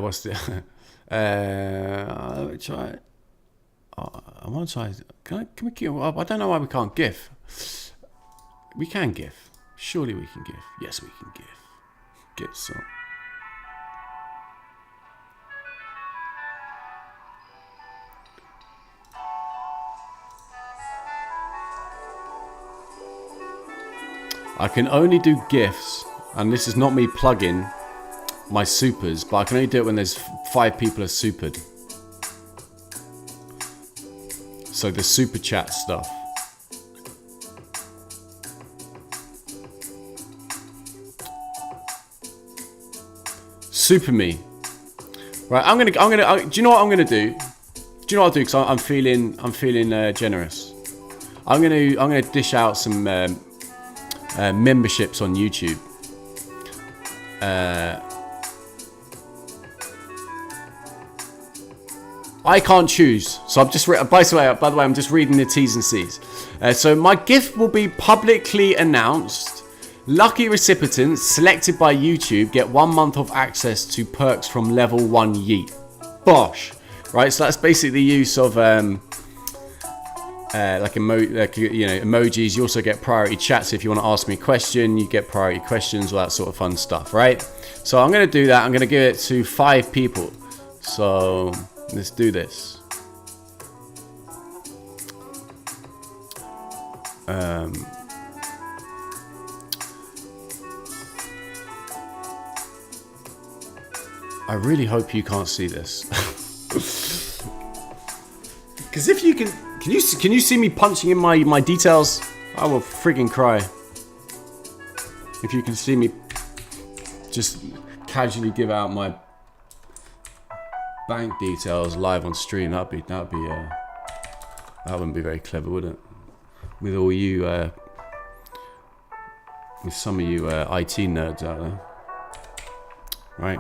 What's the? Let me try it. I want to try. Can we give? I don't know why we can't GIF. We can GIF. Surely we can GIF. Yes, we can GIF. Get some. I can only do GIFs, and this is not me plugging my supers, but I can only do it when there's 5 people are supered. So the super chat stuff. Super me. Right, I'm gonna. Do you know what I'm gonna do? Do you know what I'll do? Because I'm feeling generous. I'm gonna dish out some memberships on YouTube. I can't choose, so I'm just. By the way, I'm just reading the T's and C's. So my gift will be publicly announced. Lucky recipients selected by YouTube get 1 month of access to perks from level 1 Yeet. Bosh. Right, so that's basically the use of emojis. You also get priority chats. If you want to ask me a question, you get priority questions, all that sort of fun stuff, right? So I'm going to do that. I'm going to give it to 5 people. So let's do this. I really hope you can't see this. Because if you can you see me punching in my details? I will friggin' cry. If you can see me just casually give out my bank details live on stream, that wouldn't be very clever, would it? With all you, with some of you IT nerds out there, right?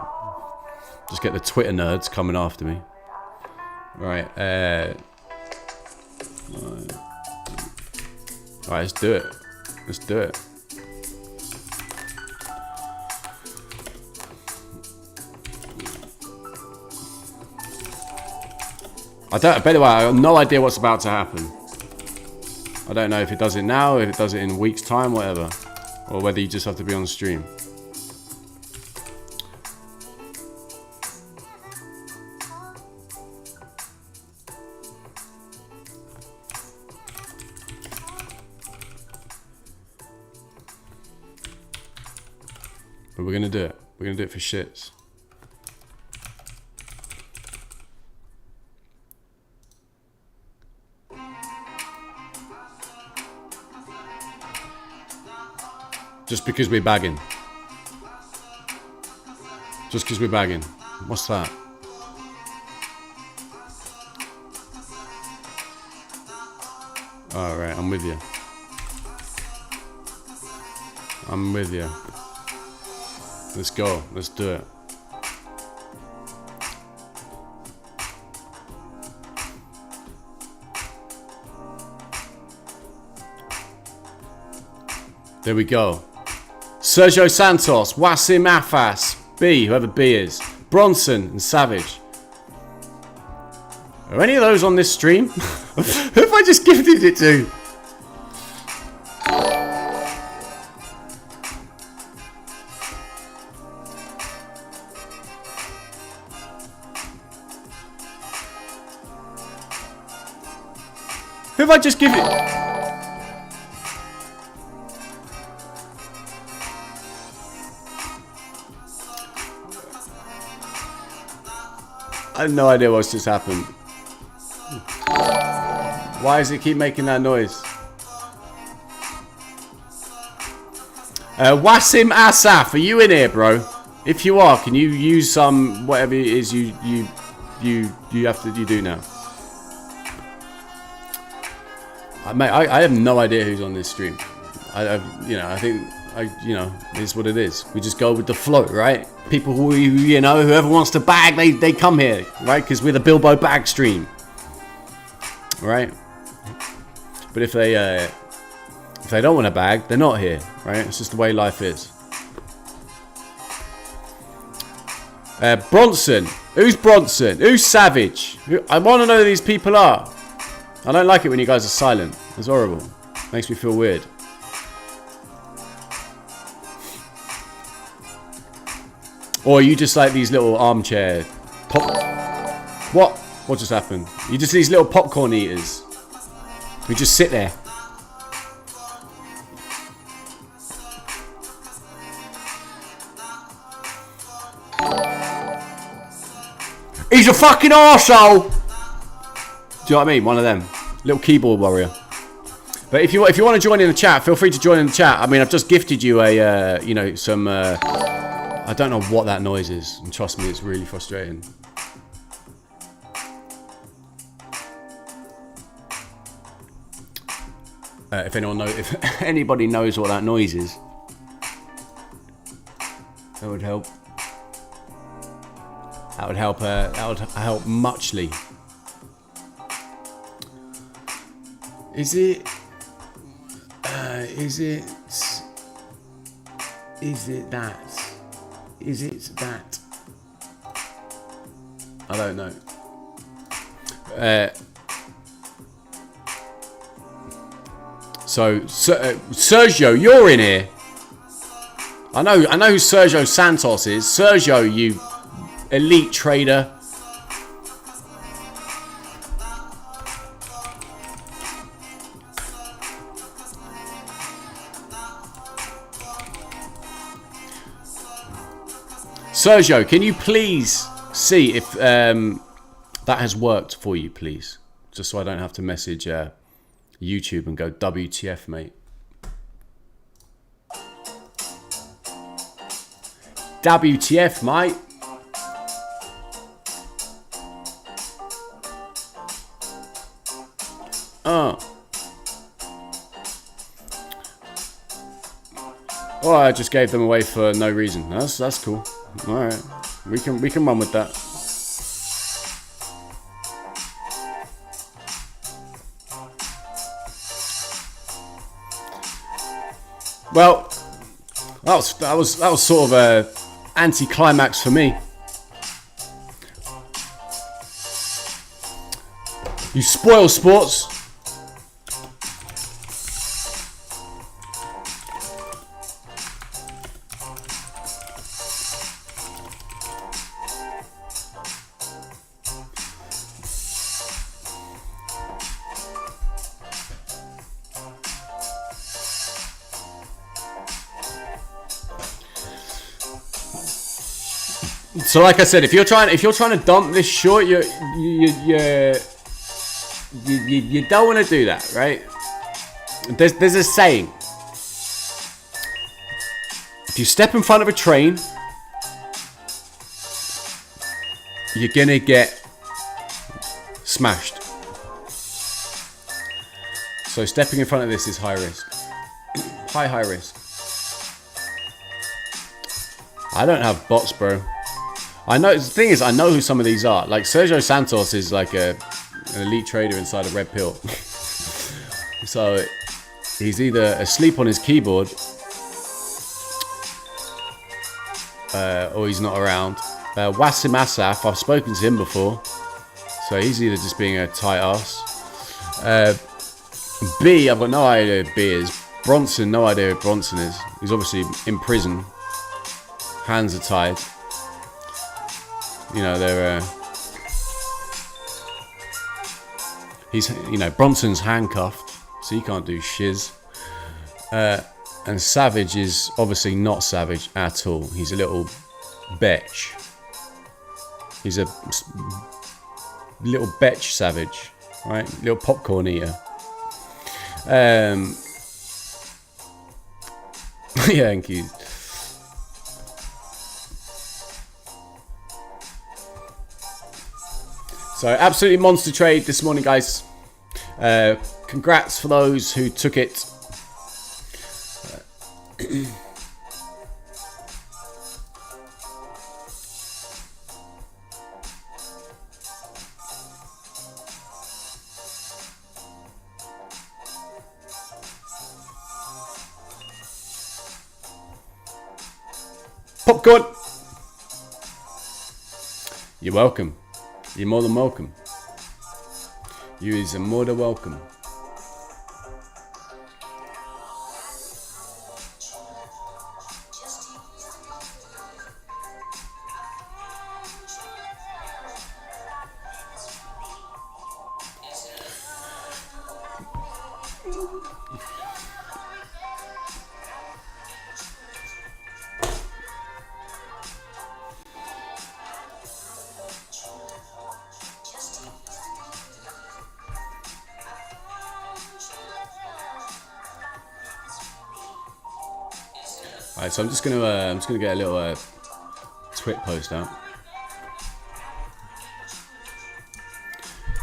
Just get the Twitter nerds coming after me. Right, alright, let's do it. Let's do it. By the way, I have no idea what's about to happen. I don't know if it does it now, if it does it in a week's time, whatever. Or whether you just have to be on the stream. But we're gonna do it. We're gonna do it for shits. Just because we're bagging. Just because we're bagging. What's that? Alright, I'm with you. I'm with you. Let's go. Let's do it. There we go. Sergio Santos, Wasim Afas, B, whoever B is, Bronson and Savage. Are any of those on this stream? Who have I just gifted it to? Who have I just given it? I have no idea what's just happened. Why does it keep making that noise? Wasim Asaf, are you in here, bro? If you are, can you use some whatever it is you do now? I have no idea who's on this stream. I think it's what it is. We just go with the flow, right? People who, whoever wants to bag, they come here, right? Because we're the Bilbo bag stream, right? But if they don't want to bag, they're not here, right? It's just the way life is. Bronson, who's Bronson? Who's Savage? I want to know who these people are. I don't like it when you guys are silent. It's horrible. Makes me feel weird. Or are you just like these little armchair pop... What? What just happened? You just these little popcorn eaters who just sit there. He's a fucking arsehole! Do you know what I mean? One of them. Little keyboard warrior. But if you want to join in the chat, feel free to join in the chat. I mean, I've just gifted you a, you know, some. I don't know what that noise is, and trust me, it's really frustrating. If anybody knows what that noise is, that would help. That would help. That would help muchly. Is it? Is it that? Is it that? I don't know. So Sergio, you're in here. I know who Sergio Santos is. Sergio, you elite trader. Sergio, can you please see if that has worked for you, please? Just so I don't have to message YouTube and go, WTF, mate. WTF, mate. Oh, I just gave them away for no reason. That's cool. All right, we can run with that. Well, that was sort of a anti-climax for me. You spoil sports. So, like I said, if you're trying to dump this short, you don't want to do that, right? There's a saying: if you step in front of a train, you're gonna get smashed. So, stepping in front of this is high risk, high risk. I don't have bots, bro. I know, the thing is, I know who some of these are. Like, Sergio Santos is like an elite trader inside a red pill. So, he's either asleep on his keyboard, or he's not around. Wassim Asaf, I've spoken to him before. So, he's either just being a tight ass. B, I've got no idea who B is. Bronson, no idea who Bronson is. He's obviously in prison. Hands are tied. You know, they're he's, you know, Bronson's handcuffed, so he can't do shiz. And Savage is obviously not Savage at all. He's a little betch. He's a little betch Savage, right? Little popcorn eater. Yeah, thank you. So, absolutely monster trade this morning, guys. Congrats for those who took it. Popcorn! You're welcome. You're more than welcome. You is more than welcome. Alright, so I'm just gonna get a little twit post out.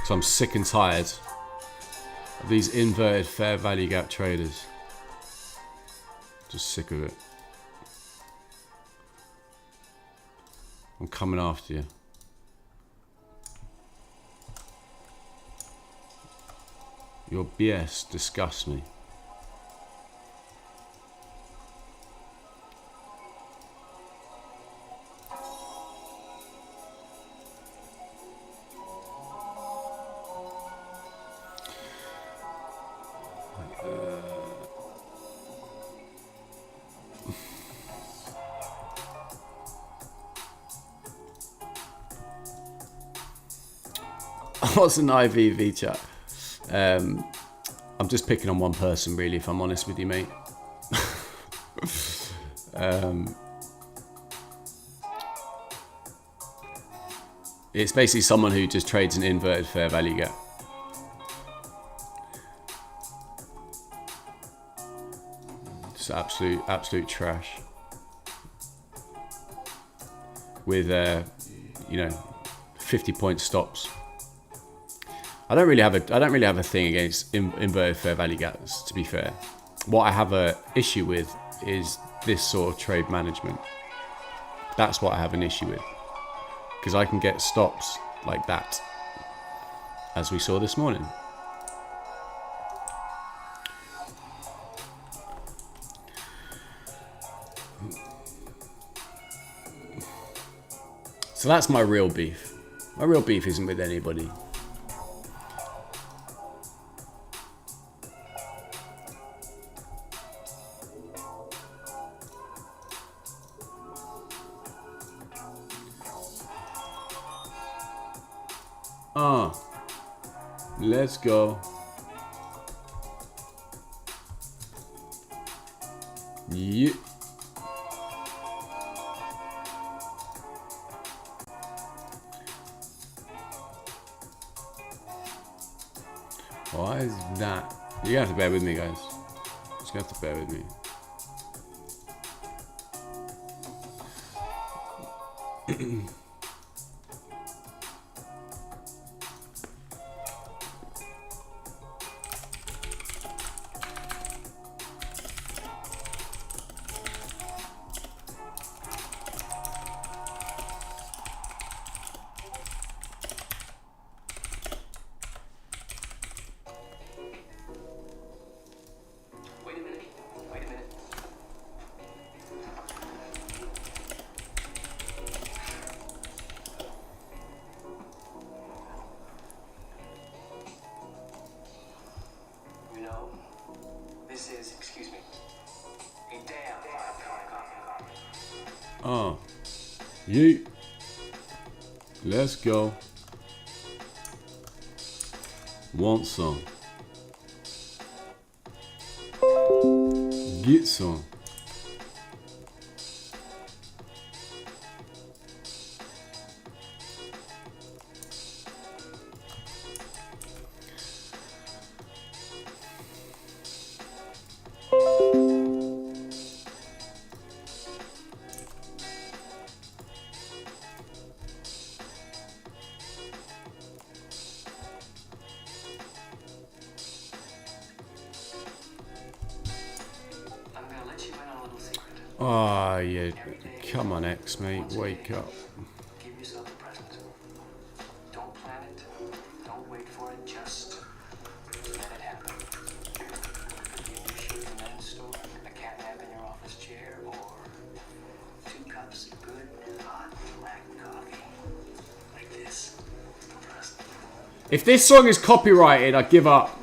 So I'm sick and tired of these inverted fair value gap traders. Just sick of it. I'm coming after you. Your BS disgusts me. What's an IVV chat? I'm just picking on one person, really, if I'm honest with you, mate. It's basically someone who just trades an inverted fair value gap. Just absolute trash. With you know, 50-point stops. I don't really have a thing against inverted fair value gaps, to be fair. What I have a issue with is this sort of trade management. That's what I have an issue with, because I can get stops like that, as we saw this morning. So that's my real beef. My real beef isn't with anybody. Let's go. Yeah. Why is that? You have to bear with me, guys. Just have to bear with me. Yeet. Let's go. Want some? Get some. Oh, yeah. Come on, X, mate. Wake up. Give yourself a present. Don't plan it. Don't wait for it. Just let it happen. Give your shoe in the men's store, a cat nap in your office chair, or 2 cups of good hot black coffee. Like this. The present. If this song is copyrighted, I give up.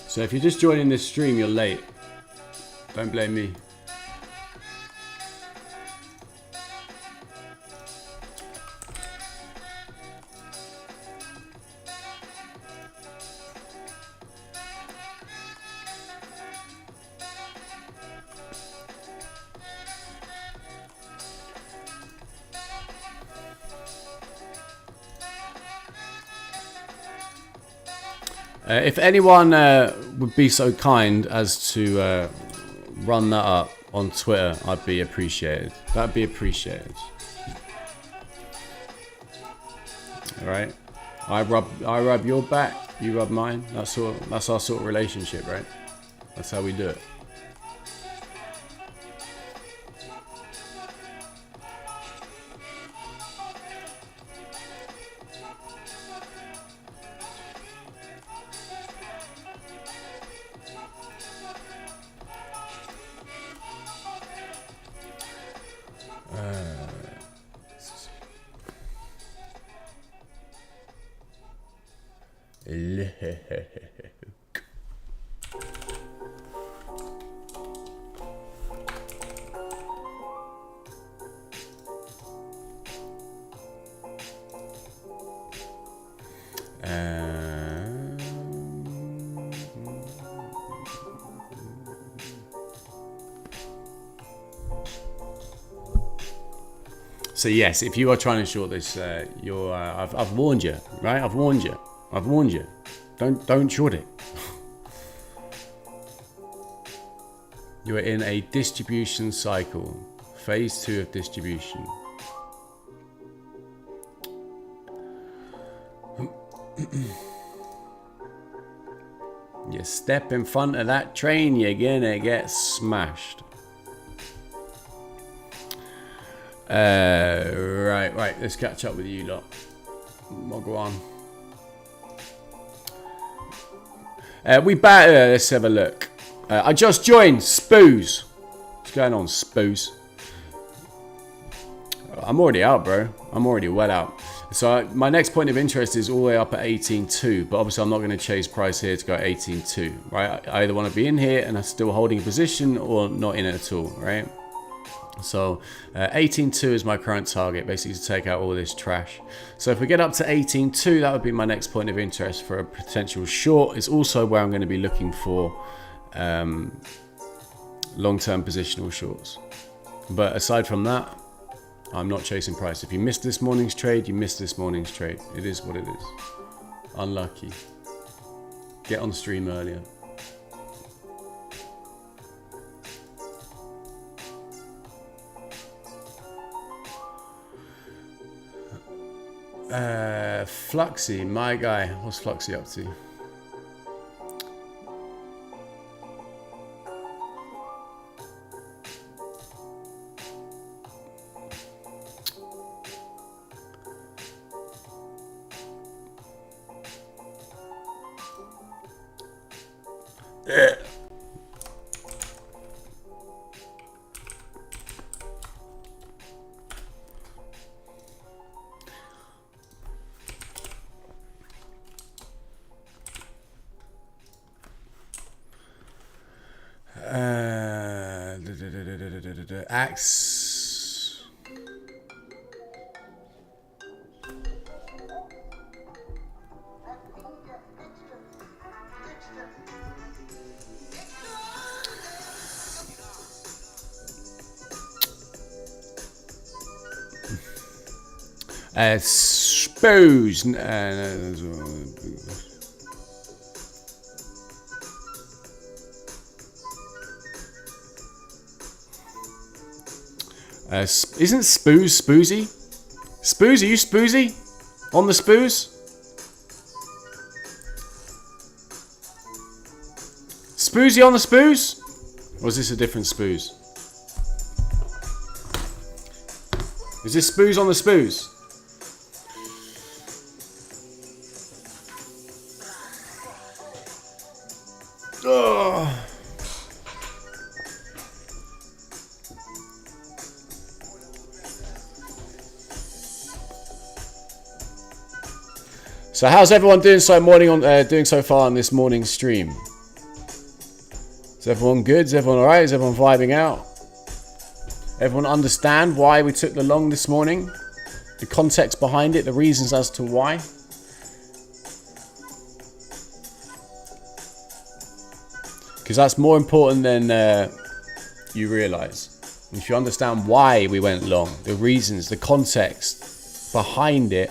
So if you're just joining this stream, you're late. Don't blame me. If anyone would be so kind as to run that up on Twitter, I'd be appreciated. That'd be appreciated. All right. I rub your back, you rub mine. That's our sort of relationship, right? That's how we do it. So yes, if you are trying to short this, I've warned you, right? I've warned you. Don't short it. You are in a distribution cycle, phase 2 of distribution. You step in front of that train, you're gonna get smashed. Right, let's catch up with you lot. We'll go on. Let's have a look. I just joined Spoos. What's going on, Spoos? I'm already out, bro. I'm already well out. So my next point of interest is all the way up at 18.2, but obviously I'm not going to chase price here to go 18.2, right? I either want to be in here and I'm still holding a position or not in it at all, right? So 18.2 is my current target, basically to take out all this trash. So if we get up to 18.2, that would be my next point of interest for a potential short. It's also where I'm going to be looking for long-term positional shorts. But aside from that, I'm not chasing price. If you missed this morning's trade, you missed this morning's trade. It is what it is. Unlucky. Get on stream earlier. Fluxy, my guy. What's Fluxy up to? Axe. Spose. Isn't Spoos Spoozy? Spoos, are you Spoozy? On the Spoos? Spoozy on the Spoos? Or is this a different Spoos? Is this Spoos on the Spoos? Ugh. So how's everyone doing doing so far on this morning's stream? Is everyone good? Is everyone alright? Is everyone vibing out? Everyone understand why we took the long this morning? The context behind it, the reasons as to why? Because that's more important than you realise. If you understand why we went long, the reasons, the context behind it,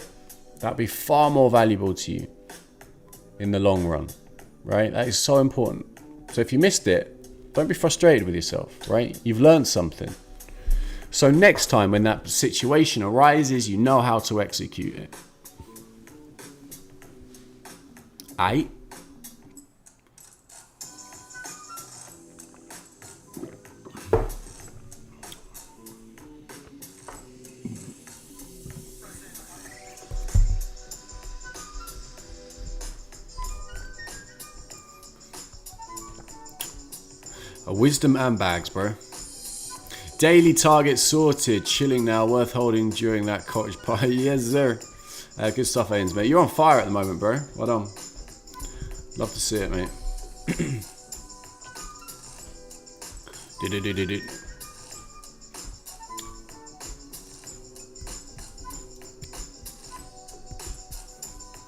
that'd be far more valuable to you in the long run. right? That is so important. So if you missed it, don't be frustrated with yourself, right? You've learned something. So next time when that situation arises, you know how to execute it. Aight? Wisdom and bags, bro. Daily target sorted. Chilling now. Worth holding during that cottage pie. Yes, sir. Good stuff, Ains, mate. You're on fire at the moment, bro. Well done. Love to see it, mate.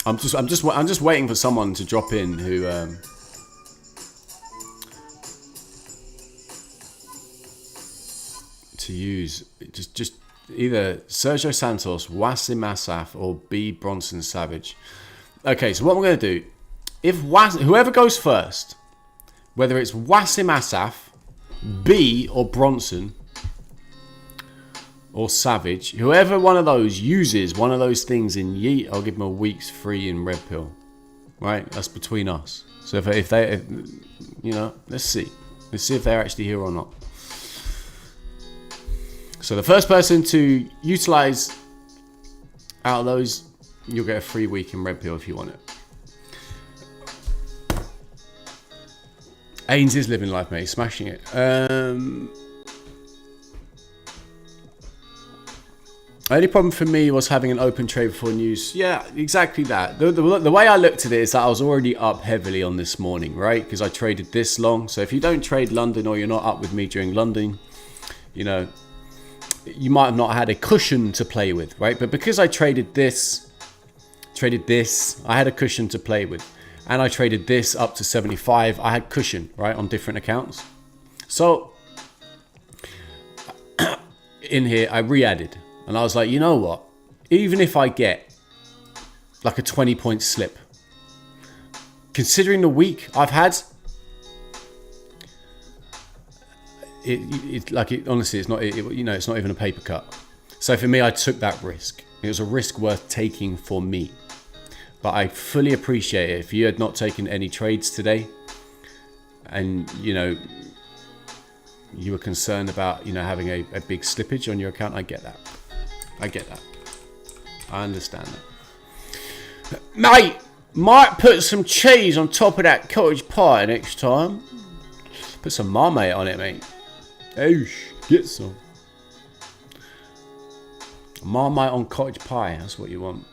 I'm just waiting for someone to drop in who to use just either Sergio Santos, Wassim Asaf, or B Bronson Savage. Okay, so what I'm going to do, if whoever goes first, whether it's Wassim Asaf, B or Bronson or Savage, whoever one of those uses one of those things in Yeet, I'll give them a week's free in Red Pill. Right, that's between us. So if they you know, let's see if they're actually here or not. So the first person to utilize out of those, you'll get a free week in Red Pill if you want it. Ains is living life, mate. He's smashing it. Only problem for me was having an open trade before news. Yeah, exactly that. The way I looked at it is that I was already up heavily on this morning, right? Because I traded this long. So if you don't trade London or you're not up with me during London, you know, you might have not had a cushion to play with, right? But because I traded this, I had a cushion to play with. And I traded this up to 75. I had cushion, right, on different accounts. So in here, I re-added. And I was like, you know what? Even if I get like a 20-point slip, considering the week I've had, honestly, it's not. It's not even a paper cut. So for me, I took that risk. It was a risk worth taking for me. But I fully appreciate it. If you had not taken any trades today, and you were concerned about having a big slippage on your account, I get that. I understand that. Mate, might put some cheese on top of that cottage pie next time. Put some Marmite on it, mate. Oosh, get some. Marmite on cottage pie, that's what you want.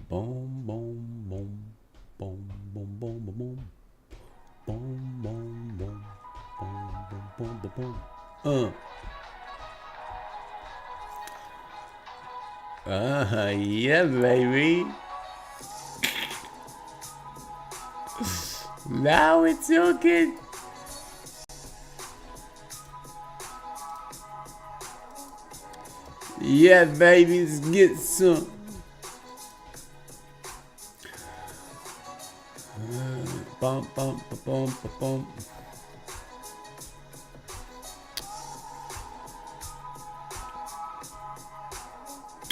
Boom, boom, boom, boom, boom, boom, boom, boom, boom, boom, boom, boom, boom, boom, boom. Yeah, baby. Now we're talking. Yeah, baby, let's get some. Bum, bum, bum, bum, bum.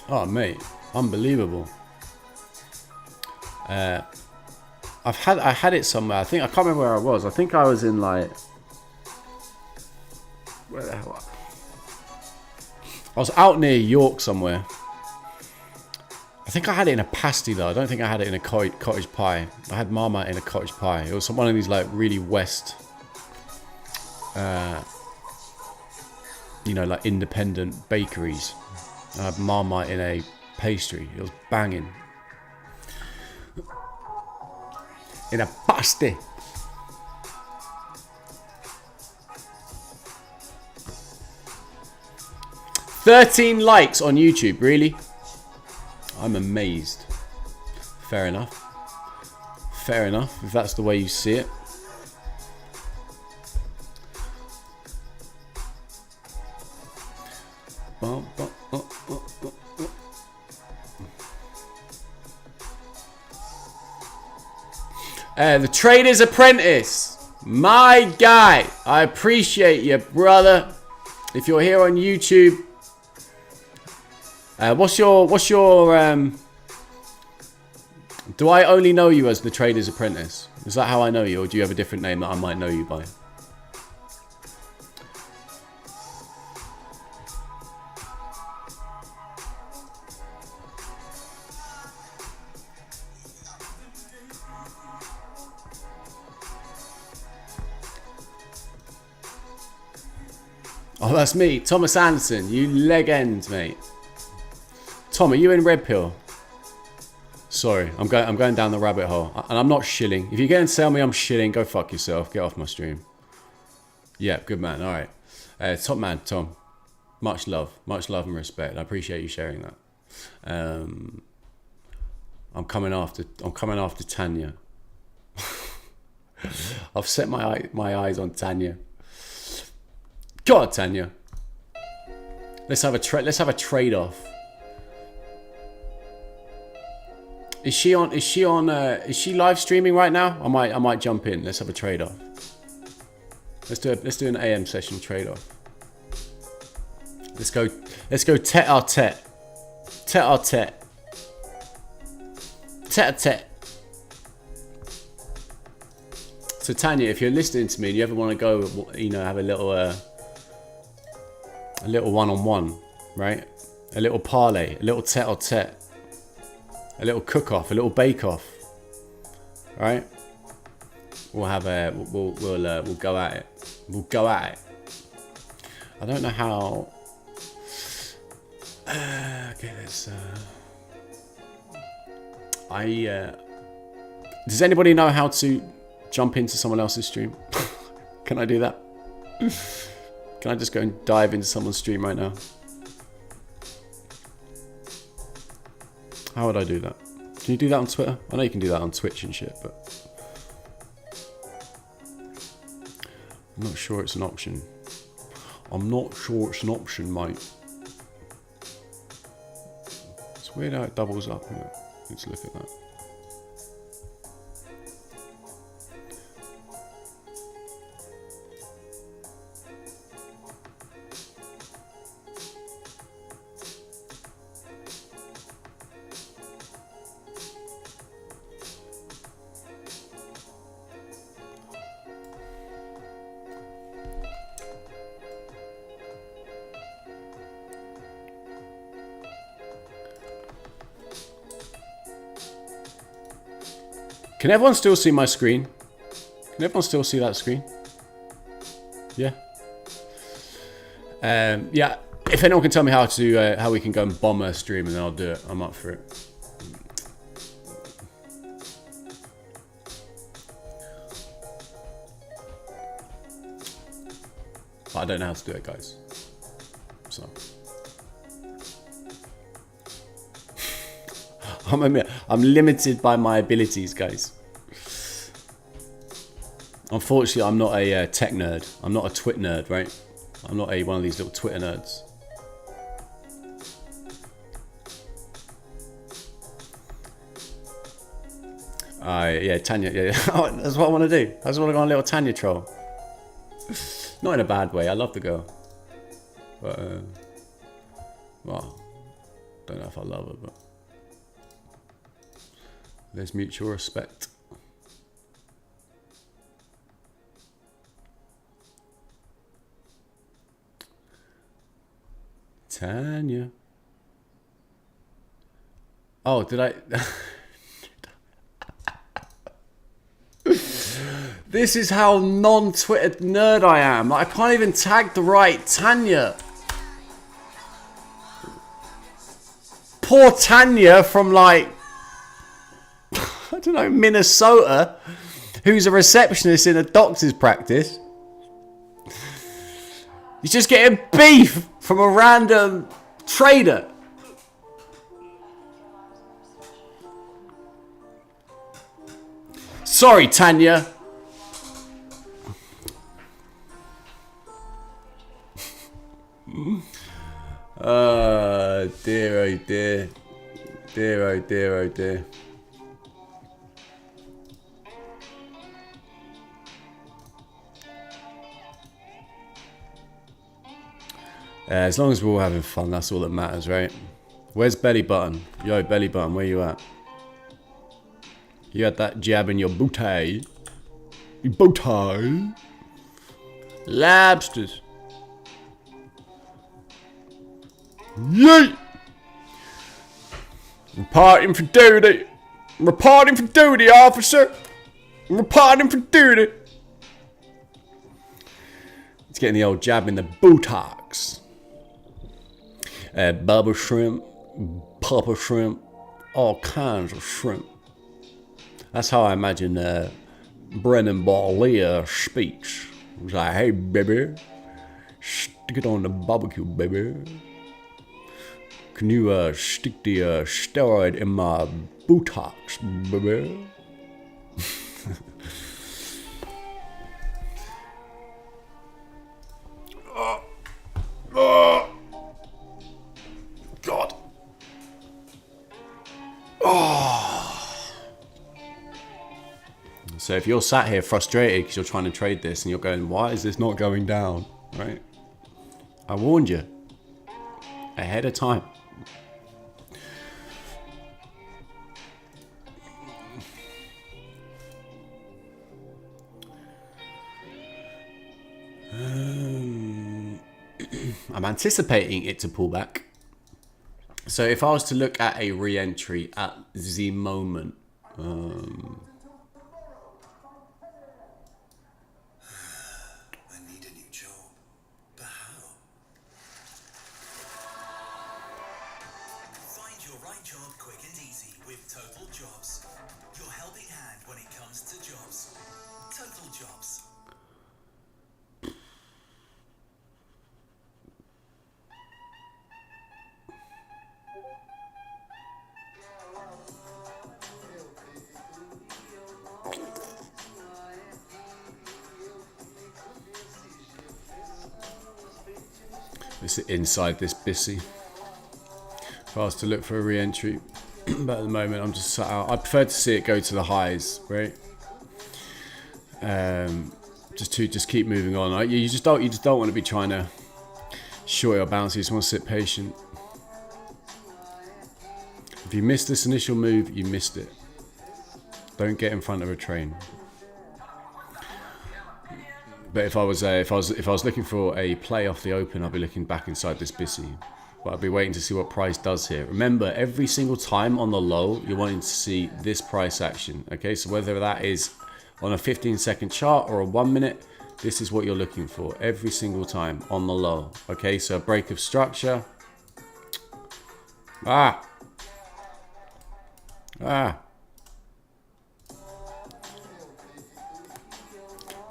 Oh, mate, unbelievable. I had it somewhere. I can't remember where I was. I think I was in like, where the hell? I was out near York somewhere. I think I had it in a pasty though. I don't think I had it in a cottage pie. I had Marmite in a cottage pie. It was one of these like really West, like independent bakeries. I had Marmite in a pastry. It was banging. In a pasty. $13 likes on YouTube, really? I'm amazed. Fair enough. Fair enough, if that's the way you see it. The Trader's Apprentice. My guy. I appreciate you, brother. If you're here on YouTube. What's your do I only know you as the Trader's Apprentice? Is that how I know you, or do you have a different name that I might know you by? Oh, that's me, Thomas Anderson. You legend, mate. Tom, are you in Red Pill? Sorry, I'm going down the rabbit hole, and I'm not shilling. If you're going to tell me I'm shilling, go fuck yourself. Get off my stream. Yeah, good man. All right, top man, Tom. Much love and respect. I appreciate you sharing that. I'm coming after Tanya. I've set my eyes on Tanya. God, Tanya. Let's have a trade-off. Is she live streaming right now? I might jump in. Let's have a trade-off. Let's do an AM session trade-off. Let's go tete-a-tete. Tete-a-tete. Tete-a-tete. So Tanya, if you're listening to me and you ever want to go, have a little one-on-one, right? A little parlay, a little tete-a-tete, a little cook-off, a little bake-off, right? We'll have we'll go at it. We'll go at it. I don't know how. Okay, let's. Does anybody know how to jump into someone else's stream? Can I do that? Can I just go and dive into someone's stream right now? How would I do that? Can you do that on Twitter? I know you can do that on Twitch and shit, but I'm not sure it's an option. I'm not sure it's an option, mate. It's weird how it doubles up. Let's look at that. Can everyone still see my screen? Can everyone still see that screen? Yeah. Yeah. If anyone can tell me how we can go and bomb a stream, and then I'll do it. I'm up for it. But I don't know how to do it, guys. So. I'm limited by my abilities, guys. Unfortunately, I'm not a tech nerd. I'm not a twit nerd, right? I'm not one of these little Twitter nerds. Yeah, Tanya. Yeah, oh, that's what I want to do. I just want to go on a little Tanya troll. Not in a bad way. I love the girl, but well, don't know if I love her, but there's mutual respect. Tanya. Oh, did I? This is how non-Twitter nerd I am. Like, I can't even tag the right Tanya. Poor Tanya from like, I don't know, Minnesota, who's a receptionist in a doctor's practice. He's just getting beef from a random trader. Sorry, Tanya. Dear, oh dear. Dear, oh dear, oh dear. As long as we're all having fun, that's all that matters, right? Where's Belly Button? Yo, Belly Button, where you at? You had that jab in your booty. Your booty. Lobsters. Yeet! Reporting for duty. Reporting for duty, officer. Reporting for duty. It's getting the old jab in the buttocks. Bubba shrimp, papa shrimp, all kinds of shrimp. That's how I imagine Brennan Barlia speaks. He's like, hey, baby, stick it on the barbecue, baby. Can you stick the steroid in my buttocks, baby? God. So if you're sat here frustrated because you're trying to trade this and you're going, why is this not going down, right? I warned you ahead of time. I'm anticipating it to pull back. So if I was to look at a re-entry at the moment, I need a new job, but how? Find your right job quick and easy with Total Jobs. Your helping hand when it comes to jobs. Total Jobs. This is inside this bissy. If I was to look for a re-entry, but at the moment I'm just sat out. I prefer to see it go to the highs, right? Just keep moving on. You just don't want to be trying to short or bounce. You just want to sit patient. If you missed this initial move, you missed it. Don't get in front of a train. But if I was looking for a play off the open, I'd be looking back inside this bissy. But I'd be waiting to see what price does here. Remember, every single time on the low, you're wanting to see this price action. Okay, so whether that is on a 15-second chart or a 1 minute, this is what you're looking for every single time on the low. Okay, so a break of structure.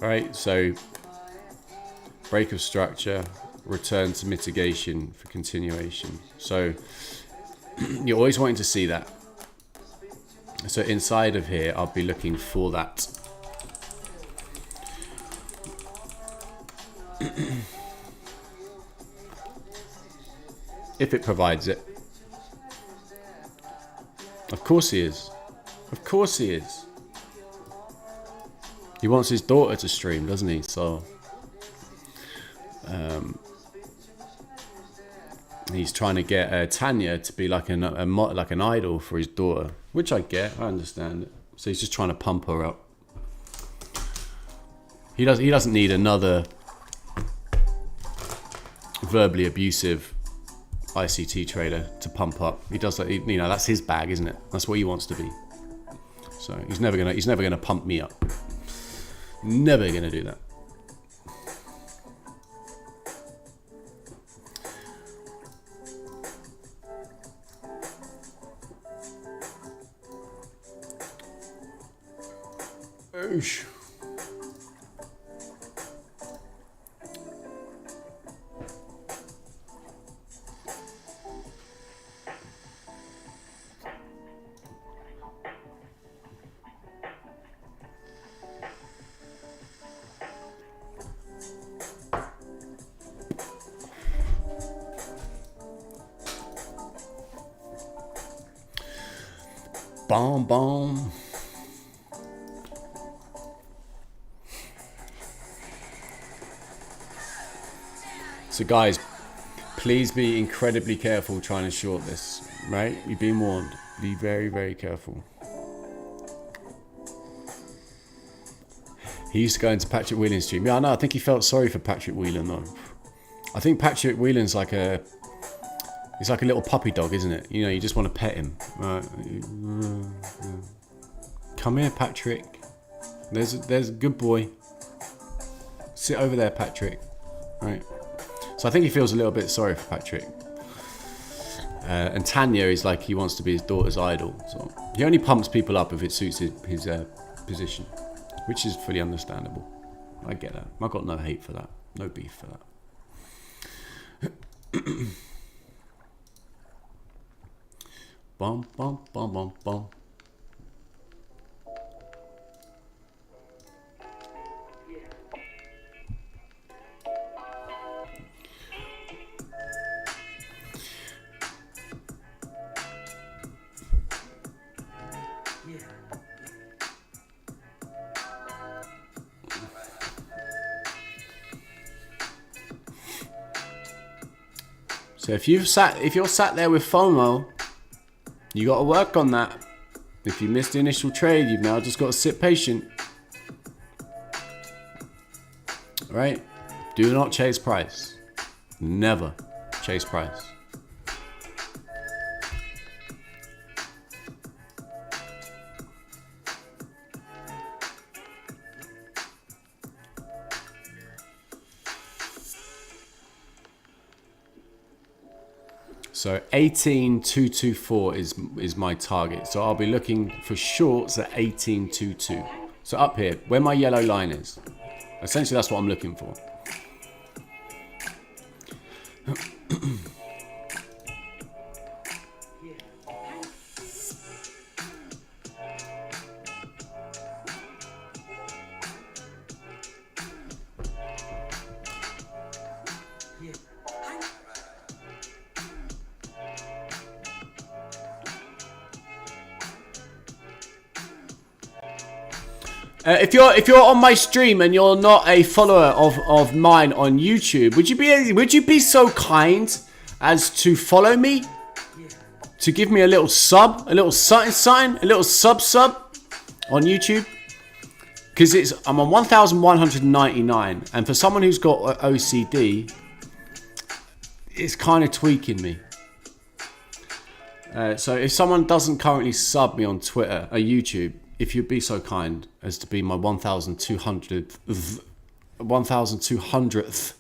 Right, so break of structure, return to mitigation for continuation. So you're always wanting to see that. So inside of here, I'll be looking for that. If it provides it. Of course he is. Of course he is. He wants his daughter to stream, doesn't he? So he's trying to get Tanya to be like an idol for his daughter, which I get. I understand it. So he's just trying to pump her up. He doesn't need another verbally abusive ICT trader to pump up. He does that. You know, that's his bag, isn't it? That's what he wants to be. So he's never gonna pump me up. Never gonna do that. Oosh. Bomb, bomb. So guys, Please be incredibly careful trying to short this, right? You've been warned. Be very, very careful. He used to go into Patrick Whelan's stream. Yeah, I know. I think he felt sorry for Patrick Whelan, though. I think Patrick Whelan's like a... He's like a little puppy dog, isn't it? You know, you just want to pet him. Right? Come here, Patrick. There's a good boy. Sit over there, Patrick. Right. So I think he feels a little bit sorry for Patrick. And Tanya is like he wants to be his daughter's idol. So he only pumps people up if it suits his position, which is fully understandable. I get that. I've got no hate for that. No beef for that. Bum, bum, bum, bum, bum. So if you're sat there with FOMO, you got to work on that. If you missed the initial trade, you've now just got to sit patient. Right? Do not chase price. Never chase price. So 18,224 is my target. So I'll be looking for shorts at 18,22. So up here, where my yellow line is. Essentially, that's what I'm looking for. If you're on my stream and you're not a follower of mine on YouTube, would you be so kind as to follow me? To give me a little sub, a little something, a little sub on YouTube? Because I'm on 1,199, and for someone who's got OCD, it's kind of tweaking me. So if someone doesn't currently sub me on Twitter or YouTube, if you'd be so kind as to be my 1,200th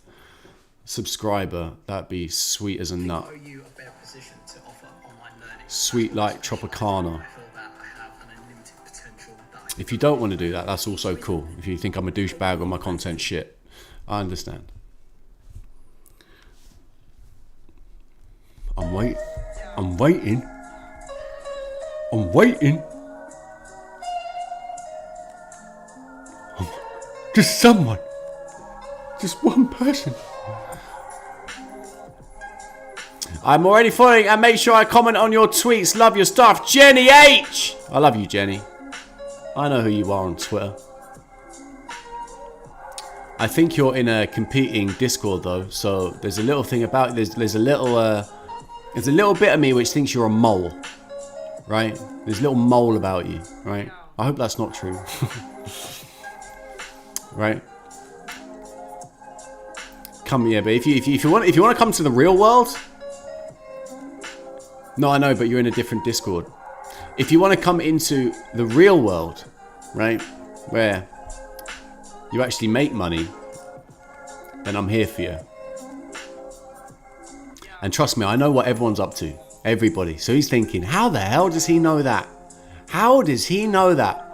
subscriber, that'd be sweet as a nut. Sweet like Tropicana. If you don't want to do that, that's also cool. If you think I'm a douchebag or my content shit, I understand. I'm waiting. Just someone. Just one person. I'm already following, and make sure I comment on your tweets. Love your stuff. Jenny H. I love you, Jenny. I know who you are on Twitter. I think you're in a competing Discord though, so there's a little thing about there's a little bit of me which thinks you're a mole, right? There's a little mole about you, right? I hope that's not true. Right? Come here, but if you want to come to the real world, no, I know, but you're in a different Discord. If you want to come into the real world, right, where you actually make money, then I'm here for you. And trust me, I know what everyone's up to. Everybody. So he's thinking, how the hell does he know that? How does he know that?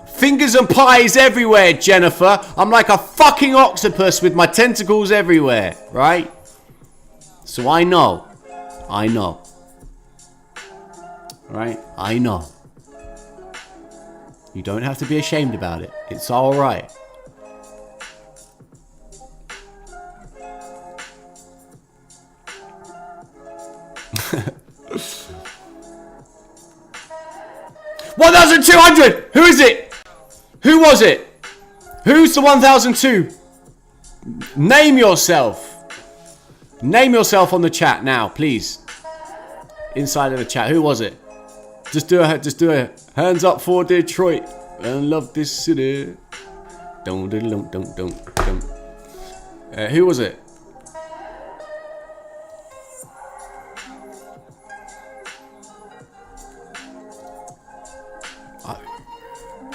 Fingers and pies everywhere, Jennifer. I'm like a fucking octopus with my tentacles everywhere, right? So I know. Right? I know. You don't have to be ashamed about it. It's alright. $1,200! Who is it? Who was it? Who's the 1,002? Name yourself. Name yourself on the chat now, please. Inside of the chat. Who was it? Just do a hands up for Detroit. I love this city. Don't. Who was it?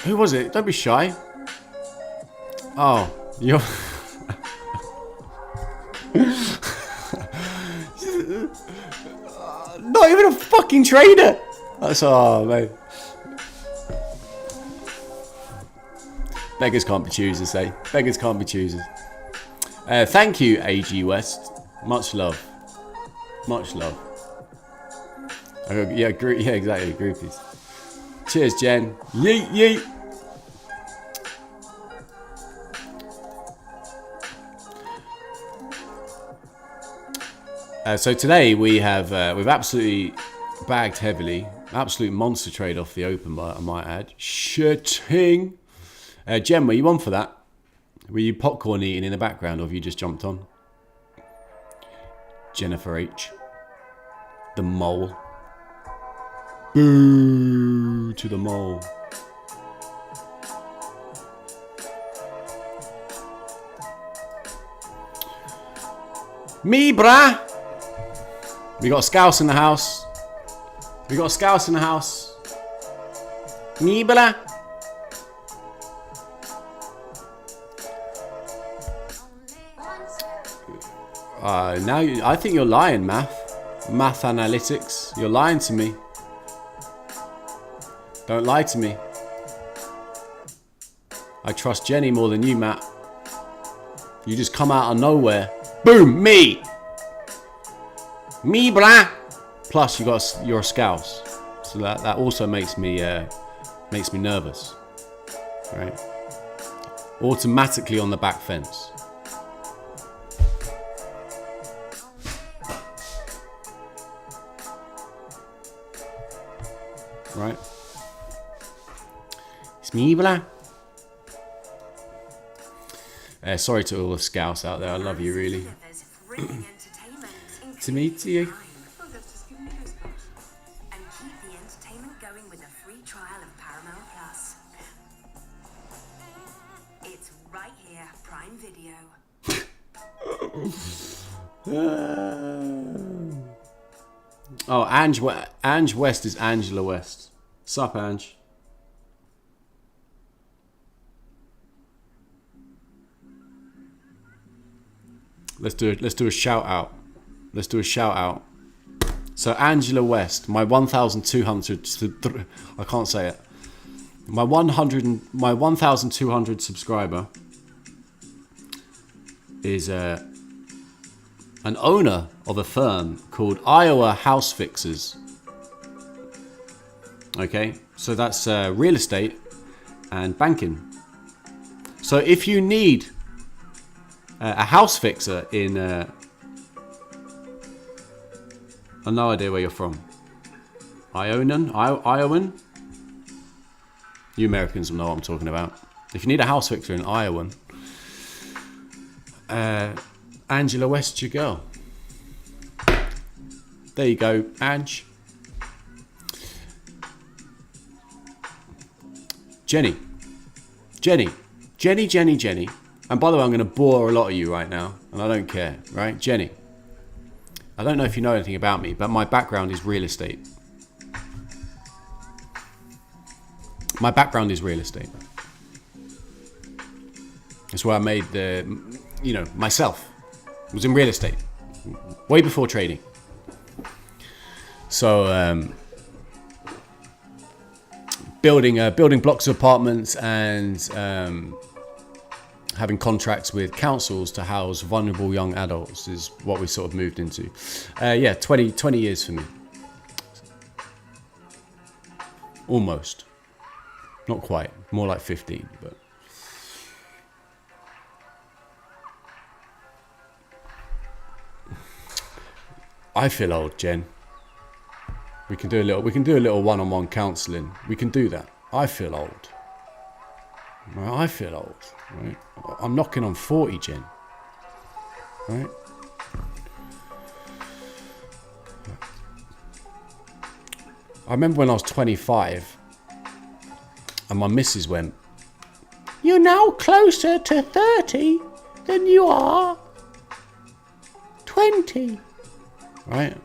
Who was it? Don't be shy. Oh, you're... Not even a fucking trader. That's... Oh, mate. Beggars can't be choosers, eh? Beggars can't be choosers. Thank you, AG West. Much love. Much love. Yeah, exactly. Groupies. Cheers, Jen. Yeet, yeet. So today we've absolutely bagged heavily. Absolute monster trade off the open, I might add. Shitting. Jen, were you on for that? Were you popcorn eating in the background, or have you just jumped on? Jennifer H. The mole. Boo to the mole. Me, brah. We got a scouse in the house. We got a scouse in the house. Me, brah. Now I think you're lying, math analytics. You're lying to me. Don't lie to me. I trust Jenny more than you, Matt. You just come out of nowhere. Boom, me, brah. Plus, you're a scouse, so that also makes me nervous, right? Automatically on the back fence. Right? It's me, blah. Sorry to all the scouts out there. I love you, really. To meet you. And keep the entertainment going with a free trial of Paramount Plus. It's right here, Prime Video. Oh, Ange West is Angela West. Sup, Ange? Let's do a shout out. Let's do a shout out. So Angela West, my 1,200. I can't say it. My 1,200 subscriber is an owner of a firm called Iowa House Fixers. Okay, so that's real estate and banking. So if you need a house fixer in I have no idea where you're from. Iowan? You Americans will know what I'm talking about. If you need a house fixer in Iowa, Angela West's your girl. There you go, Ange. Jenny. And by the way, I'm going to bore a lot of you right now, and I don't care, right? Jenny. I don't know if you know anything about me, but my background is real estate. My background is real estate. That's where I made myself. It was in real estate. Way before trading. So, building blocks of apartments and having contracts with councils to house vulnerable young adults is what we sort of moved into. 20 years for me. Almost. Not quite. More like 15, but... I feel old, Jen. We can do a little one-on-one counselling. We can do that. I feel old. I feel old, right? I'm knocking on 40, Jen. Right? I remember when I was 25 and my missus went, "You're now closer to 30 than you are 20." Right?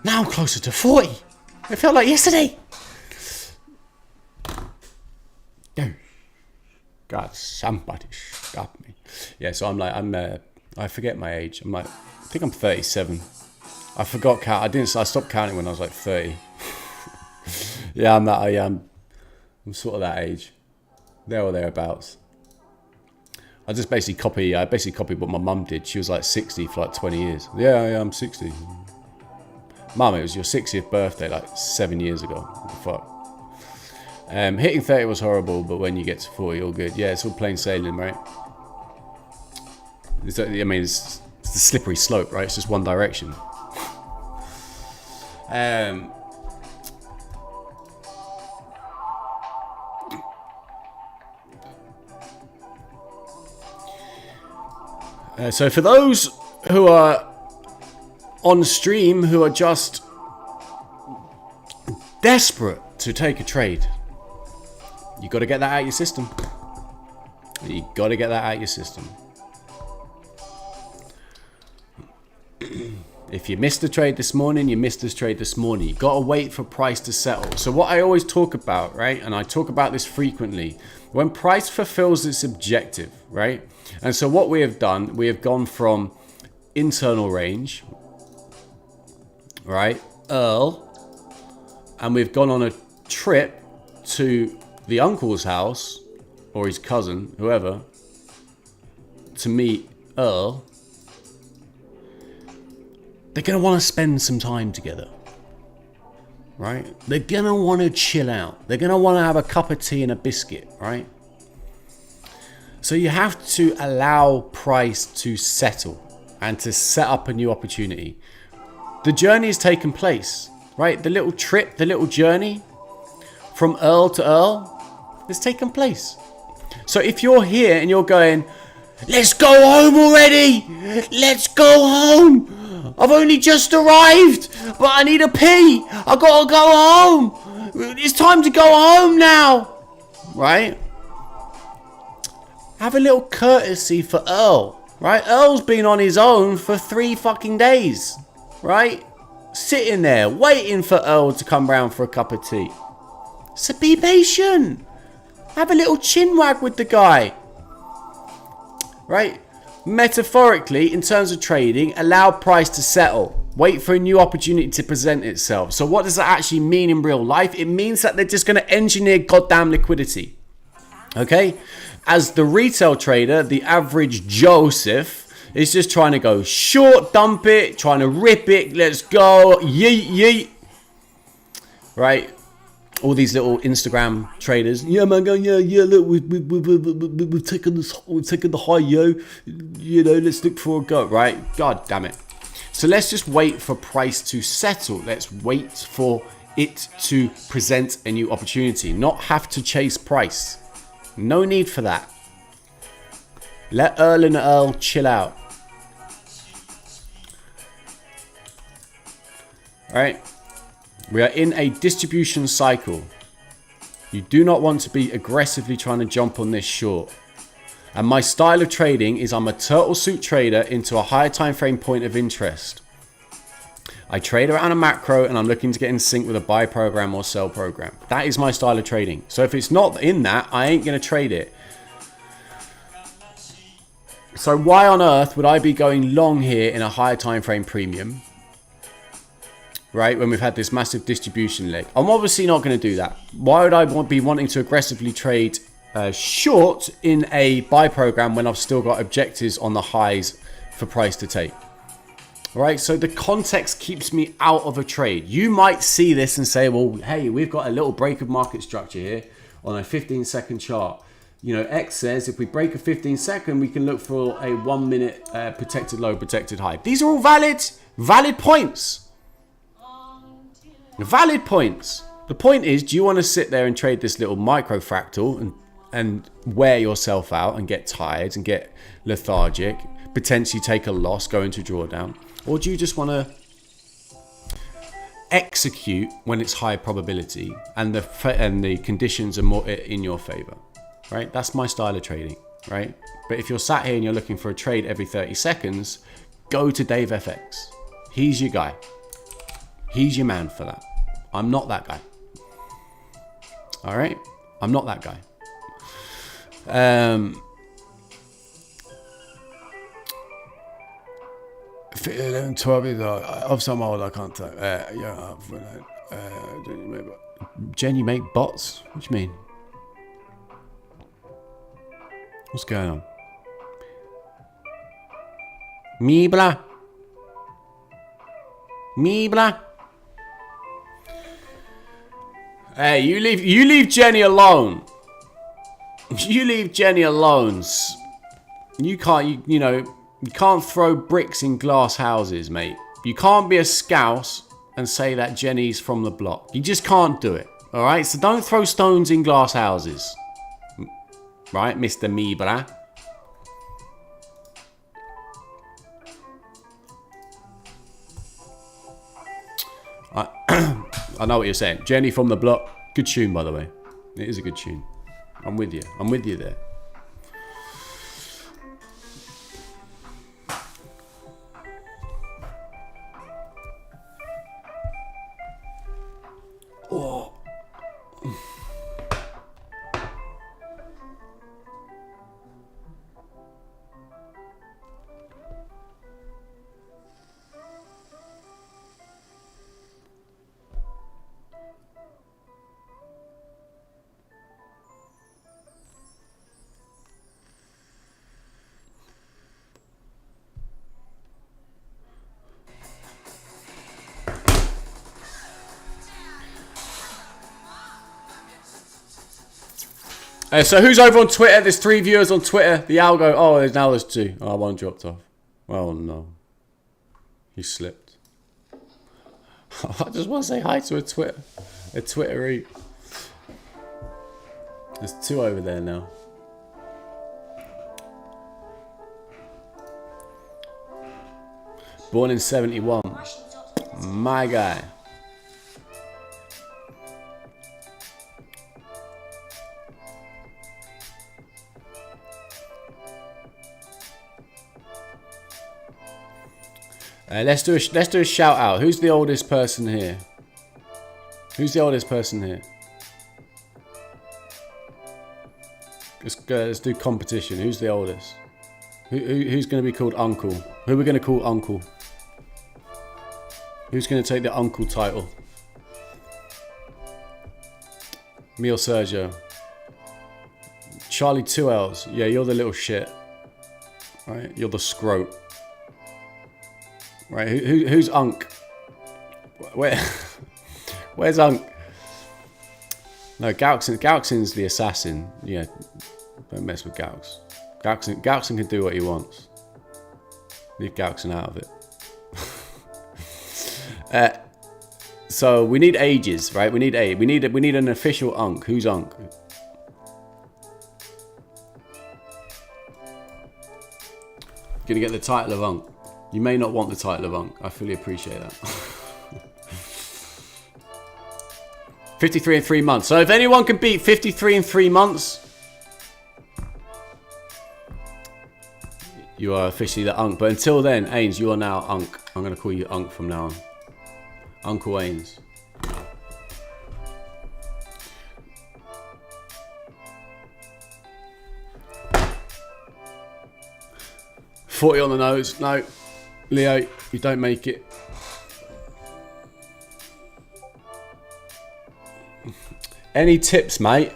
Now I'm closer to 40. It felt like yesterday. Oh, God, somebody stop me. Yeah, so I forget my age. I think I'm 37. I forgot count. I stopped counting when I was like 30. Yeah, I'm sort of that age. There or thereabouts. I basically copied what my mum did. She was like 60 for like 20 years. Yeah, I'm 60. Mum, it was your 60th birthday like 7 years ago. What the fuck? Hitting 30 was horrible, but when you get to 40, all good. Yeah, it's all plain sailing, right? It's the slippery slope, right? It's just one direction. So for those who are on stream, who are just desperate to take a trade, you got to get that out of your system. You got to get that out of your system. If you missed the trade this morning, you missed this trade this morning. You got to wait for price to settle. So what I always talk about, right, and I talk about this frequently, when price fulfills its objective, right? And so what we have done, we have gone from internal range, right, Earl, and we've gone on a trip to the uncle's house, or his cousin, whoever, to meet Earl. They're going to want to spend some time together, right? They're going to want to chill out. They're going to want to have a cup of tea and a biscuit, right? So you have to allow price to settle and to set up a new opportunity. The journey has taken place, right? The little trip, the little journey from Earl to Earl has taken place. So if you're here and you're going, "Let's go home already. Let's go home. I've only just arrived, but I need a pee. I gotta go home. It's time to go home now." Right? Have a little courtesy for Earl. Right? Earl's been on his own for 3 fucking days. Right? Sitting there, waiting for Earl to come round for a cup of tea. So be patient. Have a little chin wag with the guy. Right? Metaphorically, in terms of trading, allow price to settle. Wait for a new opportunity to present itself. So what does that actually mean in real life? It means that they're just going to engineer goddamn liquidity. Okay? As the retail trader, the average Joseph is just trying to go short, dump it, trying to rip it, let's go, yeet, yeet. Right? All these little Instagram traders, yeah man, going yeah. Look, we've taken the high, yo. You know, let's look for a go, right? God damn it! So let's just wait for price to settle. Let's wait for it to present a new opportunity, not have to chase price. No need for that. Let Earl and Earl chill out. All right. We are in a distribution cycle. You do not want to be aggressively trying to jump on this short. And my style of trading is I'm a turtle suit trader into a higher time frame point of interest. I trade around a macro and I'm looking to get in sync with a buy program or sell program. That is my style of trading. So if it's not in that, I ain't going to trade it. So why on earth would I be going long here in a higher time frame premium? Right, when we've had this massive distribution leg. I'm obviously not going to do that. Why would I be wanting to aggressively trade short in a buy program when I've still got objectives on the highs for price to take? All right, so the context keeps me out of a trade. You might see this and say, well, hey, we've got a little break of market structure here on a 15-second chart. You know, X says if we break a 15-second, we can look for a 1 minute protected low, protected high. These are all valid points. Valid points. The point is, do you want to sit there and trade this little micro fractal and wear yourself out and get tired and get lethargic, potentially take a loss, go into drawdown? Or do you just want to execute when it's high probability and the conditions are more in your favor, right? That's my style of trading, right? But if you're sat here and you're looking for a trade every 30 seconds, go to Dave FX. He's your guy. He's your man for that. I'm not that guy. All right? I'm not that guy. Um, 12 is of some old I can't tell. Jen, you make bots? What do you mean? What's going on? Me blah. Me blah. Hey, you leave Jenny alone. You leave Jenny alone. You can't you can't throw bricks in glass houses, mate. You can't be a scouse and say that Jenny's from the block. You just can't do it. All right? So don't throw stones in glass houses. Right, Mr. Mibra? I know what you're saying. Jenny from the block. Good tune, by the way. It is a good tune. I'm with you. I'm with you there. Oh. So who's over on Twitter? There's 3 viewers on Twitter. The algo. Oh, there's 2. Oh, 1 dropped off. Oh no. He slipped. I just want to say hi to a Twitteree. There's 2 over there now. Born in 71. My guy. Let's do a shout out. Who's the oldest person here? Who's the oldest person here? Let's do competition. Who's the oldest? Who's going to be called Uncle? Who are we going to call Uncle? Who's going to take the Uncle title? Me or Sergio? Charlie 2Ls. Yeah, you're the little shit. Right? You're the scrote. Right, who's Unk? Where's Unk? No, Gauxin's the assassin. Yeah, don't mess with Gaux. Gauxin can do what he wants. Leave Gauxin out of it. So we need ages, right? We need an official Unk. Who's Unk? Gonna get the title of Unk. You may not want the title of Unk. I fully appreciate that. 53 in 3 months. So if anyone can beat 53 in 3 months, you are officially the Unk. But until then, Ains, you are now Unk. I'm going to call you Unk from now on. Uncle Ains. $40 on the nose. No. Leo, you don't make it. Any tips, mate?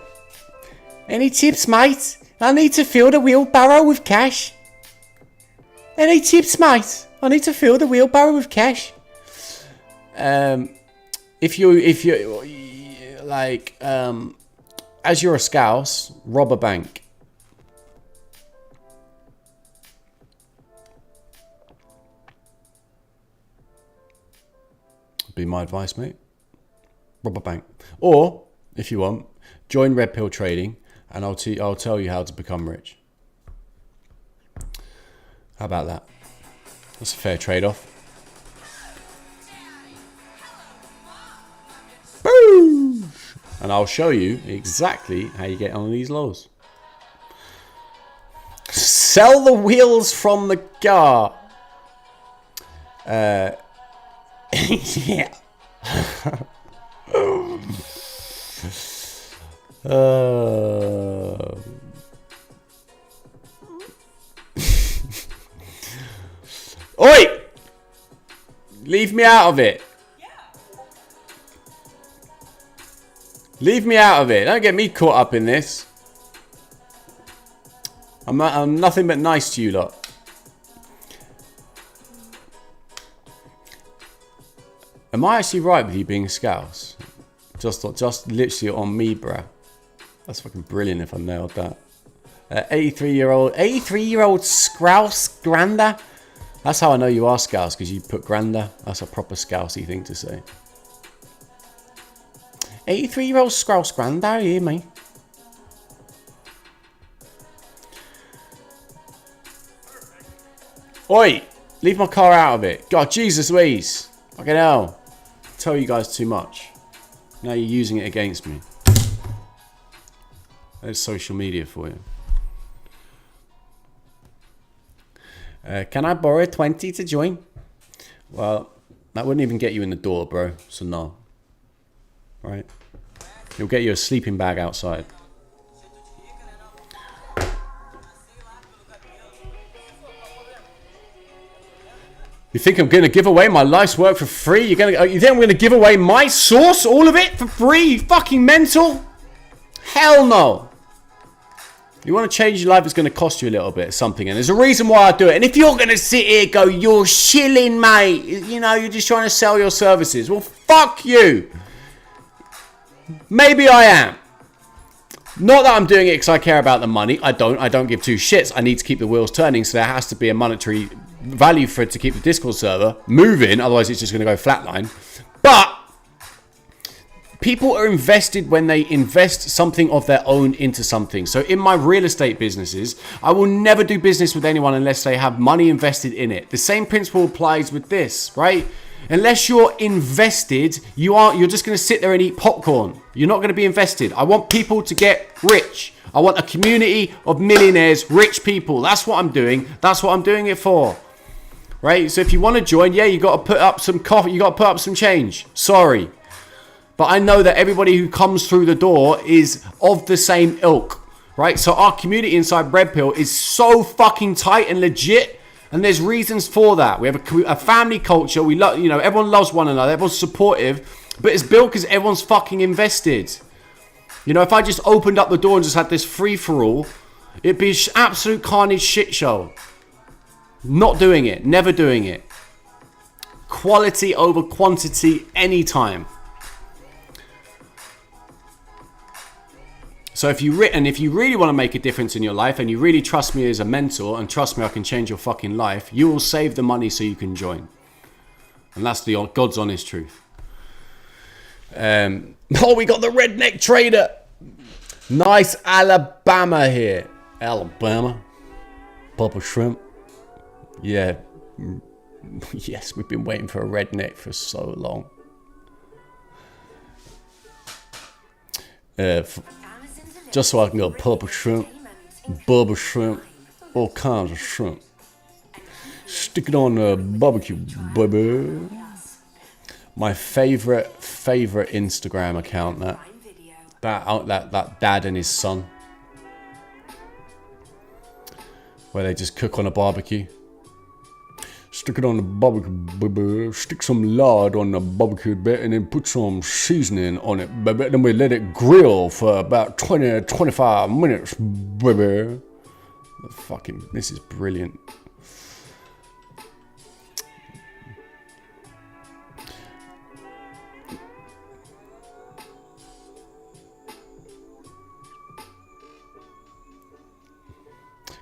Any tips, mate? I need to fill the wheelbarrow with cash. Any tips, mate? I need to fill the wheelbarrow with cash. If you like, as you're a scouse, rob a bank. Be my advice, mate. Rob a bank. Or, if you want, join Red Pill Trading and I'll tell you how to become rich. How about that? That's a fair trade-off. And I'll show you exactly how you get on these lows. Sell the wheels from the car. Yeah. Oi! Leave me out of it. Leave me out of it. Don't get me caught up in this. I'm nothing but nice to you lot. Am I actually right with you being a scouse? Just literally on me, bruh. That's fucking brilliant if I nailed that. 83-year-old Scouse Grander. That's how I know you are Scouse, because you put Grander. That's a proper Scousey thing to say. 83-year-old Scouse Grander, you hear me? Oi! Leave my car out of it. God, Jesus Louise. Fucking hell. I tell you guys too much. Now you're using it against me. There's social media for you. Can I borrow 20 to join? Well, that wouldn't even get you in the door, bro. So no. Right? You'll get you a sleeping bag outside. You think I'm going to give away my life's work for free? You think I'm going to give away my source, all of it, for free? You fucking mental? Hell no. You want to change your life, it's going to cost you a little bit of something. And there's a reason why I do it. And if you're going to sit here and go, you're shilling, mate. You know, you're just trying to sell your services. Well, fuck you. Maybe I am. Not that I'm doing it because I care about the money. I don't give two shits. I need to keep the wheels turning, so there has to be a monetary value for it to keep the Discord server moving. Otherwise, it's just going to go flatline. But people are invested when they invest something of their own into something. So in my real estate businesses, I will never do business with anyone unless they have money invested in it. The same principle applies with this, right? Unless you're invested, you're just going to sit there and eat popcorn. You're not going to be invested. I want people to get rich. I want a community of millionaires, rich people. That's what I'm doing. That's what I'm doing it for. Right? So if you want to join, yeah, you got to put up some coffee. You got to put up some change. Sorry. But I know that everybody who comes through the door is of the same ilk. Right? So our community inside Red Pill is so fucking tight and legit. And there's reasons for that. We have a family culture. We love, you know, everyone loves one another. Everyone's supportive. But it's built because everyone's fucking invested. You know, if I just opened up the door and just had this free-for-all, it'd be absolute carnage shit show. Not doing it. Never doing it. Quality over quantity anytime. So if you really want to make a difference in your life and you really trust me as a mentor and trust me I can change your fucking life, you will save the money so you can join. And that's the God's honest truth. Oh, we got the redneck trader. Nice Alabama here. Alabama. Papa Shrimp. Yeah. Yes, we've been waiting for a redneck for so long. Just so I can go Papa Shrimp, Bubba Shrimp, all kinds of shrimp. Stick it on the barbecue, baby. My favorite Instagram account, that dad and his son, where they just cook on a barbecue. Stick it on the barbecue, baby. Stick some lard on the barbecue bit and then put some seasoning on it, baby. Then we let it grill for about 20-25 minutes, baby. Fucking, this is brilliant.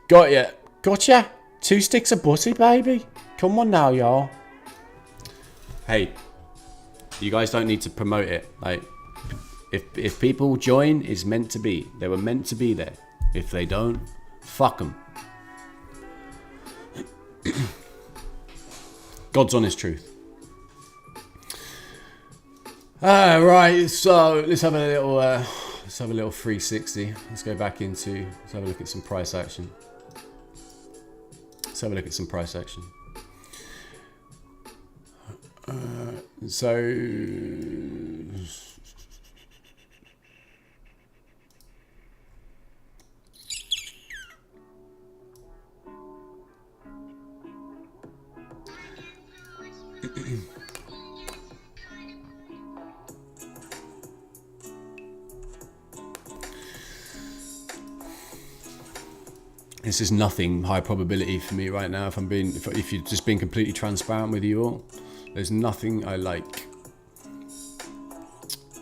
Got ya. Gotcha. 2 sticks of butter, baby. Come on now, y'all. Hey, you guys don't need to promote it. Like, if people join, it's meant to be. They were meant to be there. If they don't, fuck them. God's honest truth. Right, so let's have a little 360. Let's go back into, let's have a look at some price action. Let's have a look at some price action. This is nothing high probability for me right now. If you're just being completely transparent with you all, there's nothing I like.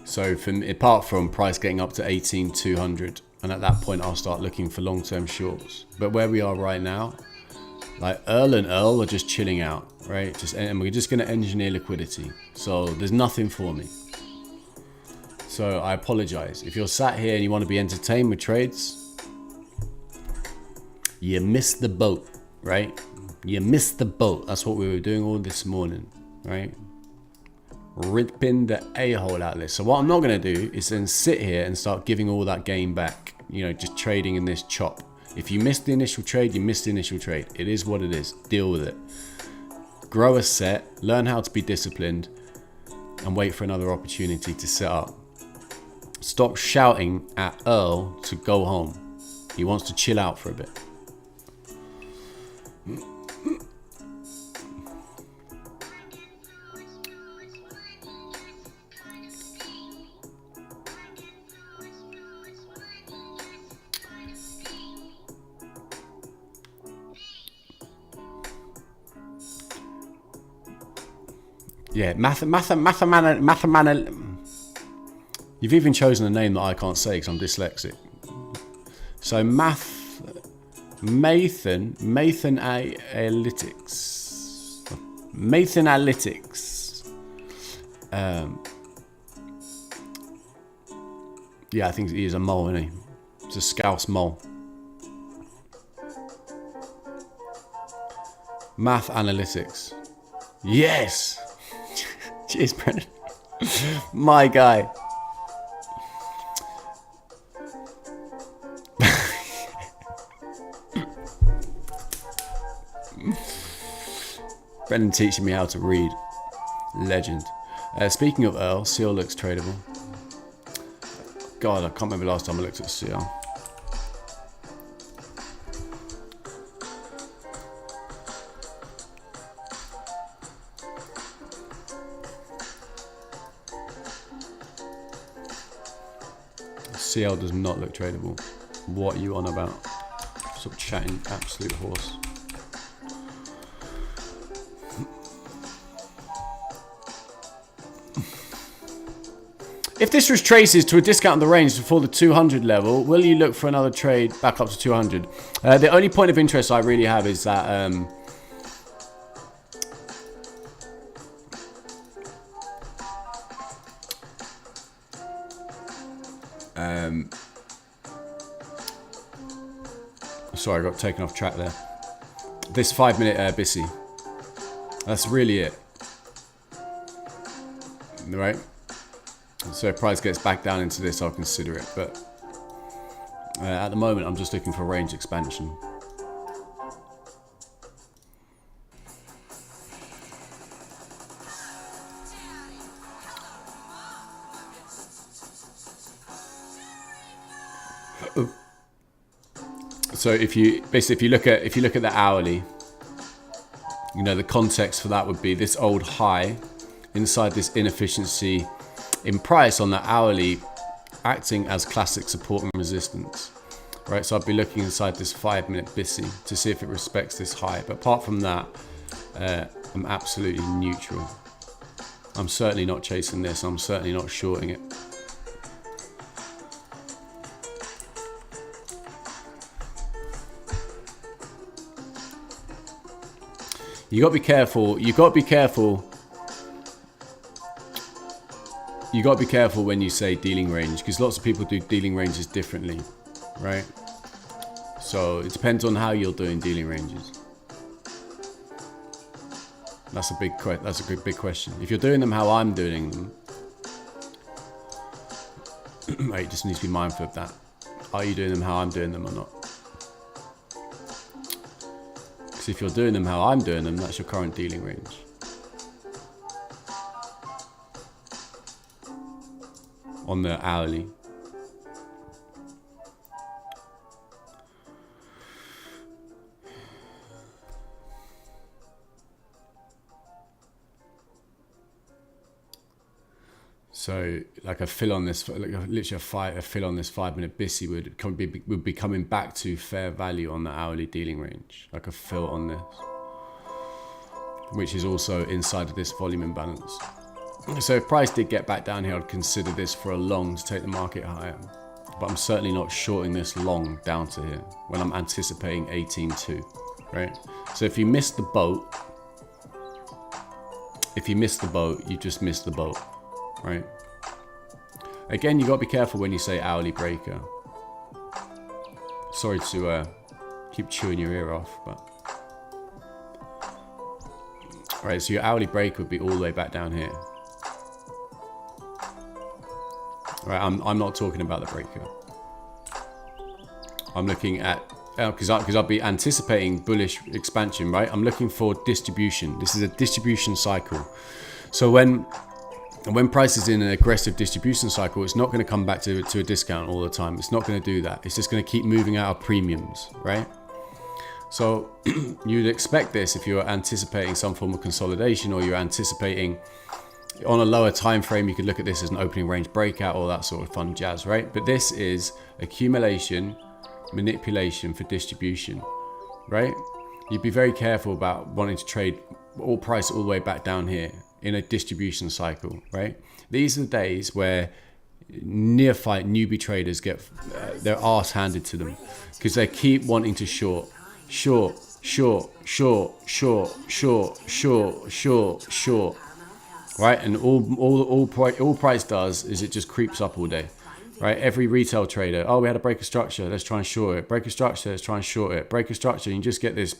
So apart from price getting up to 18,200, and at that point I'll start looking for long-term shorts. But where we are right now, like Earl and Earl are just chilling out, right? And we're just going to engineer liquidity. So there's nothing for me. So I apologize if you're sat here and you want to be entertained with trades. You missed the boat, right? You missed the boat. That's what we were doing all this morning, right? Ripping the a-hole out of this. So what I'm not going to do is then sit here and start giving all that gain back. You know, just trading in this chop. If you missed the initial trade, you missed the initial trade. It is what it is. Deal with it. Grow a set. Learn how to be disciplined. And wait for another opportunity to set up. Stop shouting at Earl to go home. He wants to chill out for a bit. Yeah, you've even chosen a name that I can't say because I'm dyslexic. So Mathan Analytics. Yeah, I think he is a mole, isn't he? It's a Scouse mole. Math Analytics. Yes! Cheers, Brennan. My guy. Brennan teaching me how to read. Legend. Speaking of Earl, CL looks tradable. God, I can't remember last time I looked at CL. CL does not look tradable. What are you on about? Stop chatting absolute horse. If this retraces to a discount in the range before the 200 level, will you look for another trade back up to 200? The only point of interest I really have is that sorry, I got taken off track there. This 5-minute Bissy. That's really it. Right? So if price gets back down into this, I'll consider it. But at the moment, I'm just looking for range expansion. So if you look at the hourly, you know, the context for that would be this old high inside this inefficiency in price on the hourly acting as classic support and resistance, right? So I'd be looking inside this 5-minute Bissy to see if it respects this high. But apart from that, I'm absolutely neutral. I'm certainly not chasing this. I'm certainly not shorting it. You got to be careful. You got to be careful. You got to be careful when you say dealing range, because lots of people do dealing ranges differently, right? So it depends on how you're doing dealing ranges. That's a big question. If you're doing them how I'm doing them, Right, just needs to be mindful of that. Are you doing them how I'm doing them or not? Because if you're doing them how I'm doing them, that's your current dealing range. On the hourly. So, like a fill on this, like literally a fill on this 5-minute BISI would be coming back to fair value on the hourly dealing range, like a fill on this, which is also inside of this volume imbalance. So if price did get back down here, I'd consider this for a long to take the market higher. But I'm certainly not shorting this long down to here when I'm anticipating 18.2, right? So if you miss the boat, you just missed the boat. Right. Again, you got to be careful when you say hourly breaker. Sorry to keep chewing your ear off, but right. So your hourly breaker would be all the way back down here. Right. I'm not talking about the breaker. I'm looking at because I'll be anticipating bullish expansion. Right. I'm looking for distribution. This is a distribution cycle. So when price is in an aggressive distribution cycle, it's not going to come back to a discount all the time. It's not going to do that. It's just going to keep moving out of premiums, right? So you'd expect this if you're anticipating some form of consolidation, or you're anticipating on a lower time frame. You could look at this as an opening range breakout, all that sort of fun jazz, right? But this is accumulation, manipulation for distribution, right? You'd be very careful about wanting to trade all price all the way back down here in a distribution cycle, right? These are the days where neophyte newbie traders get their arse handed to them because they keep wanting to short, right? And all price does is it just creeps up all day, right? Every retail trader, oh, we had a break of structure, let's try and short it. Break of structure, let's try and short it. Break of structure, and you just get this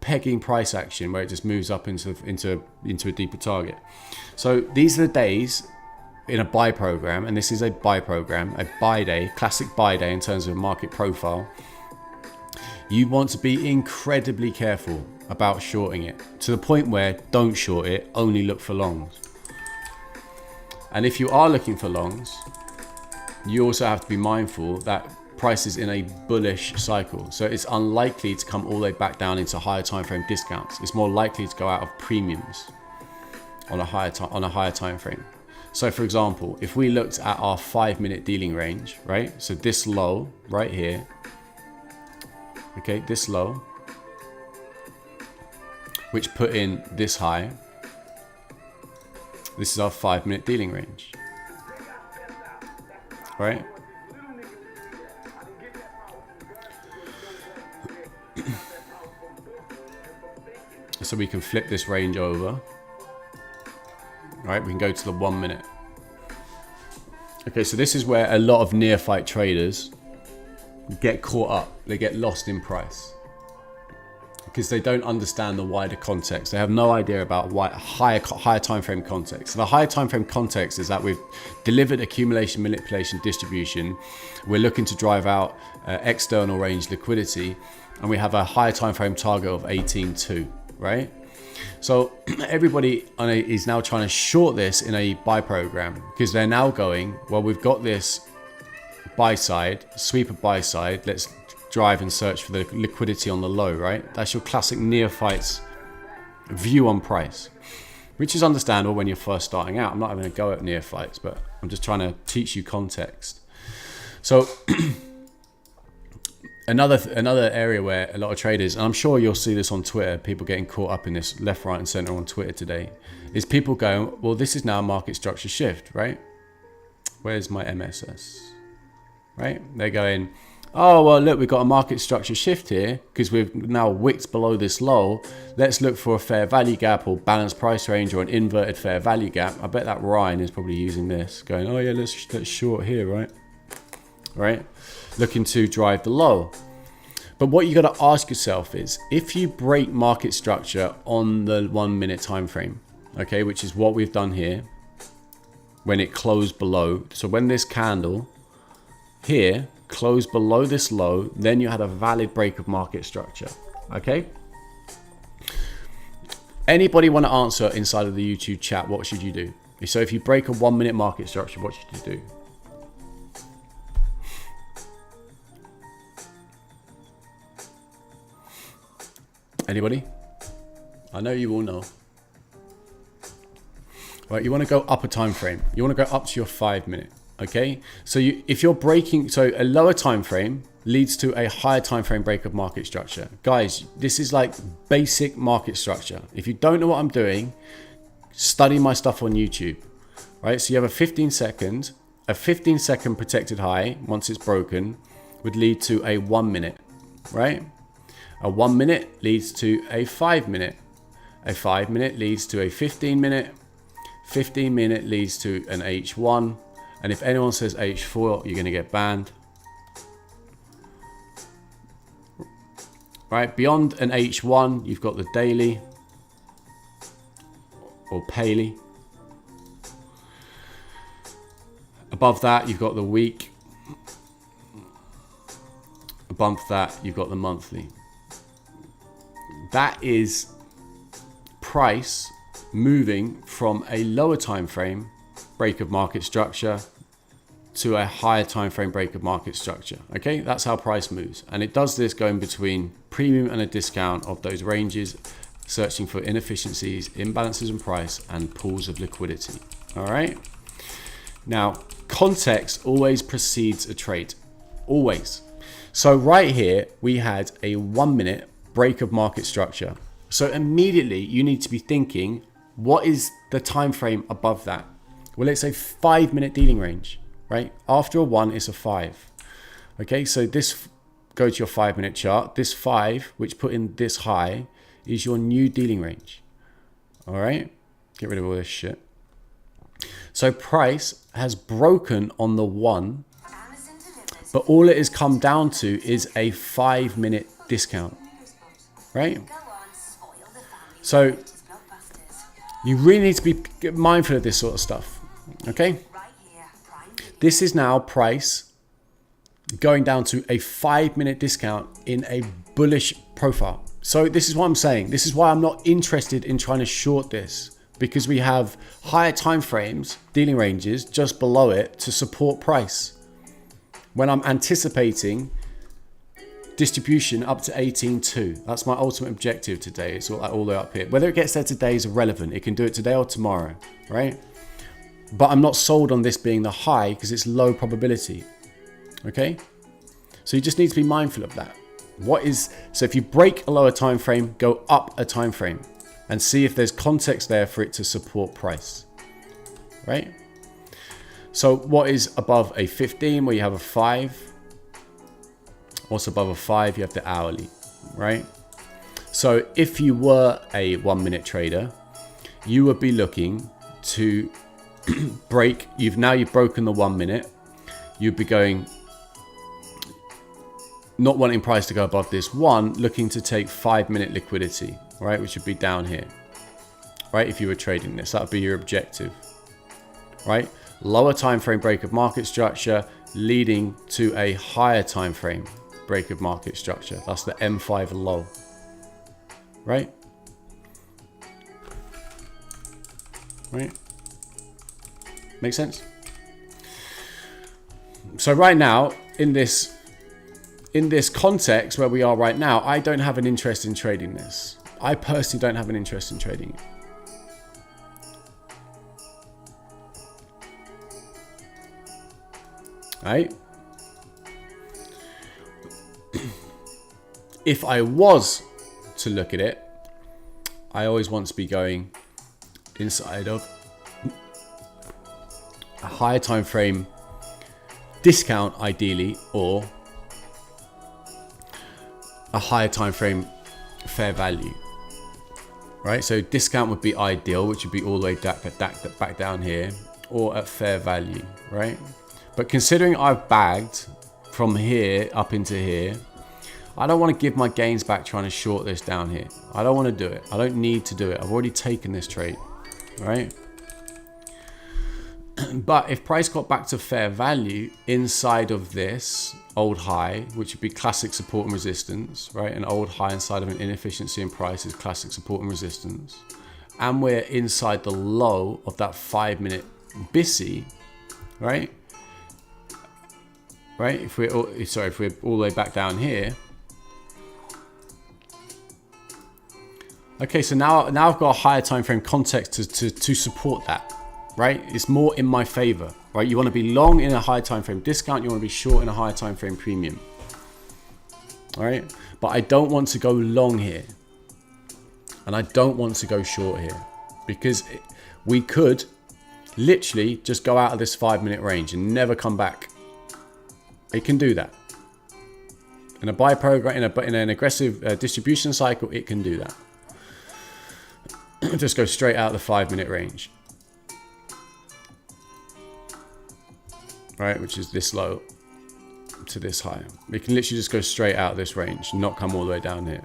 pegging price action where it just moves up into a deeper target. So these are the days in a buy program, and this is a buy program, a buy day, classic buy day in terms of market profile. You want to be incredibly careful about shorting it, to the point where don't short it, only look for longs. And if you are looking for longs, you also have to be mindful that price is in a bullish cycle, so it's unlikely to come all the way back down into higher time frame discounts. It's more likely to go out of premiums on a higher time frame. So for example, if we looked at our 5-minute dealing range, right? So this low right here, okay, this low, which put in this high, this is our 5-minute dealing range, right? So we can flip this range over. Right, we can go to the 1 minute. Okay, so this is where a lot of neophyte traders get caught up. They get lost in price because they don't understand the wider context. They have no idea about higher time frame context. So the higher time frame context is that we've delivered accumulation, manipulation, distribution. We're looking to drive out external range liquidity, and we have a higher time frame target of 18.2, right? So everybody is now trying to short this in a buy program because they're now going, well, we've got this buy side, sweeper buy side, let's drive and search for the liquidity on the low, right? That's your classic neophyte's view on price, which is understandable when you're first starting out. I'm not having a go at neophytes, but I'm just trying to teach you context. So another area where a lot of traders, and I'm sure you'll see this on Twitter, people getting caught up in this left, right and center on Twitter today, is people going, well, this is now a market structure shift, right? Where's my MSS, right? They're going, oh, well, look, we've got a market structure shift here because we've now wicked below this low. Let's look for a fair value gap or balanced price range or an inverted fair value gap. I bet that Ryan is probably using this, going, oh yeah, let's short here, right? Right? Looking to drive the low. But what you got to ask yourself is, if you break market structure on the 1 minute time frame, okay, which is what we've done here, when it closed below. So when this candle here, close below this low, then you had a valid break of market structure. Okay. Anybody want to answer inside of the YouTube chat? What should you do? So if you break a 1 minute market structure, what should you do? Anybody? I know you all know. Right, you want to go up a time frame. You want to go up to your 5 minute. Okay, so if you're breaking, so a lower time frame leads to a higher time frame break of market structure. Guys, this is like basic market structure. If you don't know what I'm doing, study my stuff on YouTube. Right, so you have a 15 second protected high. Once it's broken, would lead to a 1 minute. Right, a 1 minute leads to a 5 minute. A 5 minute leads to a 15 minute. 15 minute leads to an H1. And if anyone says H4, you're going to get banned. Right, beyond an H1, you've got the daily or Paley. Above that, you've got the week. Above that, you've got the monthly. That is price moving from a lower time frame break of market structure to a higher time frame break of market structure. Okay, that's how price moves, and it does this going between premium and a discount of those ranges, searching for inefficiencies, imbalances in price, and pools of liquidity. All right, now context always precedes a trade, always. So right here we had a 1 minute break of market structure, so immediately you need to be thinking, what is the time frame above that? Well, it's a 5 minute dealing range, right? After a 1, it's a 5. Okay, so this, go to your 5 minute chart. This 5, which put in this high, is your new dealing range. All right, get rid of all this shit. So price has broken on the 1, but all it has come down to is a 5 minute discount, right? So you really need to be mindful of this sort of stuff. Okay, this is now price going down to a 5 minute discount in a bullish profile. So this is what I'm saying. This is why I'm not interested in trying to short this, because we have higher time frames, dealing ranges just below it to support price. When I'm anticipating distribution up to 18.2, that's my ultimate objective today. It's all the way up here. Whether it gets there today is irrelevant. It can do it today or tomorrow, right? But I'm not sold on this being the high because it's low probability. Okay, so you just need to be mindful of that. So if you break a lower time frame, go up a time frame and see if there's context there for it to support price, right? So what is above a 15 where you have a 5? What's above a 5? You have the hourly, right? So if you were a 1 minute trader, you would be looking to break. You've broken the 1 minute. You'd be going, not wanting price to go above this 1, looking to take 5 minute liquidity, right? Which would be down here, right? If you were trading this, that would be your objective, right? Lower time frame break of market structure leading to a higher time frame break of market structure. That's the M5 low, right? Right? Make sense? So right now, in this context where we are right now, I don't have an interest in trading this. I personally don't have an interest in trading it. Right? If I was to look at it, I always want to be going inside of a higher time frame discount ideally, or a higher time frame fair value, right? So discount would be ideal, which would be all the way back down here, or at fair value, right? But considering I've bagged from here up into here, I don't want to give my gains back trying to short this down here. I don't want to do it. I don't need to do it. I've already taken this trade, right? But if price got back to fair value inside of this old high, which would be classic support and resistance, right? An old high inside of an inefficiency in price is classic support and resistance. And we're inside the low of that 5-minute BISI, right? Right? If we're all the way back down here. Okay, so now I've got a higher time frame context to support that, right? It's more in my favor, right? You want to be long in a high time frame discount, you want to be short in a higher time frame premium. All right? But I don't want to go long here. And I don't want to go short here, because we could literally just go out of this 5-minute range and never come back. It can do that. In a buy program, in an aggressive distribution cycle, it can do that. Just go straight out of the 5-minute range. Right, which is this low to this high. We can literally just go straight out of this range, not come all the way down here.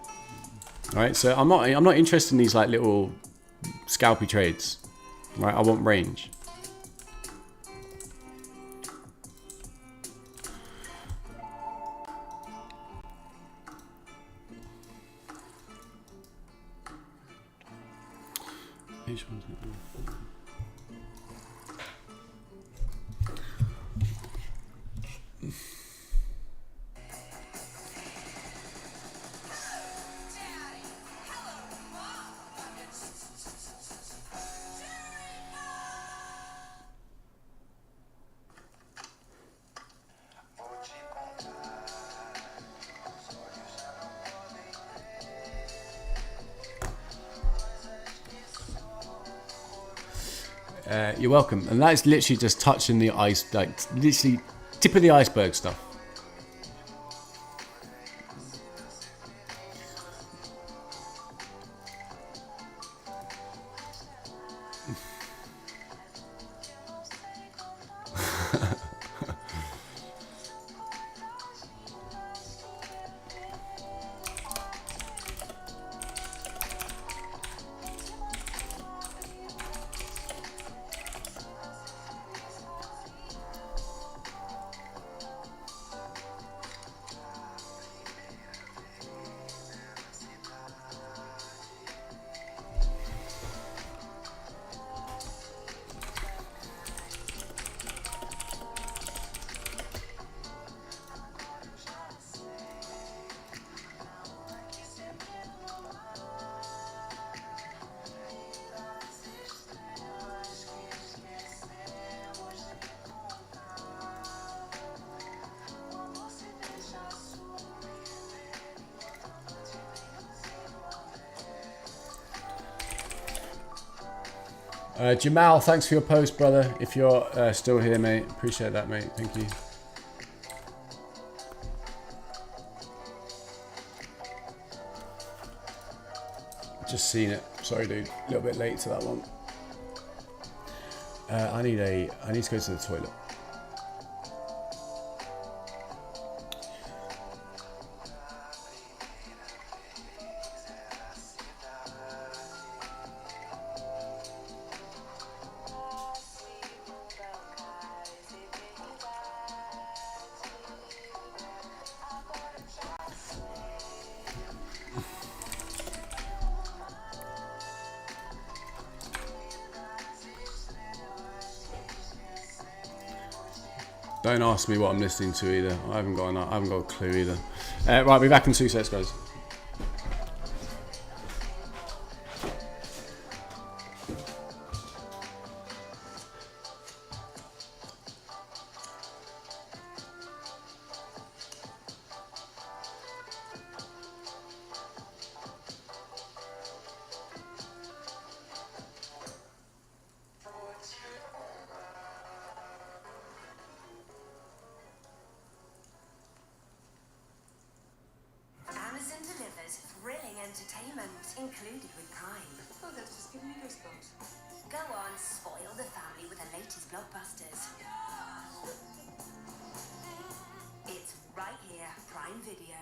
All right, so I'm not interested in these like little scalpy trades. Right, I want range. You're welcome. And that is literally just touching the ice, like literally tip of the iceberg stuff. Jamal, thanks for your post, brother. If you're still here, mate, appreciate that, mate. Thank you. Just seen it. Sorry, dude. A little bit late to that one. I need to go to the toilet. Don't ask me what I'm listening to either. I haven't got a clue either. Right, I'll be back in 2 seconds, guys. Entertainment included with Prime. Oh, that's just giving me goosebumps. Go on, spoil the family with the latest blockbusters. It's right here, Prime Video.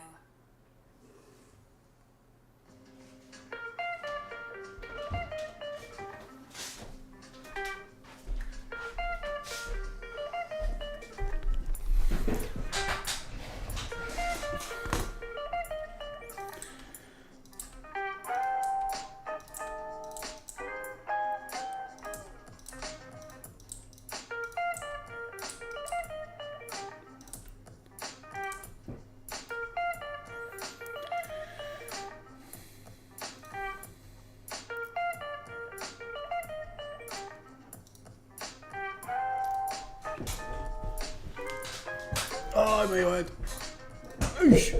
Oh my word. Oosh.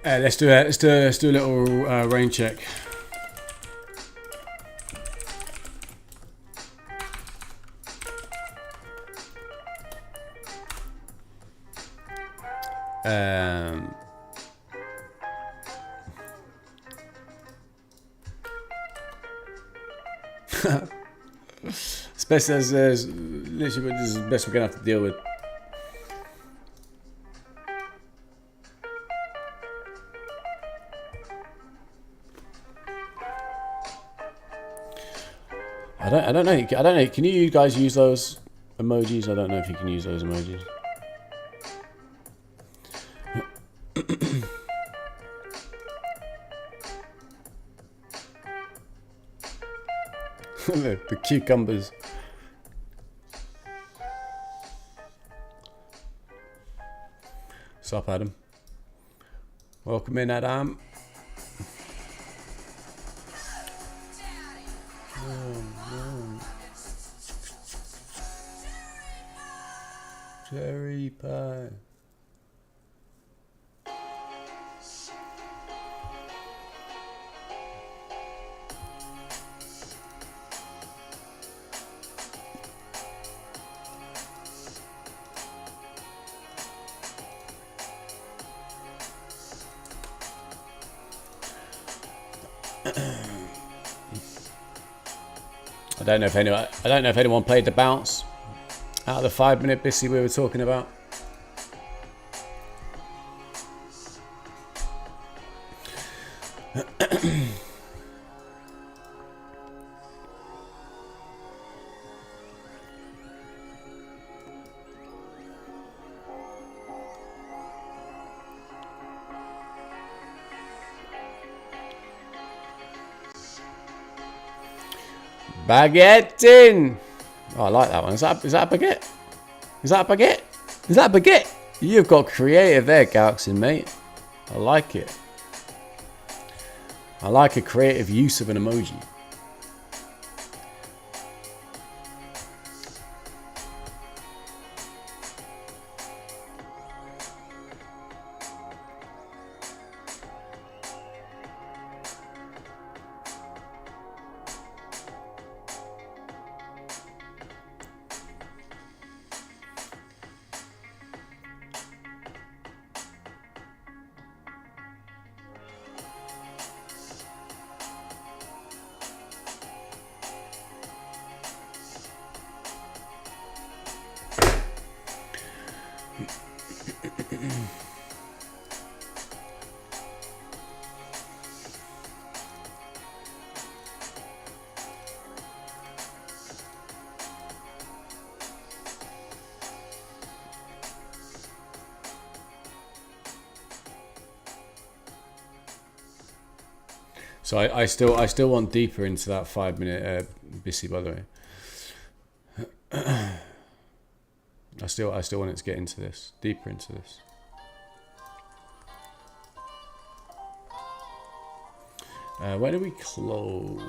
Let's do a little rain check. It's best as literally this is the best we're gonna have to deal with. I don't know. Can you guys use those emojis? I don't know if you can use those emojis. The cucumbers. Sup, Adam? Welcome in, Adam. Cherry pie. I don't know if anyone played the bounce out of the 5-minute bissy we were talking about. Baguette in. Oh, I like that one. Is that a baguette? Is that a baguette? Is that a baguette? You've got creative there, Galaxy, mate. I like it. I like a creative use of an emoji. So I still want deeper into that 5 minute BISI, by the way. I still want it to get into this, deeper into this. Where do we close?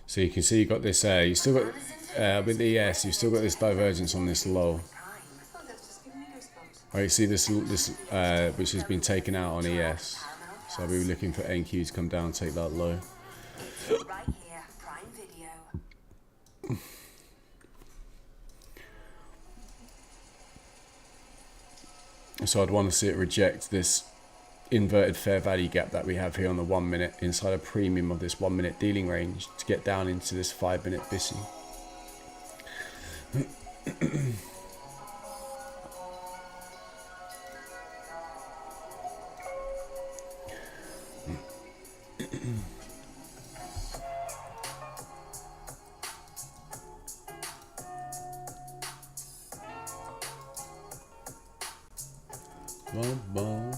So you can see you got this. You still got with the ES. You've still got this divergence on this low. Right, you see this which has been taken out on ES. So I'll be looking for NQ to come down and take that low. Right here, Prime Video. So I'd want to see it reject this inverted fair value gap that we have here on the 1 minute inside a premium of this 1 minute dealing range to get down into this 5 minute BISI. Boom, boom.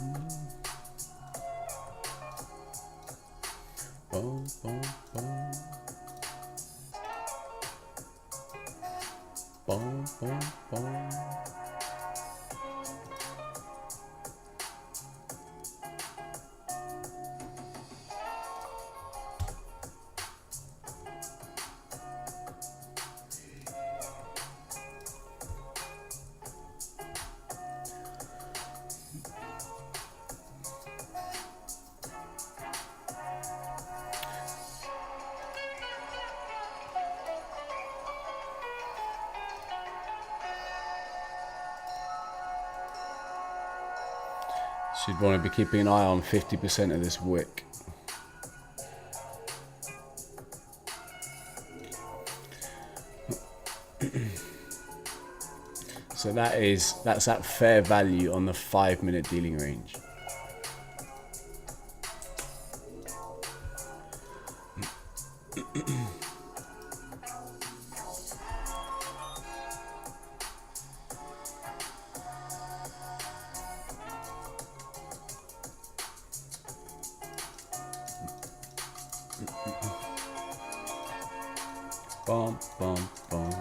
Boom, boom, boom. Boom, boom, boom. So you'd want to be keeping an eye on 50% of this wick. So that's at fair value on the 5 minute dealing range. Bum, bum, bum.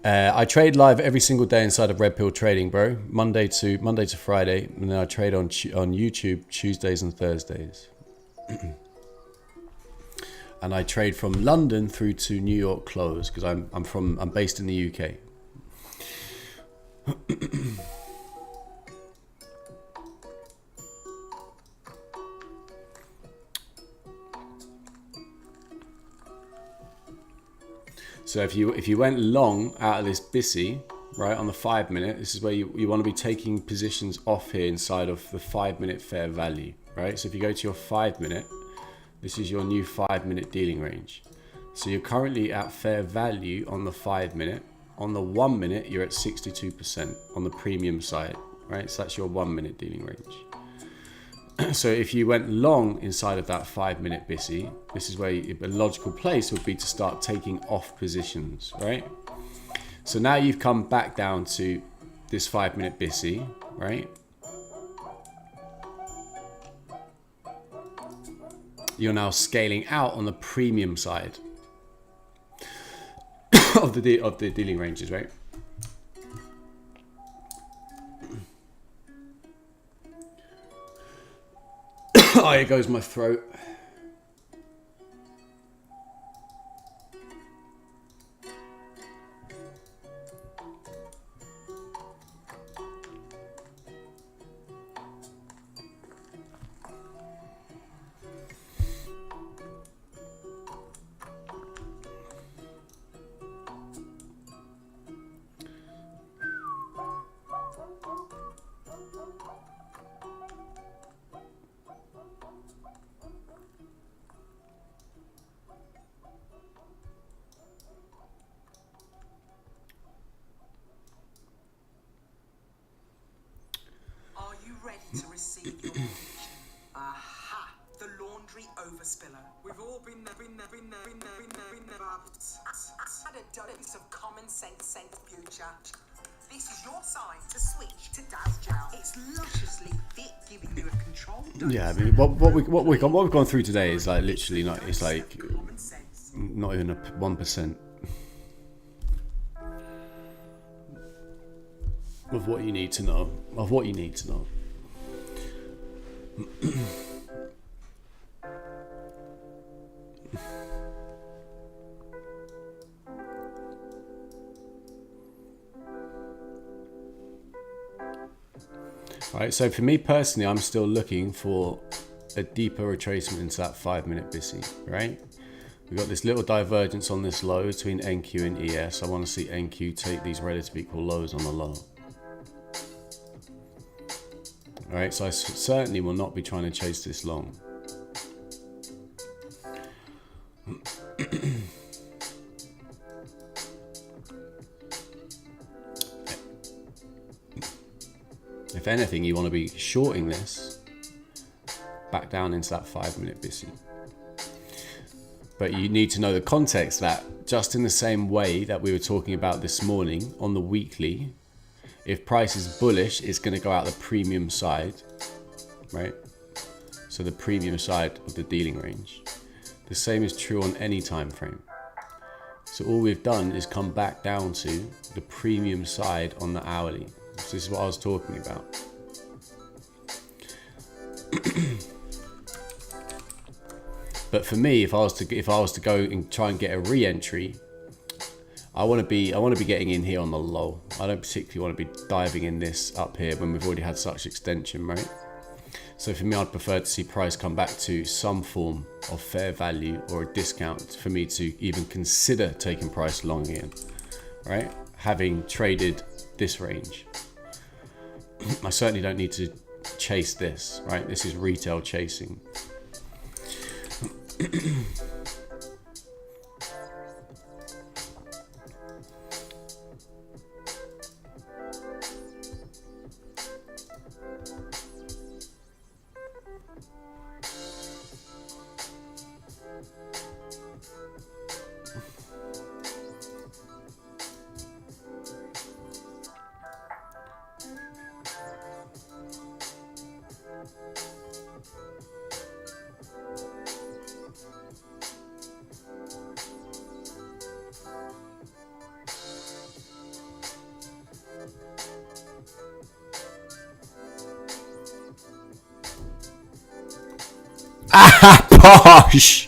I trade live every single day inside of Red Pill Trading, bro. Monday to Friday, and then I trade on YouTube Tuesdays and Thursdays. And I trade from London through to New York close because I'm based in the UK. So if you went long out of this BISI, right, on the 5 minute, this is where you want to be taking positions off here inside of the 5 minute fair value, right? So if you go to your 5 minute, this is your new 5 minute dealing range. So you're currently at fair value on the 5 minute. On the 1 minute, you're at 62% on the premium side, right? So that's your 1 minute dealing range. So if you went long inside of that 5 minute BISI, this is where a logical place would be to start taking off positions, right? So now you've come back down to this 5 minute BISI, right? You're now scaling out on the premium side of the dealing ranges, right? Oh, here goes my throat. Are you ready to receive your commission? Aha! The laundry overspiller. We've all been there. Had a dose of common sense, future. This is your sign to switch to Daz Gel. It's lusciously fit, giving you a control dose. Yeah, I mean, what we've gone through today is like literally not. It's like not even 1% of what you need to know. Of what you need to know. Right, so for me personally, I'm still looking for a deeper retracement into that 5 minute BISI, right? We've got this little divergence on this low between NQ and ES. I want to see NQ take these relative equal lows on the low. All right, so I certainly will not be trying to chase this long. If anything, you want to be shorting this back down into that 5 minute BISI. But you need to know the context that just in the same way that we were talking about this morning on the weekly, if price is bullish, it's going to go out the premium side, right? So the premium side of the dealing range. The same is true on any time frame. So all we've done is come back down to the premium side on the hourly. So this is what I was talking about. But for me, if I was to go and try and get a re-entry, I want to be getting in here on the low. I don't particularly want to be diving in this up here when we've already had such extension, right? So for me, I'd prefer to see price come back to some form of fair value or a discount for me to even consider taking price long again, right? Having traded this range. I certainly don't need to chase this, right? This is retail chasing. Posh!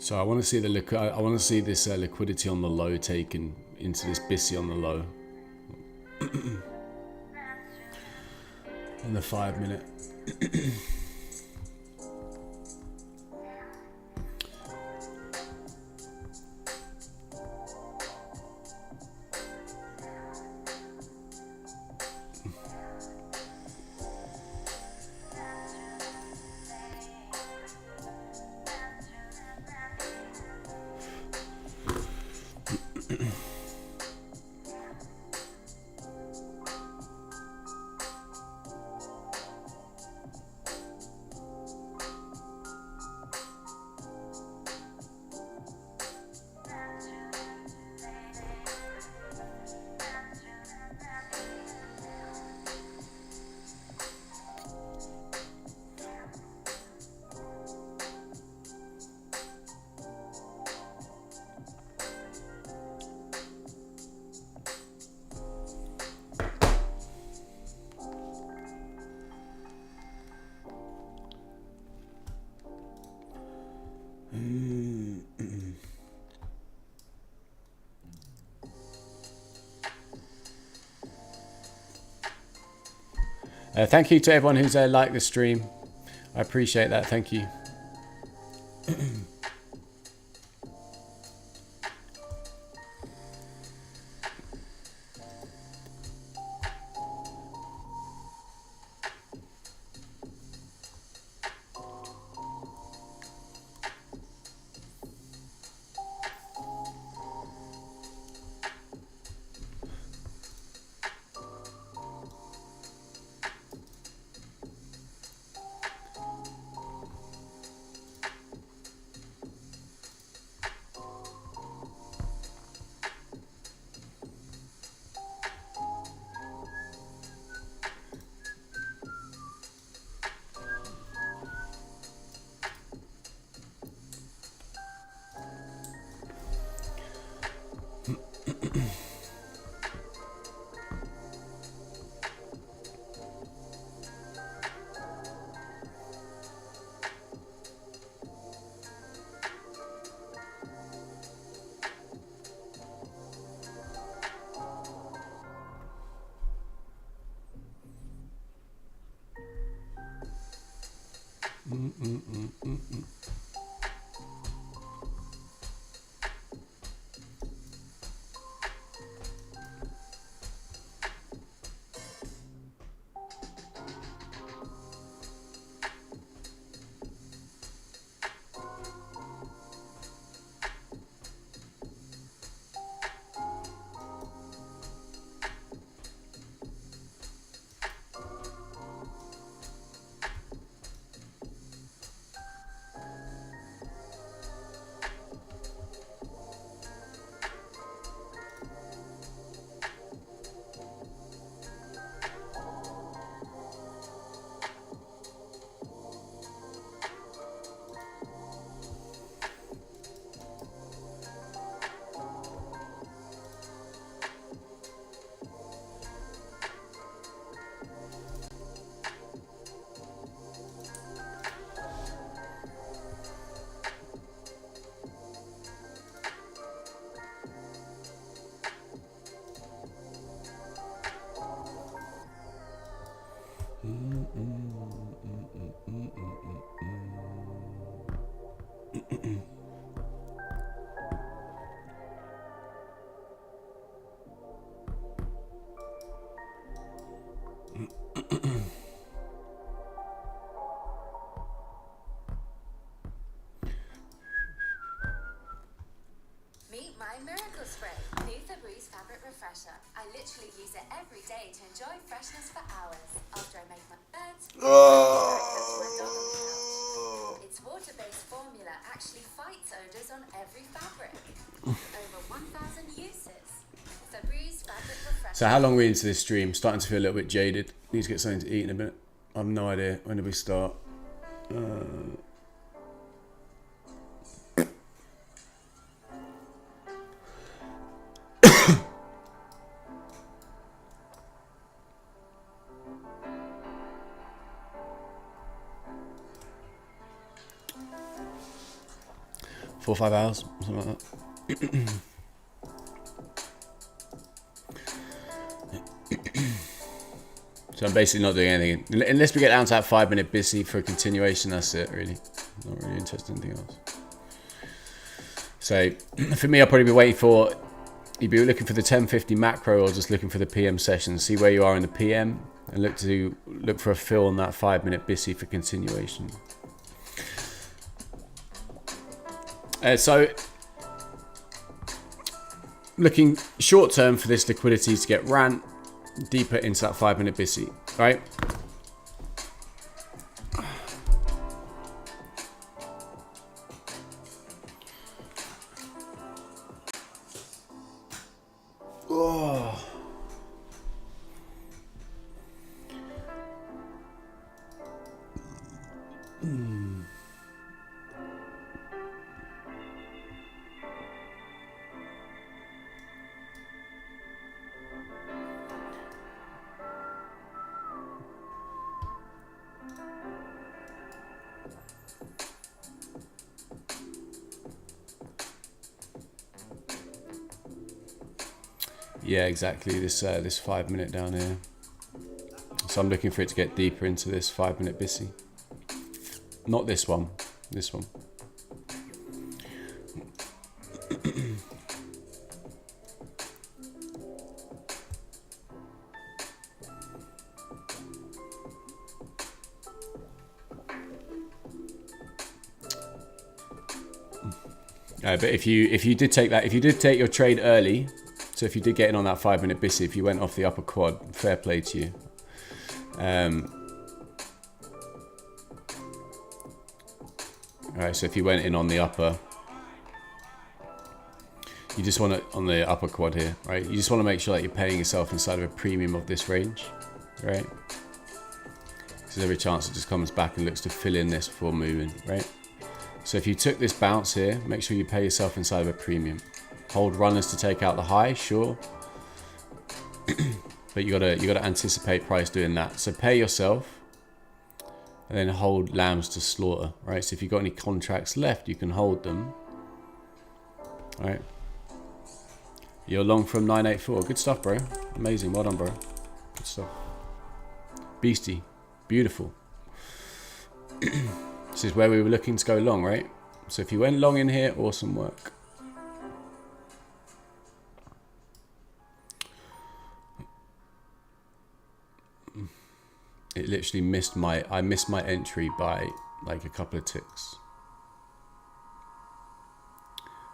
So I want to see the I want to see this liquidity on the low taken into this BISI on the low. On the 5 minute. Thank you to everyone who's liked the stream. I appreciate that. Thank you. Meet my miracle spray, new Febreze fabric refresher. I literally use it every day to enjoy freshness for hours. After I make my bed, its water-based formula actually fights odors on every fabric. Over 1,000 uses. Febreze fabric refresher. So how long are we into this stream? Starting to feel a little bit jaded. Need to get something to eat in a minute. I have no idea. When did we start? 4 or 5 hours, something like that. So I'm basically not doing anything. Unless we get down to that 5 minute busy for a continuation, that's it really. Not really interested in anything else. So for me, I'll probably be waiting for, you'd be looking for the 1050 macro or just looking for the PM session. See where you are in the PM and look for a fill on that 5 minute busy for continuation. So looking short term for this liquidity to get ran deeper into that 5 minute busy, right? Oh. Yeah, exactly. This 5 minute down here. So I'm looking for it to get deeper into this 5 minute busy. Not this one. This one. But if you did take your trade early. So if you did get in on that 5 minute busy, if you went off the upper quad, fair play to you. Alright, so if you went in on the upper, you just want to, on the upper quad here, right? You just want to make sure that you're paying yourself inside of a premium of this range, right? Because there's every chance it just comes back and looks to fill in this before moving, right? So if you took this bounce here, make sure you pay yourself inside of a premium. Hold runners to take out the high, sure, but you gotta anticipate price doing that. So pay yourself, and then hold lambs to slaughter, right? So if you've got any contracts left, you can hold them, all right? You're long from 984. Good stuff, bro. Amazing. Well done, bro. Good stuff. Beastie. Beautiful. This is where we were looking to go long, right? So if you went long in here, awesome work. It literally missed I missed my entry by like a couple of ticks.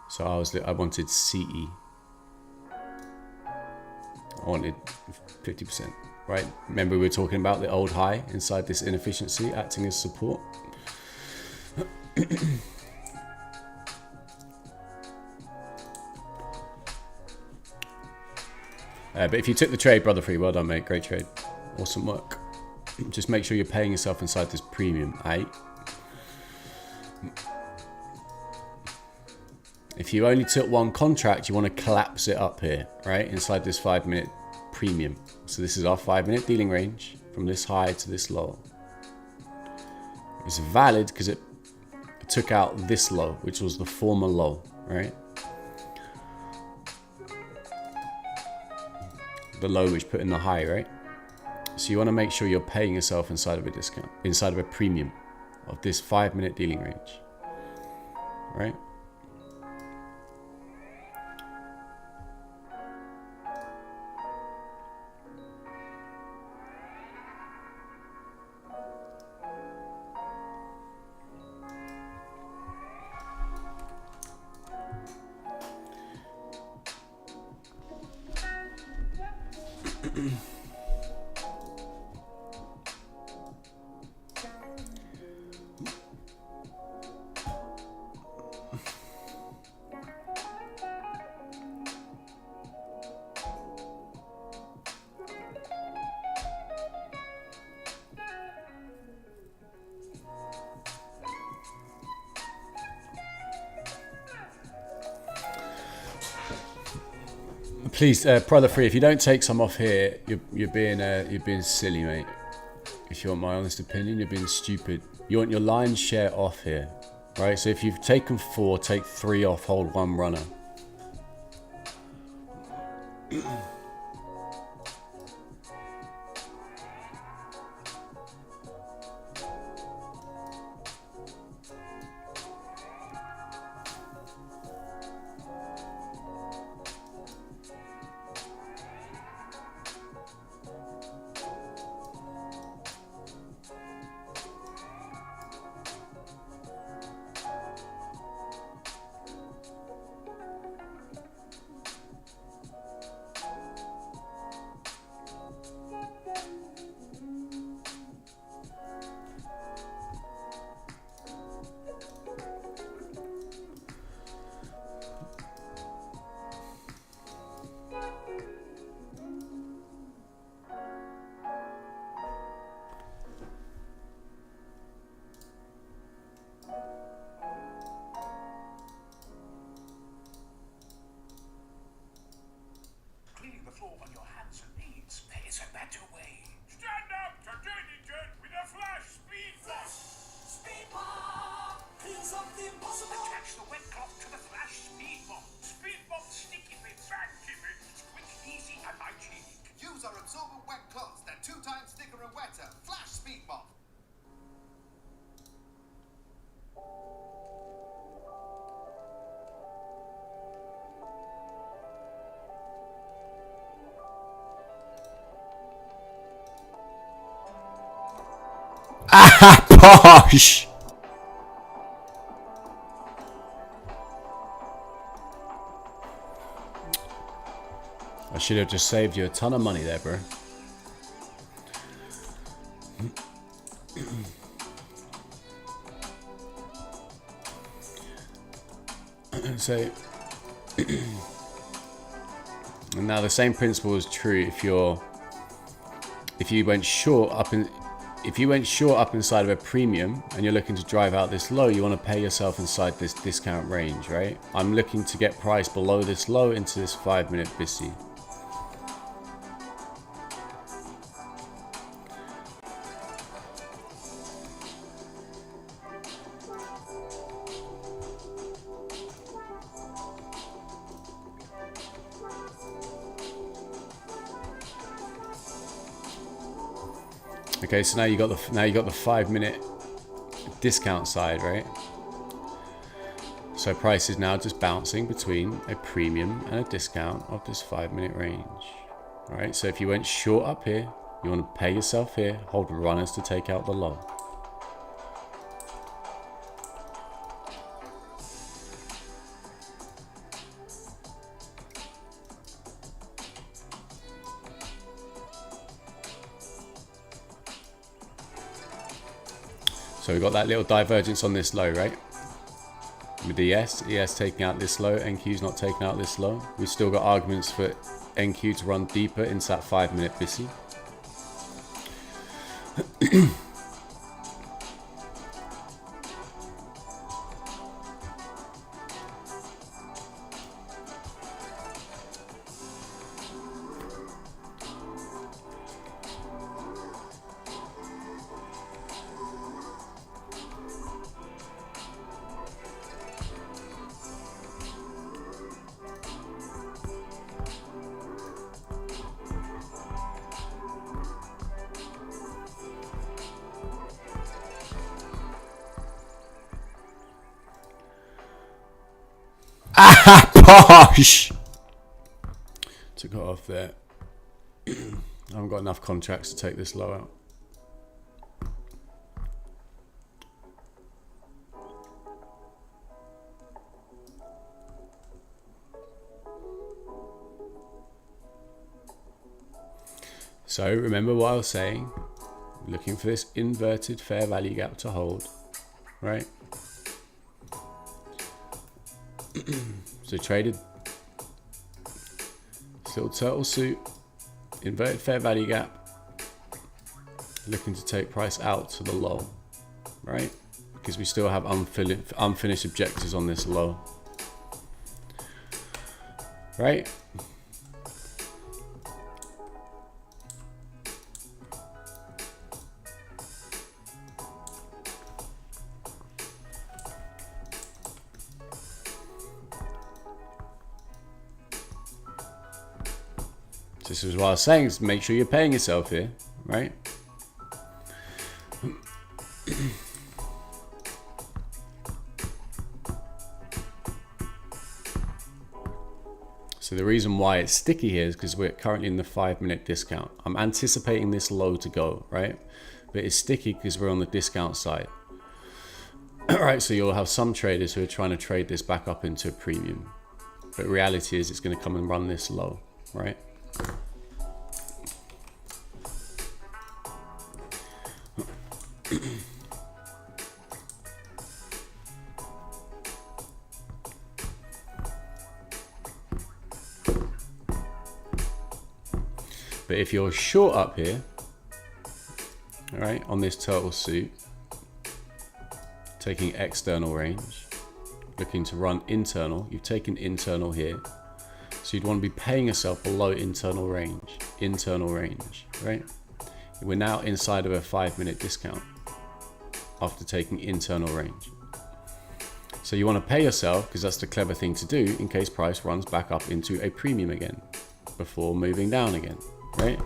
So I wanted CE. I wanted 50%, right? Remember we were talking about the old high inside this inefficiency acting as support. But if you took the trade, brother free, well done, mate. Great trade. Awesome work. Just make sure you're paying yourself inside this premium, eh? If you only took one contract, you want to collapse it up here, right? Inside this 5 minute premium. So this is our 5 minute dealing range from this high to this low. It's valid because it took out this low, which was the former low, right? The low which put in the high, right? So you want to make sure you're paying yourself inside of a discount, inside of a premium of this 5 minute dealing range, right? Please, brother free, if you don't take some off here, you're being silly, mate. If you want my honest opinion, you're being stupid. You want your lion's share off here. right? So if you've taken 4, take 3 off, hold 1 runner. Cleaning the floor on your hands and knees. There is a better way. Stand up to diligence with a flash speed box. Speed box cleans up the impossible. Attach the wet cloth to the flash speed box. Speed box sticky fit, fancy fit, quick, easy, and hygienic. Use our absorbent wet cloths. They're 2 times thicker and wetter. Flash Speed Mop. Posh. I should have just saved you a ton of money there, bro. So and now the same principle is true if you went short up inside of a premium and you're looking to drive out this low, you want to pay yourself inside this discount range, right? I'm looking to get price below this low into this 5-minute BISI. Okay, so now you got the 5-minute discount side, right? So price is now just bouncing between a premium and a discount of this 5-minute range. All right, so if you went short up here, you want to pay yourself here, hold runners to take out the low. So we've got that little divergence on this low, right? With ES taking out this low, NQ's not taking out this low. We've still got arguments for NQ to run deeper into that 5-minute BISI. Posh. Took it off there. I haven't got enough contracts to take this low out. So remember what I was saying, looking for this inverted fair value gap to hold, right? So traded this little turtle suit, inverted fair value gap, looking to take price out to the low, right? Because we still have unfinished objectives on this low, right? This is what I was saying, is make sure you're paying yourself here, right? So the reason why it's sticky here is because we're currently in the 5-minute discount. I'm anticipating this low to go, right? But it's sticky because we're on the discount side. Alright, so you'll have some traders who are trying to trade this back up into a premium. But reality is it's going to come and run this low, right? But if you're short up here, all right, on this turtle suit, taking external range, looking to run internal, you've taken internal here. So you'd want to be paying yourself below internal range, right? We're now inside of a 5-minute discount after taking internal range. So you want to pay yourself because that's the clever thing to do in case price runs back up into a premium again before moving down again, right?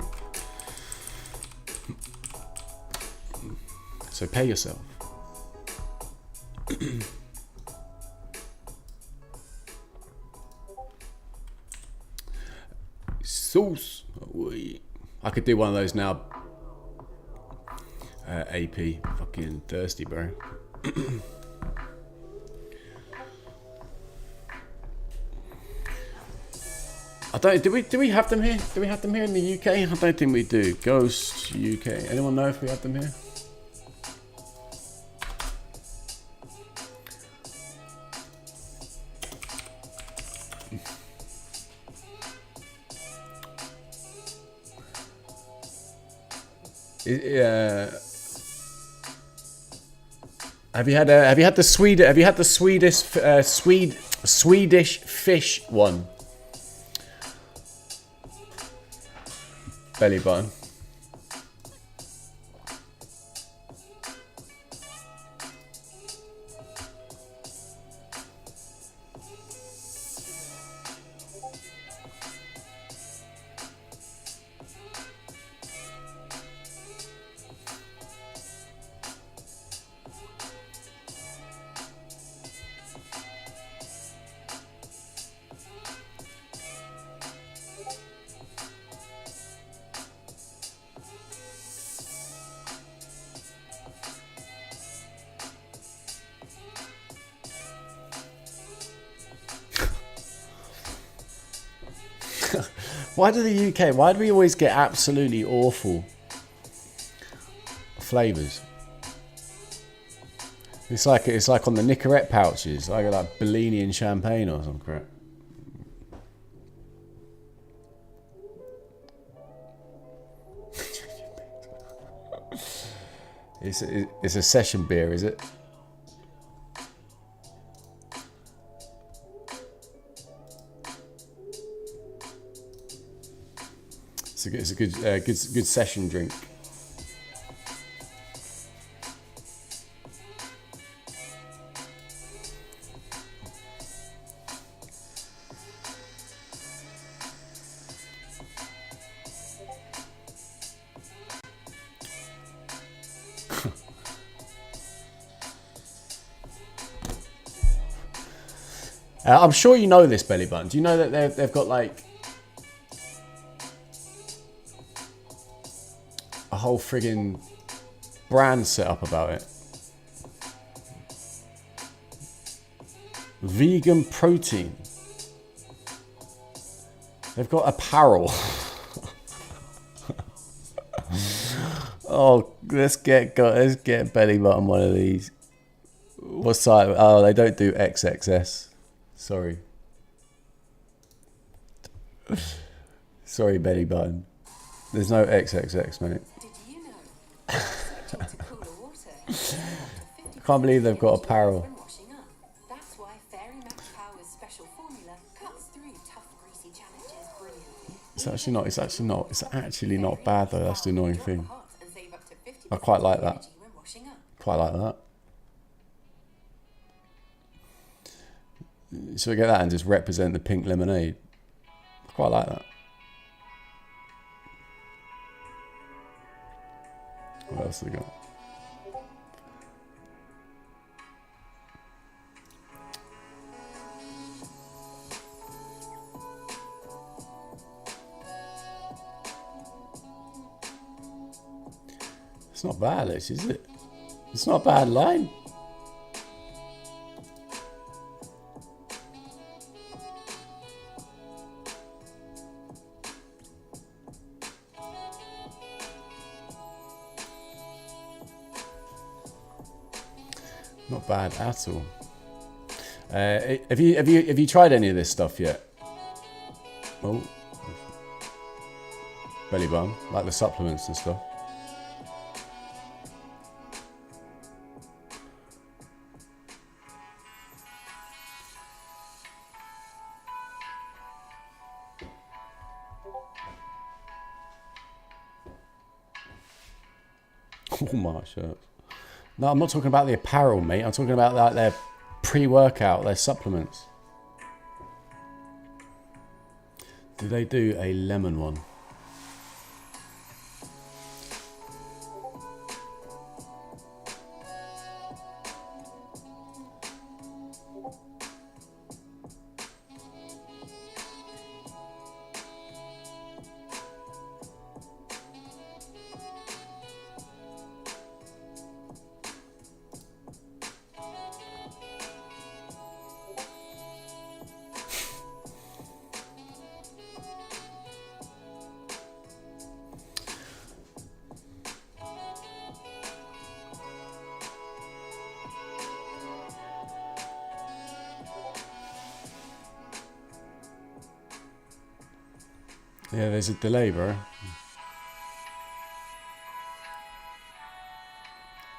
So pay yourself. Sauce. I could do one of those now. AP. Fucking thirsty, bro. I don't. Do we have them here? Do we have them here in the UK? I don't think we do. Ghost UK. Anyone know if we have them here? Have you had the Swedish fish one? Belly button. Why do the UK? Why do we always get absolutely awful flavors? It's like on the Nicorette pouches. I got like Bellini and champagne or some crap. It's a session beer, is it? It's a good session drink. I'm sure you know this, Belly Button. Do you know that they've got like a whole friggin' brand set up about it? Vegan protein. They've got apparel. Oh, let's get Belly Button one of these. What size? Oh, they don't do XXS. Sorry. Sorry, Belly Button. There's no XXX, mate. Did you know? Switching to cooler water is up to 50% Can't believe they've got apparel. when washing up. That's why Fairy Max Power's special formula cuts through tough, greasy challenges brilliantly. It's actually not bad though. That's the annoying thing. I quite like that. Quite like that. So we get that and just represent the pink lemonade. I quite like that. What else we got? It's not bad, this, is it? It's not a bad line. Not bad at all. Have you tried any of this stuff yet? Oh, belly bum, like the supplements and stuff. Walmart shirts. No, I'm not talking about the apparel, mate. I'm talking about like their pre-workout, their supplements. Do they do a lemon one? Yeah, there's a delay, bro.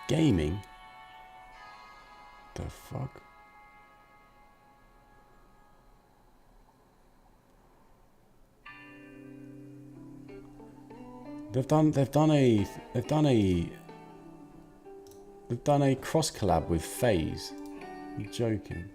Gaming? The fuck? They've done a cross collab with FaZe. You're joking.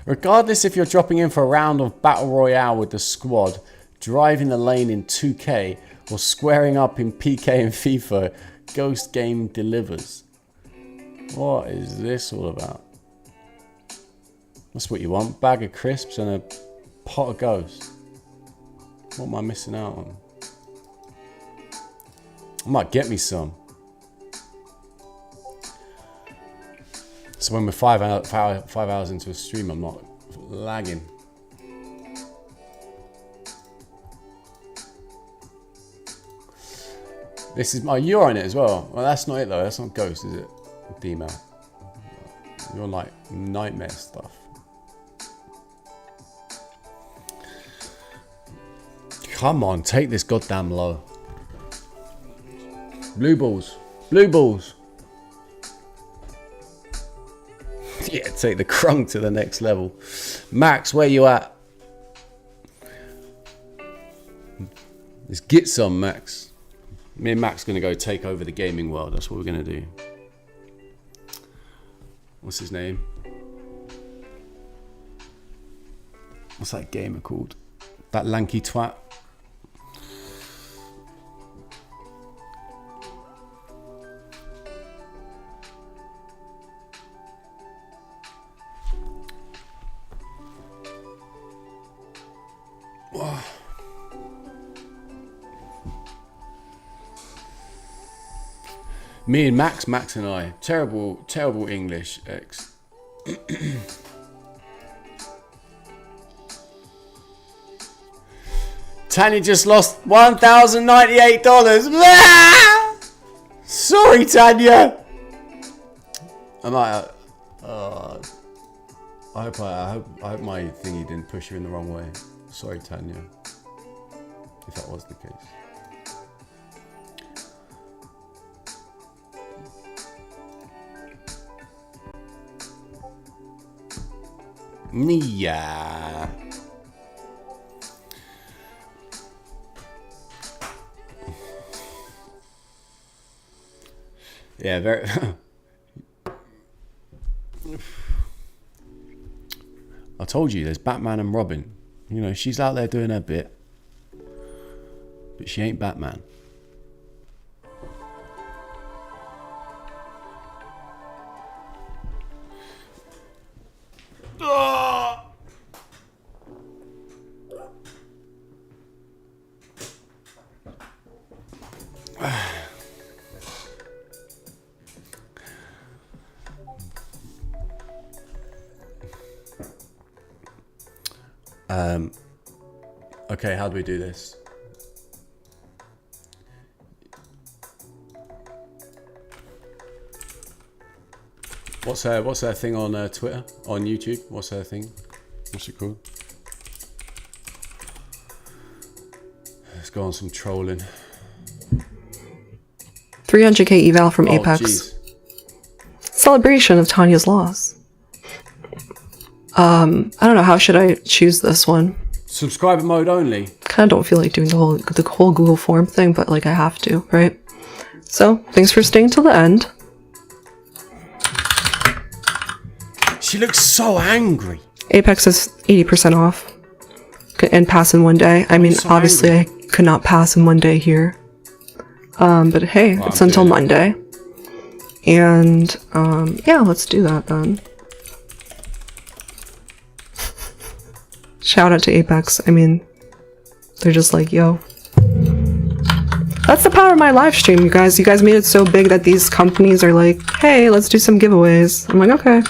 Regardless if you're dropping in for a round of Battle Royale with the squad, driving the lane in 2K, or squaring up in PK and FIFA, Ghost Game delivers. What is this all about? That's what you want. Bag of crisps and a pot of Ghost. What am I missing out on? I might get me some. So when we're 5 hours into a stream, I'm not lagging. This is you're on it as well. Well, that's not it though. That's not Ghost, is it? D-Mail. You're on like nightmare stuff. Come on, take this goddamn low. Blue balls. Blue balls. Yeah, take the crunk to the next level. Max, where you at? Let's get some, Max. Me and Max gonna go take over the gaming world. That's what we're gonna do. What's his name? What's that gamer called? That lanky twat. Me and Max and I. Terrible English, X. Tanya just lost $1,098. Sorry, Tanya. I might. I hope my thingy didn't push her in the wrong way. Sorry, Tanya. If that was the case. Yeah. Yeah, very I told you, there's Batman and Robin. You know, she's out there doing her bit. But she ain't Batman. Okay, how do we do this? What's her thing on Twitter, on YouTube? What's her thing? What's it called? Let's go on some trolling. 300k eval from Oh, Apex. jeez. Celebration of Tanya's loss. I don't know, how should I choose this one? Subscriber mode only. Kind of don't feel like doing the whole Google form thing, but like I have to, right? So, thanks for staying till the end. She looks so angry. Apex is 80% off. And pass in one day. I mean, so obviously I could not pass in one day here. But hey, Well, it's I'm until doing it. Monday. And, yeah, let's do that then. Shout out to Apex. I mean, they're just like, yo. That's the power of my live stream, you guys. You guys made it so big that these companies are like, hey, let's do some giveaways. I'm like, okay.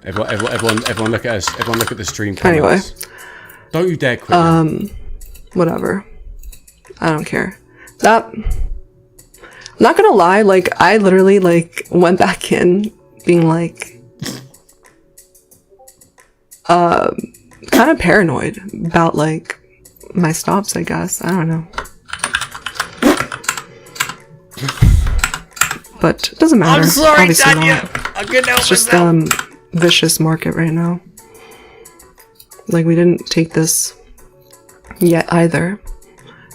Everyone look at us. Everyone look at the stream Anyway. comments. Don't you dare quit. Whatever. I don't care. That, I'm not gonna lie, like, I literally, like, went back in being like, kind of paranoid about, like, my stops, I guess. I don't know. But it doesn't matter. I'm sorry, Obviously Tanya. not. I couldn't help It's just, myself. vicious market right now. Like, we didn't take this yet either.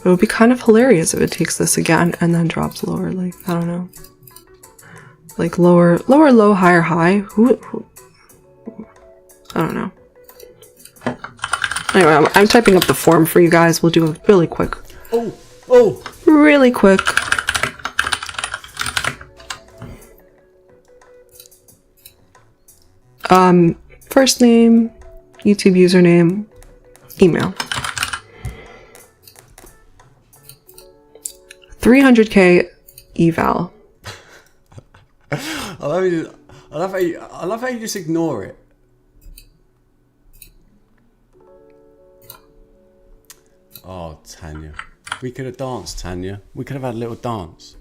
It would be kind of hilarious if it takes this again and then drops lower. Like, I don't know. Like, lower, low, higher, high. Who I don't know. Anyway, I'm typing up the form for you guys. We'll do it really quick. Oh. Really quick. First name, YouTube username, email. 300k eval. I love how you just ignore it. Oh, Tanya. We could have danced, Tanya. We could have had a little dance.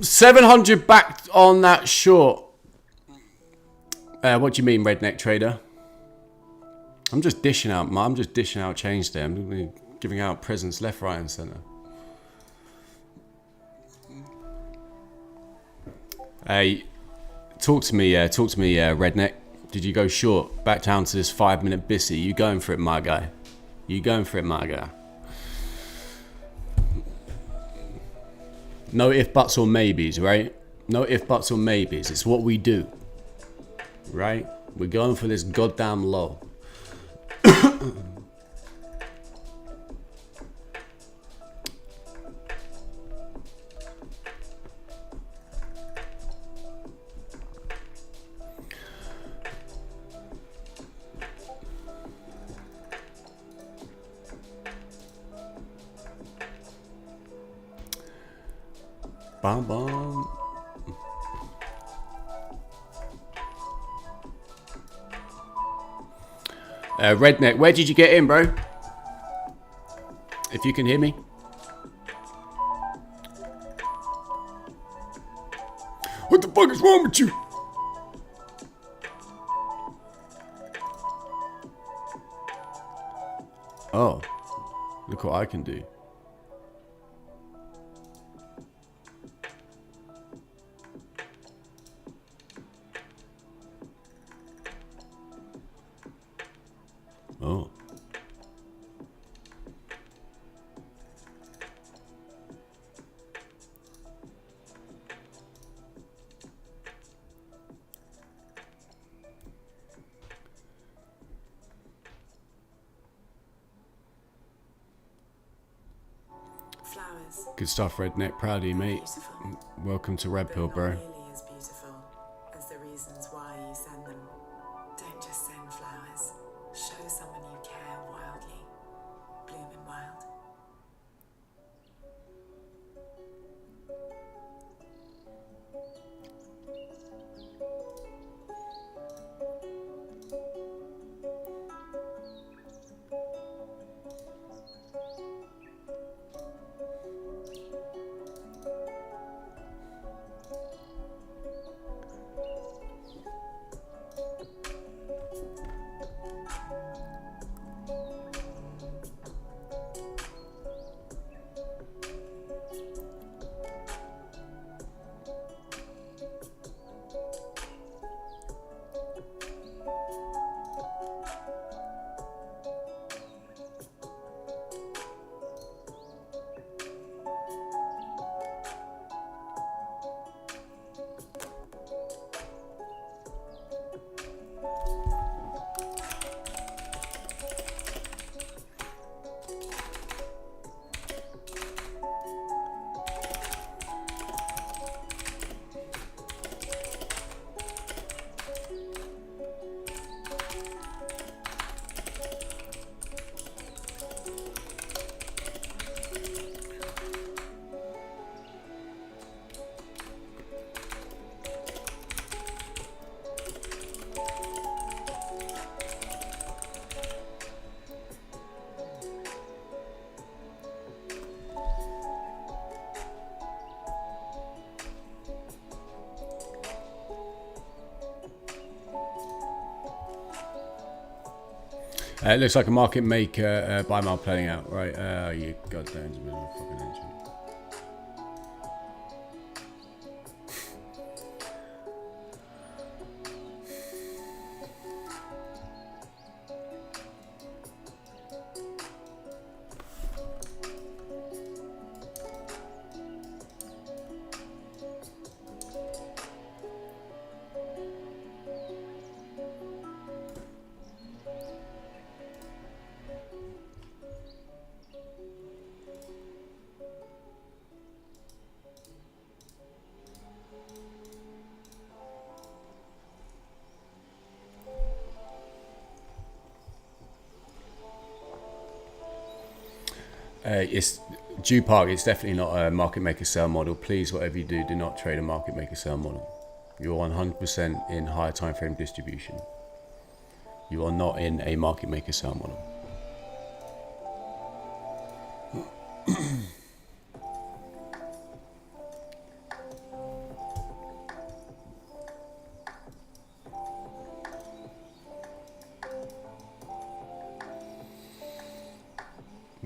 700 back on that short. What do you mean, redneck trader? I'm just dishing out change there. I'm giving out presents left, right, and center. Hey, talk to me, redneck. Did you go short? Back down to this 5-minute bissy. You going for it, my guy? You going for it, my guy? No if, buts, or maybes, right? No if, buts, or maybes. It's what we do, right? We're going for this goddamn low. Bum bum. Redneck, where did you get in, bro? If you can hear me. What the fuck is wrong with you? Oh, look what I can do. Oh. Good stuff, Redneck. Proud of you, mate. Welcome to Red Pill, bro. Nearly as beautiful as the reasons why you send them. Don't just send flowers. Show someone you care wildly. Blooming wild. It looks like a market maker buy mile playing out, right? You goddamn fucking engine. It's Dew Park. It's definitely not a market maker sell model. Please, whatever you do, do not trade a market maker sell model. You're 100% in higher time frame distribution. You are not in a market maker sell model.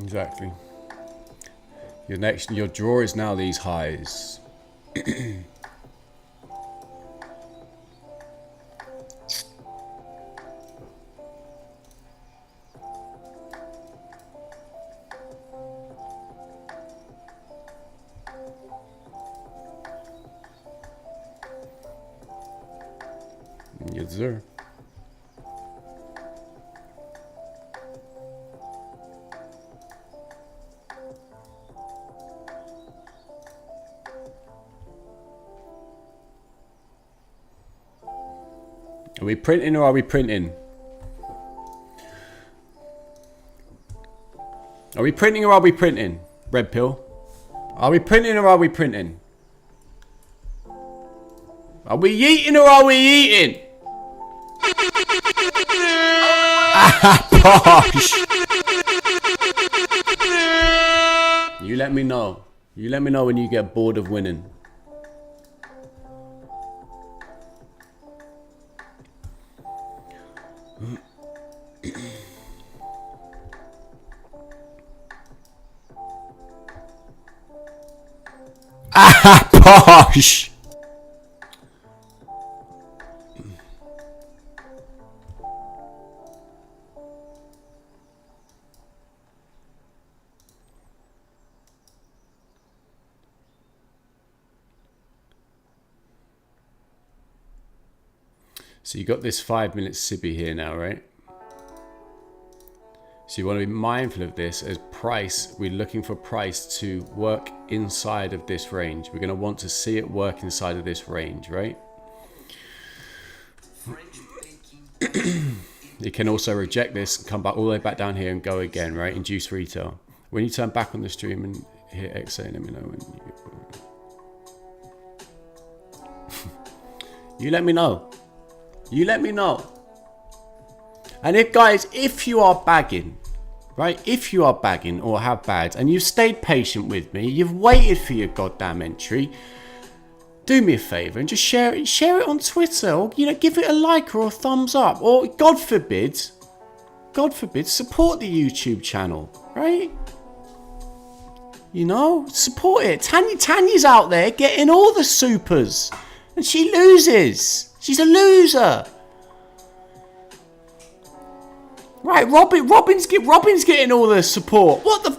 Exactly. Your draw is now these highs. Yes, sir. Are we printing or are we printing? Are we printing or are we printing? Red pill. Are we printing or are we printing? Are we eating or are we eating? Posh. You let me know. You let me know when you get bored of winning. Posh. So you got this 5 minute sibby here now, right? So So you want to be mindful of this as price. We're looking for price to work inside of this range. We're going to want to see it work inside of this range, right? You can also reject this and come back all the way back down here and go again, right? Induce retail. When you turn back on the stream and hit exit, let me know when you let me know. You let me know. And if, guys, if you are bagging, right? If you are bagging or have bagged and you've stayed patient with me, you've waited for your goddamn entry, do me a favor and just share it on Twitter, or, you know, give it a like or a thumbs up, or God forbid, support the YouTube channel, right? You know, support it. Tanya's out there getting all the supers and she loses. She's a loser. Right, Robin's getting all the support. What?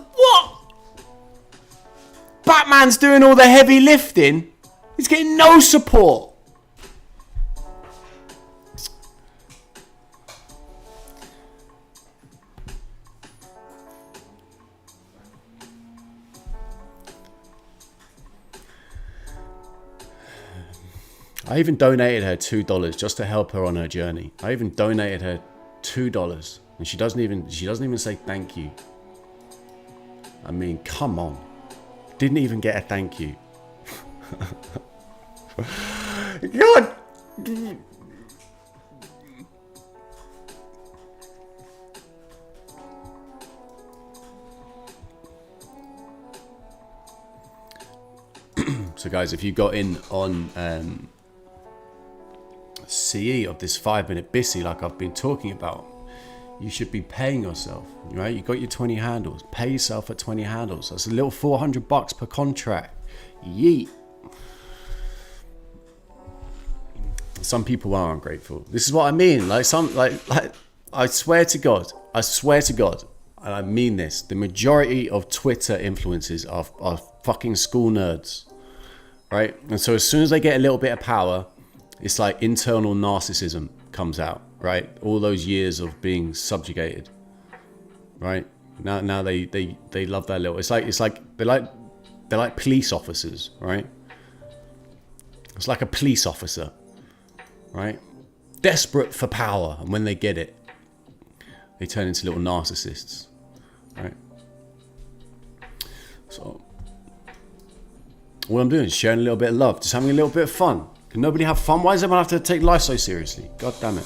Batman's doing all the heavy lifting. He's getting no support. I even donated her $2 just to help her on her journey. I even donated her $2. And she doesn't even say thank you. I mean, come on. Didn't even get a thank you. God. So guys, if you got in on CE of this 5-minute BISI like I've been talking about, you should be paying yourself, right? You got your 20 handles. Pay yourself at 20 handles. That's a little $400 per contract. Yeet. Some people are ungrateful. This is what I mean. Like I swear to God, and I mean this. The majority of Twitter influencers are fucking school nerds, right? And so as soon as they get a little bit of power, it's like internal narcissism comes out. Right, all those years of being subjugated. Right now, they love that little. It's like they're like police officers. Right, it's like a police officer. Right, desperate for power, and when they get it, they turn into little narcissists. Right. So all I'm doing is sharing a little bit of love, just having a little bit of fun. Can nobody have fun? Why does everyone have to take life so seriously? God damn it.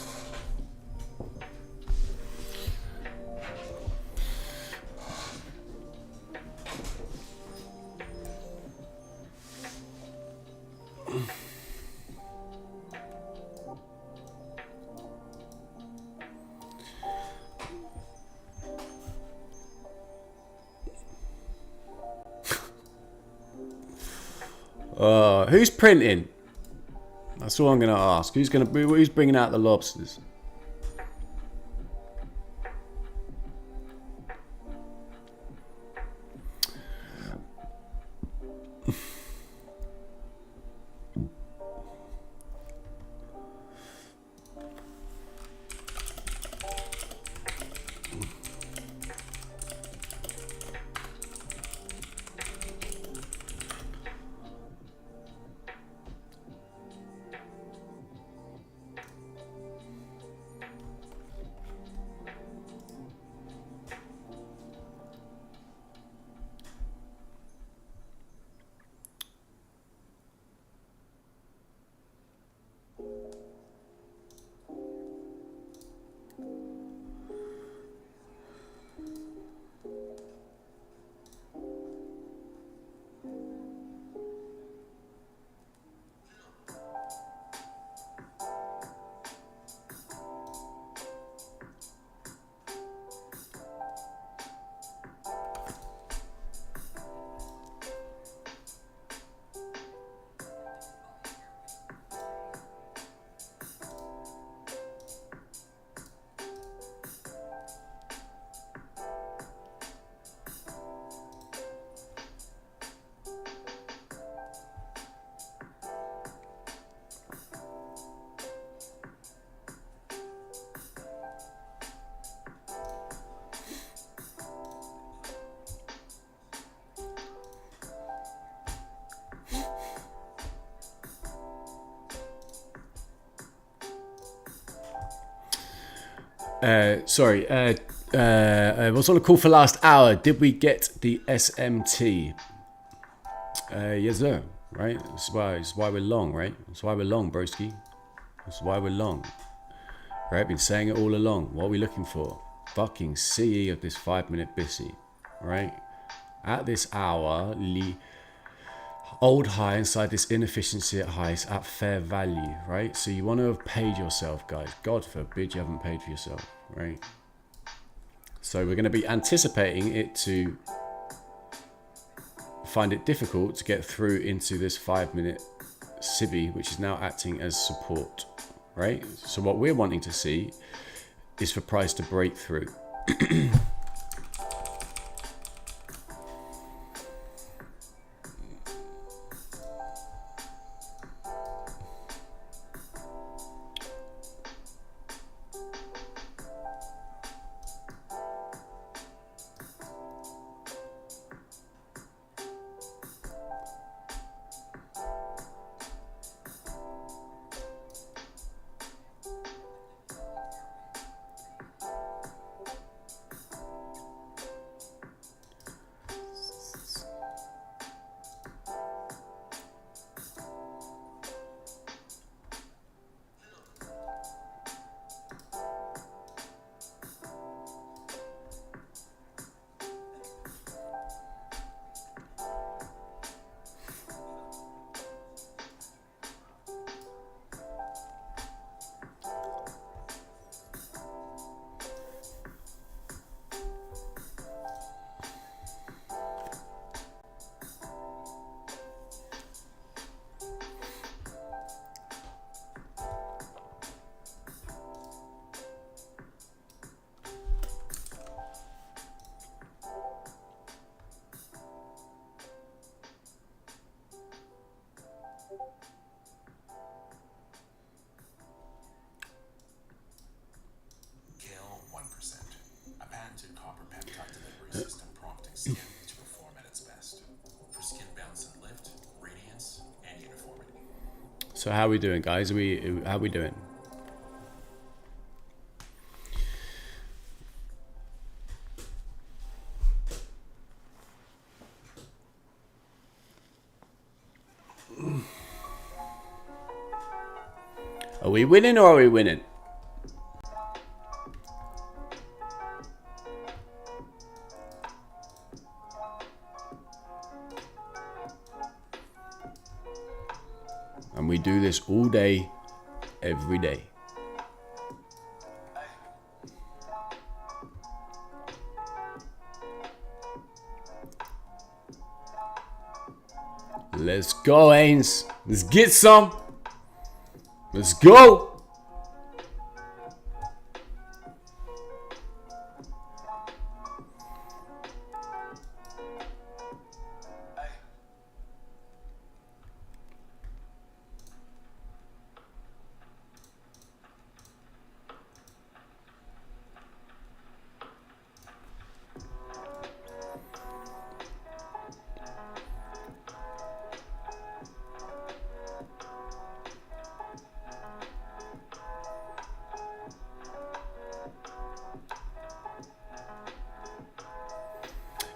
Who's printing? That's all I'm going to ask. Who's bringing out the lobsters? Sorry. Was on a call for last hour. Did we get the SMT? Yes, sir. Right. That's why we're long, right? That's why we're long, broski. That's why we're long. Right. Been saying it all along. What are we looking for? Fucking CE of this 5-minute Bissy. Right. At this hour, old high inside this inefficiency at highs at fair value, right? So you want to have paid yourself, guys. God forbid you haven't paid for yourself, right? So we're going to be anticipating it to find it difficult to get through into this 5-minute SIBI, which is now acting as support, right? So what we're wanting to see is for price to break through. So how are we doing, guys? How are we doing? Are we winning or are we winning? And we do this all day, every day. Let's go, Ains. Let's get some. Let's go.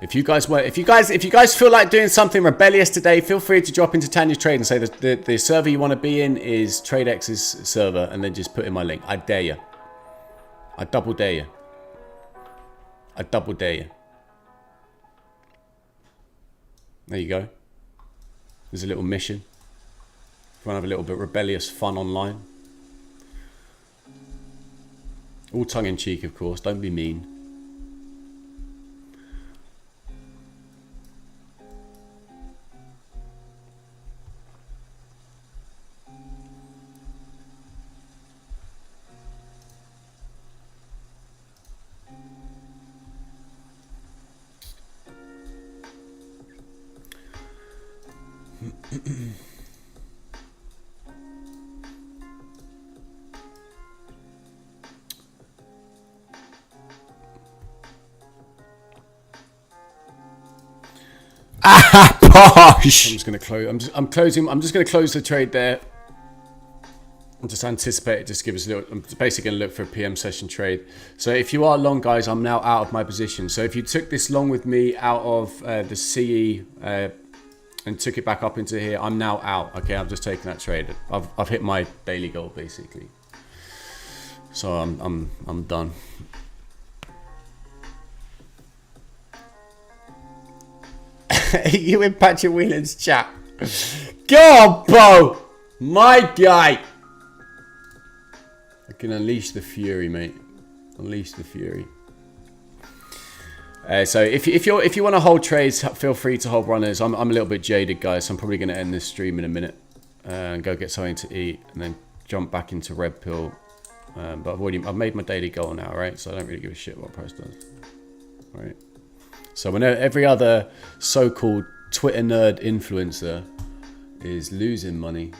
If you guys feel like doing something rebellious today, feel free to drop into Tanya's Trade and say that the server you want to be in is TradeX's server, and then just put in my link. I dare you. I double dare you. I double dare you. There you go. There's a little mission. If you want to have a little bit rebellious fun online. All tongue in cheek, of course. Don't be mean. Posh. I'm just gonna close. I'm just gonna close the trade there. just anticipate it, just give us a little. I'm basically going to look for a PM session trade. So if you are long, guys, I'm now out of my position. So if you took this long with me out of the CE and took it back up into here, I'm now out. Okay, I'm just taking that trade. I've hit my daily goal basically. So I'm done. You in Patrick Whelan's chat. Go on, bro. My guy. I can unleash the fury, mate. Unleash the fury. So if you want to hold trades, feel free to hold runners. I'm a little bit jaded, guys. So I'm probably going to end this stream in a minute and go get something to eat, and then jump back into red pill. But I've made my daily goal now, right? So I don't really give a shit what price does, right? So when every other so-called Twitter nerd influencer is losing money,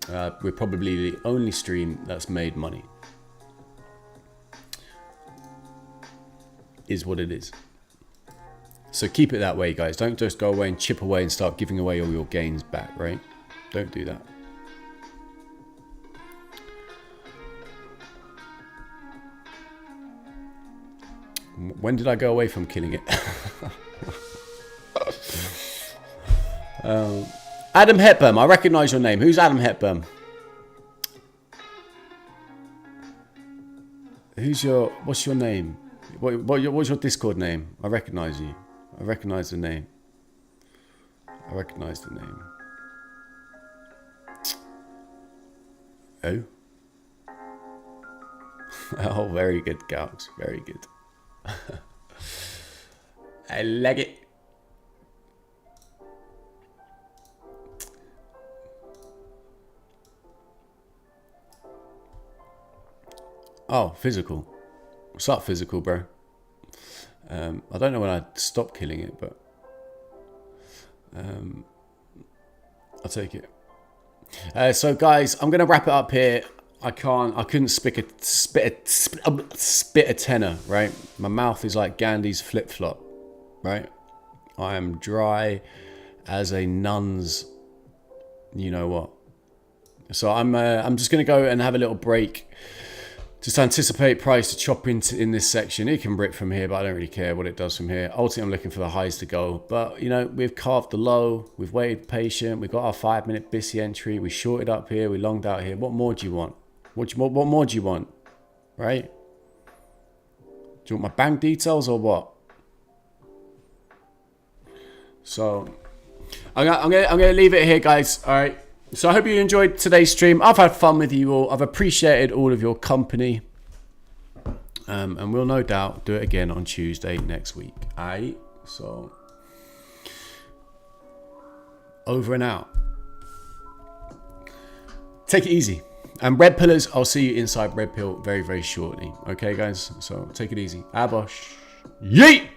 we're probably the only stream that's made money. Is what it is. So keep it that way, guys. Don't just go away and chip away and start giving away all your gains back, right? Don't do that. When did I go away from killing it? Adam Hepburn, I recognise your name. Who's Adam Hepburn? What's your name? What's your Discord name? I recognise you. I recognise the name. I recognise the name. Oh. Oh, very good, Gaux. Very good. I like it. Oh, physical. What's up, physical, bro? I don't know when I stopped killing it, but I'll take it. So, guys, I'm gonna wrap it up here. I couldn't spit a tenner, right? My mouth is like Gandhi's flip flop, right? I am dry as a nun's, you know what? So I'm just gonna go and have a little break. Just anticipate price to chop into in this section. It can rip from here, but I don't really care what it does from here. Ultimately, I'm looking for the highs to go. But, you know, we've carved the low. We've waited patient. We've got our 5-minute BISI entry. We shorted up here. We longed out here. What more do you want? What more do you want? Right? Do you want my bank details or what? So, I'm gonna leave it here, guys. All right. So I hope you enjoyed today's stream. I've had fun with you all. I've appreciated all of your company. And we'll no doubt do it again on Tuesday next week. Aight? So, over and out. Take it easy. And Red Pillars, I'll see you inside Red Pill very, very shortly. Okay, guys? So, take it easy. Abosh. Yeet!